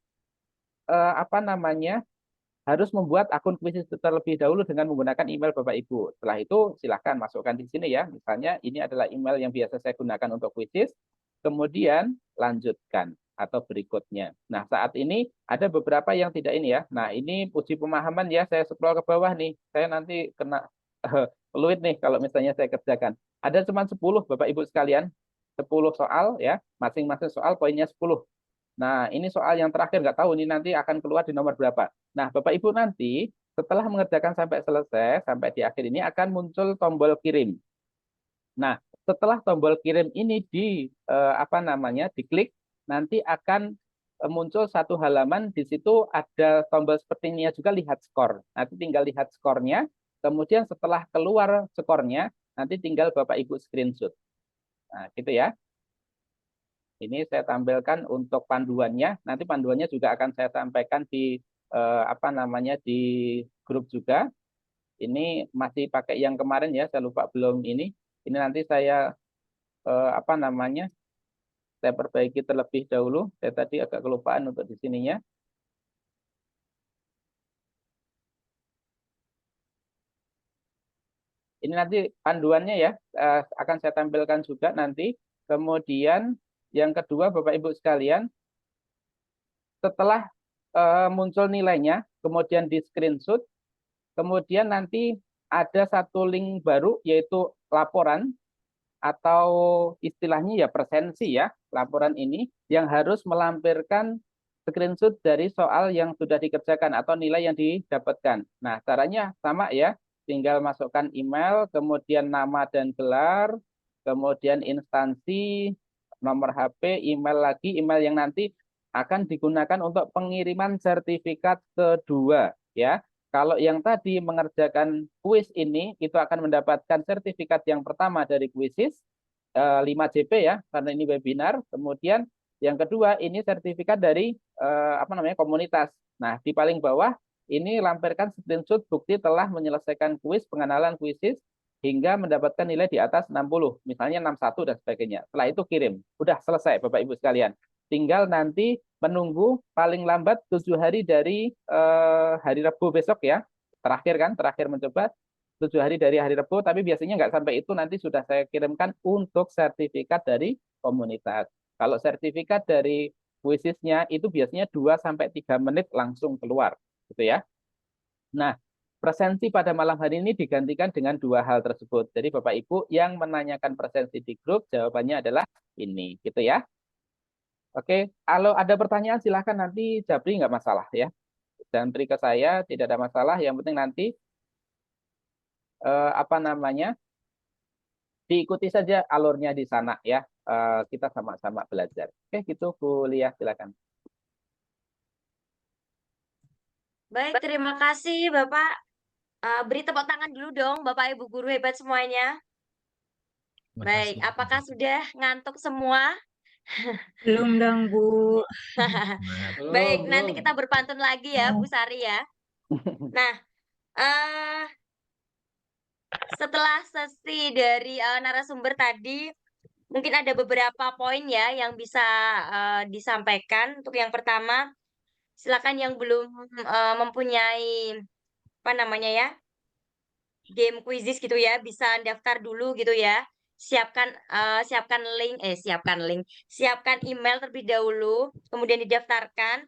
harus membuat akun Quizizz terlebih dahulu dengan menggunakan email Bapak Ibu. Setelah itu silahkan masukkan di sini ya. Misalnya ini adalah email yang biasa saya gunakan untuk Quizizz. Kemudian lanjutkan atau berikutnya. Nah, saat ini ada beberapa yang tidak ini ya. Nah, ini uji pemahaman ya. Saya scroll ke bawah nih. Saya nanti kena peluit nih kalau misalnya saya kerjakan. Ada cuma 10 Bapak Ibu sekalian. 10 soal ya. Masing-masing soal poinnya 10. Nah, ini soal yang terakhir, nggak tahu ini nanti akan keluar di nomor berapa. Nah, Bapak Ibu nanti setelah mengerjakan sampai selesai, sampai di akhir ini akan muncul tombol kirim. Nah, setelah tombol kirim ini diklik, nanti akan muncul satu halaman, di situ ada tombol seperti ini juga, lihat skor. Nanti tinggal lihat skornya, kemudian setelah keluar skornya, nanti tinggal Bapak Ibu screenshot. Nah, gitu ya. Ini saya tampilkan untuk panduannya. Nanti panduannya juga akan saya sampaikan di di grup juga. Ini masih pakai yang kemarin ya, saya lupa belum ini. Ini nanti saya saya perbaiki terlebih dahulu. Saya tadi agak kelupaan untuk di sininya. Ini nanti panduannya ya, akan saya tampilkan juga nanti. Kemudian yang kedua, Bapak Ibu sekalian, setelah muncul nilainya, kemudian di screenshot, kemudian nanti ada satu link baru, yaitu laporan, atau istilahnya ya presensi ya, laporan ini, yang harus melampirkan screenshot dari soal yang sudah dikerjakan atau nilai yang didapatkan. Nah, caranya sama ya, tinggal masukkan email, kemudian nama dan gelar, kemudian instansi, nomor HP, email lagi, email yang nanti akan digunakan untuk pengiriman sertifikat kedua ya. Kalau yang tadi mengerjakan kuis ini, itu akan mendapatkan sertifikat yang pertama dari kuisis 5JP ya, karena ini webinar. Kemudian yang kedua ini sertifikat dari komunitas. Nah, di paling bawah ini lampirkan screenshot bukti telah menyelesaikan kuis pengenalan kuisis hingga mendapatkan nilai di atas 60, misalnya 61 dan sebagainya. Setelah itu kirim. Udah selesai Bapak Ibu sekalian. Tinggal nanti menunggu paling lambat 7 hari dari hari Rabu besok ya. Terakhir mencoba 7 hari dari hari Rabu, tapi biasanya nggak sampai itu, nanti sudah saya kirimkan untuk sertifikat dari komunitas. Kalau sertifikat dari kuisisnya itu biasanya 2-3 menit langsung keluar, gitu ya. Nah, presensi pada malam hari ini digantikan dengan 2 hal tersebut. Jadi Bapak Ibu yang menanyakan presensi di grup, jawabannya adalah ini, gitu ya. Oke, kalau ada pertanyaan silahkan nanti Jabri, nggak masalah ya. Dan beri ke saya, tidak ada masalah. Yang penting nanti diikuti saja alurnya di sana ya. Kita sama-sama belajar. Oke, gitu Bu Lia, silakan. Baik, terima kasih Bapak. Beri tepuk tangan dulu dong Bapak Ibu guru hebat semuanya. Baik, apakah sudah ngantuk semua? Belum dong, Bu. Baik, nanti kita berpantun lagi ya Bu Sari ya. Nah, setelah sesi dari narasumber tadi, mungkin ada beberapa poin ya yang bisa disampaikan. Untuk yang pertama, silakan yang belum mempunyai game quizzes gitu ya, bisa daftar dulu gitu ya. Siapkan email terlebih dahulu, kemudian didaftarkan.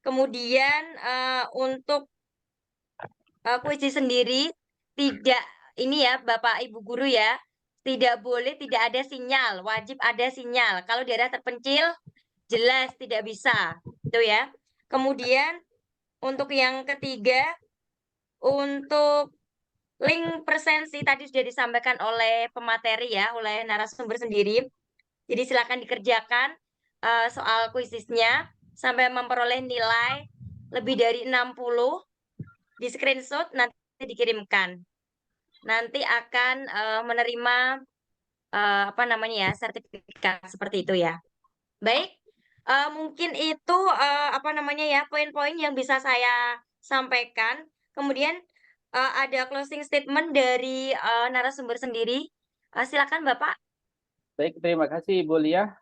Kemudian untuk quizzes sendiri tidak ini ya Bapak Ibu guru ya, tidak boleh tidak ada sinyal, wajib ada sinyal. Kalau daerah terpencil jelas tidak bisa, gitu ya. Kemudian untuk yang ketiga, untuk link presensi tadi sudah disampaikan oleh pemateri ya, oleh narasumber sendiri. Jadi silakan dikerjakan soal kuisisnya sampai memperoleh nilai lebih dari 60, di screenshot nanti dikirimkan. Nanti akan menerima sertifikat seperti itu ya. Baik, mungkin itu poin-poin yang bisa saya sampaikan. Kemudian ada closing statement dari narasumber sendiri. Silakan Bapak. Baik, terima kasih Ibu Lia.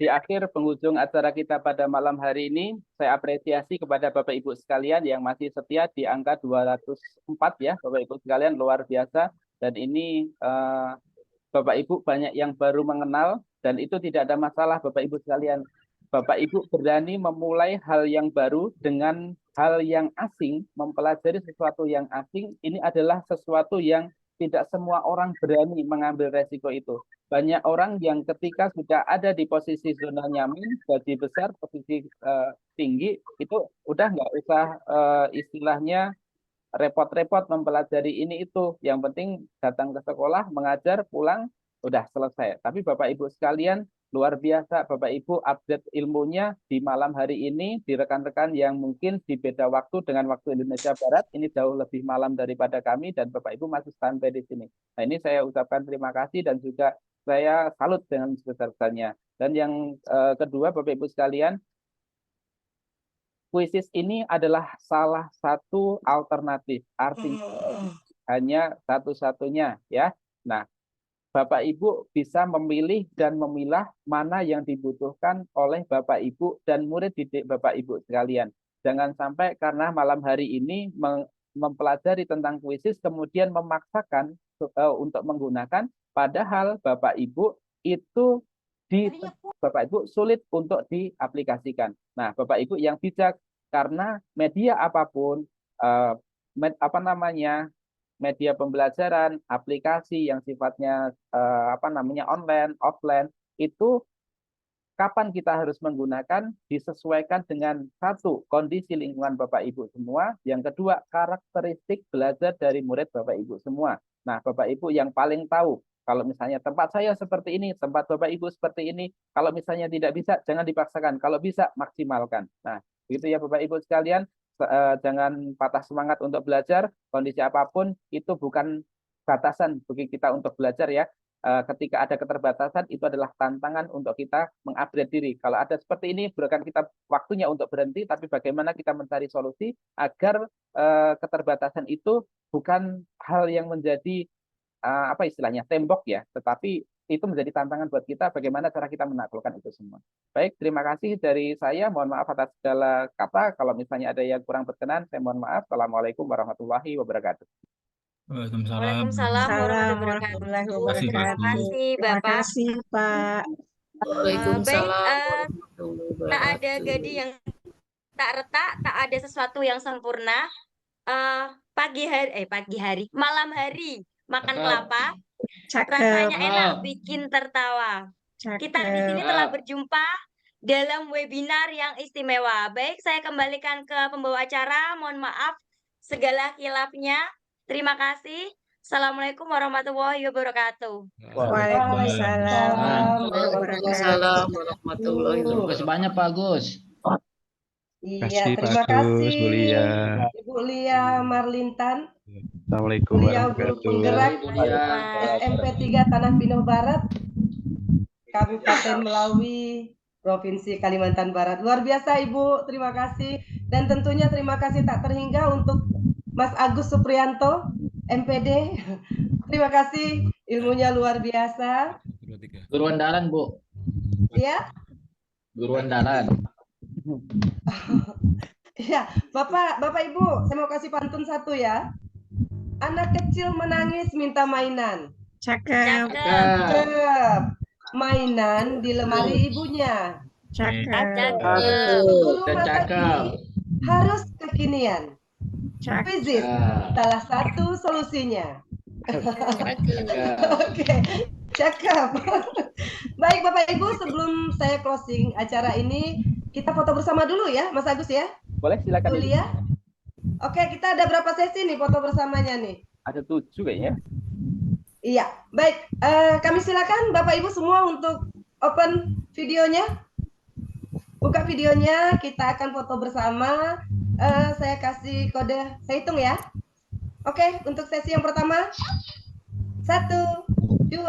Di akhir penghujung acara kita pada malam hari ini, saya apresiasi kepada Bapak Ibu sekalian yang masih setia di angka 204 ya, Bapak Ibu sekalian, luar biasa. Dan ini Bapak Ibu banyak yang baru mengenal, dan itu tidak ada masalah Bapak Ibu sekalian. Bapak Ibu berani memulai hal yang baru dengan hal yang asing, mempelajari sesuatu yang asing, ini adalah sesuatu yang tidak semua orang berani mengambil resiko itu. Banyak orang yang ketika sudah ada di posisi zona nyaman, gaji besar, posisi tinggi, itu udah nggak usah istilahnya repot-repot mempelajari ini itu. Yang penting datang ke sekolah, mengajar, pulang, udah selesai. Tapi Bapak Ibu sekalian, luar biasa Bapak Ibu update ilmunya di malam hari ini, di rekan-rekan yang mungkin di beda waktu dengan waktu Indonesia Barat, ini jauh lebih malam daripada kami, dan Bapak Ibu masih standby di sini. Nah, ini saya ucapkan terima kasih dan juga saya salut dengan sebesar-besarnya. Dan yang kedua Bapak Ibu sekalian, kuisis ini adalah salah satu alternatif, artinya hanya satu-satunya ya. Nah, Bapak Ibu bisa memilih dan memilah mana yang dibutuhkan oleh Bapak Ibu dan murid didik Bapak Ibu sekalian. Jangan sampai karena malam hari ini mempelajari tentang kuisis kemudian memaksakan untuk menggunakan, padahal Bapak Ibu itu Bapak Ibu sulit untuk diaplikasikan. Nah, Bapak Ibu yang bijak, karena media apapun, media pembelajaran, aplikasi yang sifatnya online, offline, itu kapan kita harus menggunakan disesuaikan dengan satu, kondisi lingkungan Bapak Ibu semua, yang kedua, karakteristik belajar dari murid Bapak Ibu semua. Nah, Bapak Ibu yang paling tahu, kalau misalnya tempat saya seperti ini, tempat Bapak Ibu seperti ini, kalau misalnya tidak bisa, jangan dipaksakan, kalau bisa, maksimalkan. Nah, begitu ya Bapak Ibu sekalian, jangan patah semangat untuk belajar, kondisi apapun, itu bukan batasan bagi kita untuk belajar ya. Ketika ada keterbatasan, itu adalah tantangan untuk kita mengupgrade diri. Kalau ada seperti ini, bukan kita waktunya untuk berhenti, tapi bagaimana kita mencari solusi agar keterbatasan itu bukan hal yang menjadi istilahnya tembok ya, tetapi itu menjadi tantangan buat kita bagaimana cara kita menaklukkan itu semua. Baik, terima kasih dari saya. Mohon maaf atas segala kata. Kalau misalnya ada yang kurang berkenan, saya mohon maaf. Assalamualaikum warahmatullahi wabarakatuh. Waalaikumsalam warahmatullahi wabarakatuh. Terima kasih, Terima Bapak. kasih, Pak. Baik, tak ada gadis yang tak retak, tak ada sesuatu yang sempurna. Malam hari makan kelapa, rasanya enak, bikin tertawa. Kita di sini telah berjumpa dalam webinar yang istimewa. Baik, saya kembalikan ke pembawa acara. Mohon maaf segala khilafnya. Terima kasih. Assalamualaikum warahmatullahi wabarakatuh. Waalaikumsalam warahmatullahi Terima kasih banyak Pak Agus. Iya, terima kasih Ibu Lia Marlintan. Assalamualaikum Beliau guru penggerak SMP 3 Tanah Pinang Barat, Kabupaten Melawi, Provinsi Kalimantan Barat. Luar biasa Ibu, terima kasih. Dan tentunya terima kasih tak terhingga untuk Mas Agus Supriyanto, MPD. Terima kasih, ilmunya luar biasa. Guru andalan, Bu. Ya? Guru andalan. Ya, Bapak Ibu, saya mau kasih pantun satu ya. Anak kecil menangis minta mainan. Cakep. Mainan di lemari ibunya. Cakep. Guru masa kini harus kekinian. Fizik, salah satu solusinya. Oke, cakep. Baik Bapak Ibu, sebelum saya closing acara ini, kita foto bersama dulu ya, Mas Agus ya. Boleh, silakan. Ibu. Oke, kita ada berapa sesi nih foto bersamanya nih? Ada 7 kayaknya. Iya, baik. Kami silakan Bapak Ibu semua untuk open videonya. Buka videonya, kita akan foto bersama. Saya kasih kode, saya hitung ya. Oke, untuk sesi yang pertama. 1, 2,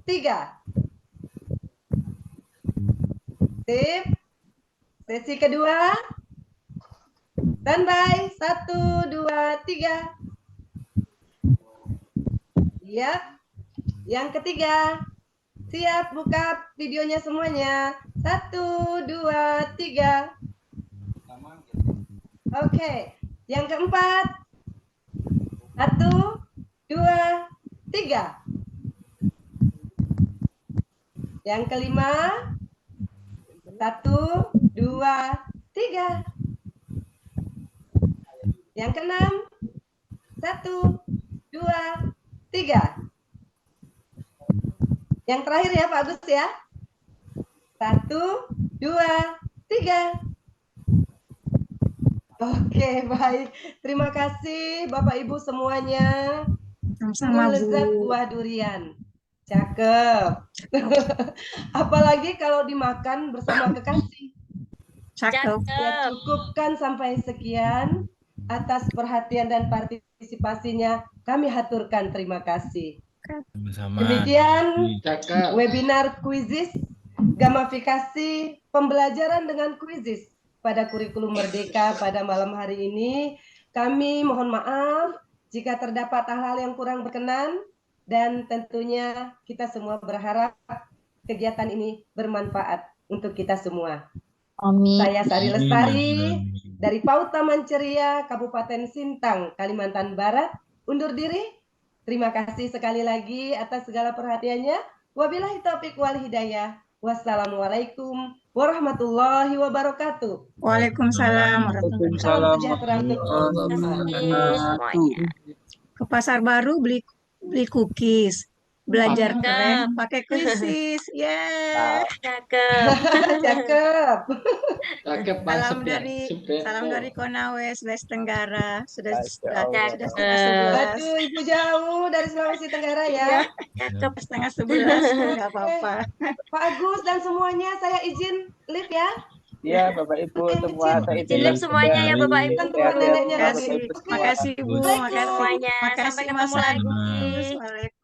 3. Sip. Sesi kedua. Standby. 1, 2, 3. Siap. Yang ketiga. Siap, buka videonya semuanya. 1, 2, 3. Oke. Yang keempat. 1, 2, 3. Yang kelima. 1, 2, 3. Yang keenam. 1, 2, 3. Yang terakhir ya Pak Agus ya. 1, 2, 3. Oke, baik. Terima kasih Bapak Ibu semuanya. Sama-sama, Lezat Bu. buah durian. Cakep. Apalagi kalau dimakan bersama kekasih. Cakep. Ya, cukupkan sampai sekian. Atas perhatian dan partisipasinya kami haturkan terima kasih. Demikian webinar kuisis gamifikasi pembelajaran dengan kuisis pada kurikulum Merdeka pada malam hari ini. Kami mohon maaf jika terdapat hal-hal yang kurang berkenan dan tentunya kita semua berharap kegiatan ini bermanfaat untuk kita semua. Amin. Saya Sari Lestari dari PAUD Taman Ceria, Kabupaten Sintang, Kalimantan Barat, undur diri. Terima kasih sekali lagi atas segala perhatiannya. Wabillahi taufiq wal hidayah. Wassalamualaikum warahmatullahi wabarakatuh. Waalaikumsalam warahmatullahi Salam sejahtera untuk semuanya. Ke pasar baru beli cookies. Belajar Cakep. keren pakai kuisis. Yeah. Cakep. Cakep. Cakep, Salam mantap ya. dari Super. salam dari Konawe, Sulawesi Tenggara. Sudah Masya Allah. sudah setengah 11. Aduh, Ibu jauh dari Sulawesi Tenggara ya. Iya, Cakep. setengah 11. Enggak apa-apa. Pak Agus dan semuanya, saya izin live ya. Iya, Bapak Ibu semua, saya Izin live semuanya ya Bapak Ibu. Kan tempat neneknya Terima lagi. kasih. Oke. Makasih Bu, Assalamualaikum makasih. semuanya. Makasih Sampai Mas ketemu lagi. Agus. Waalaikumsalam.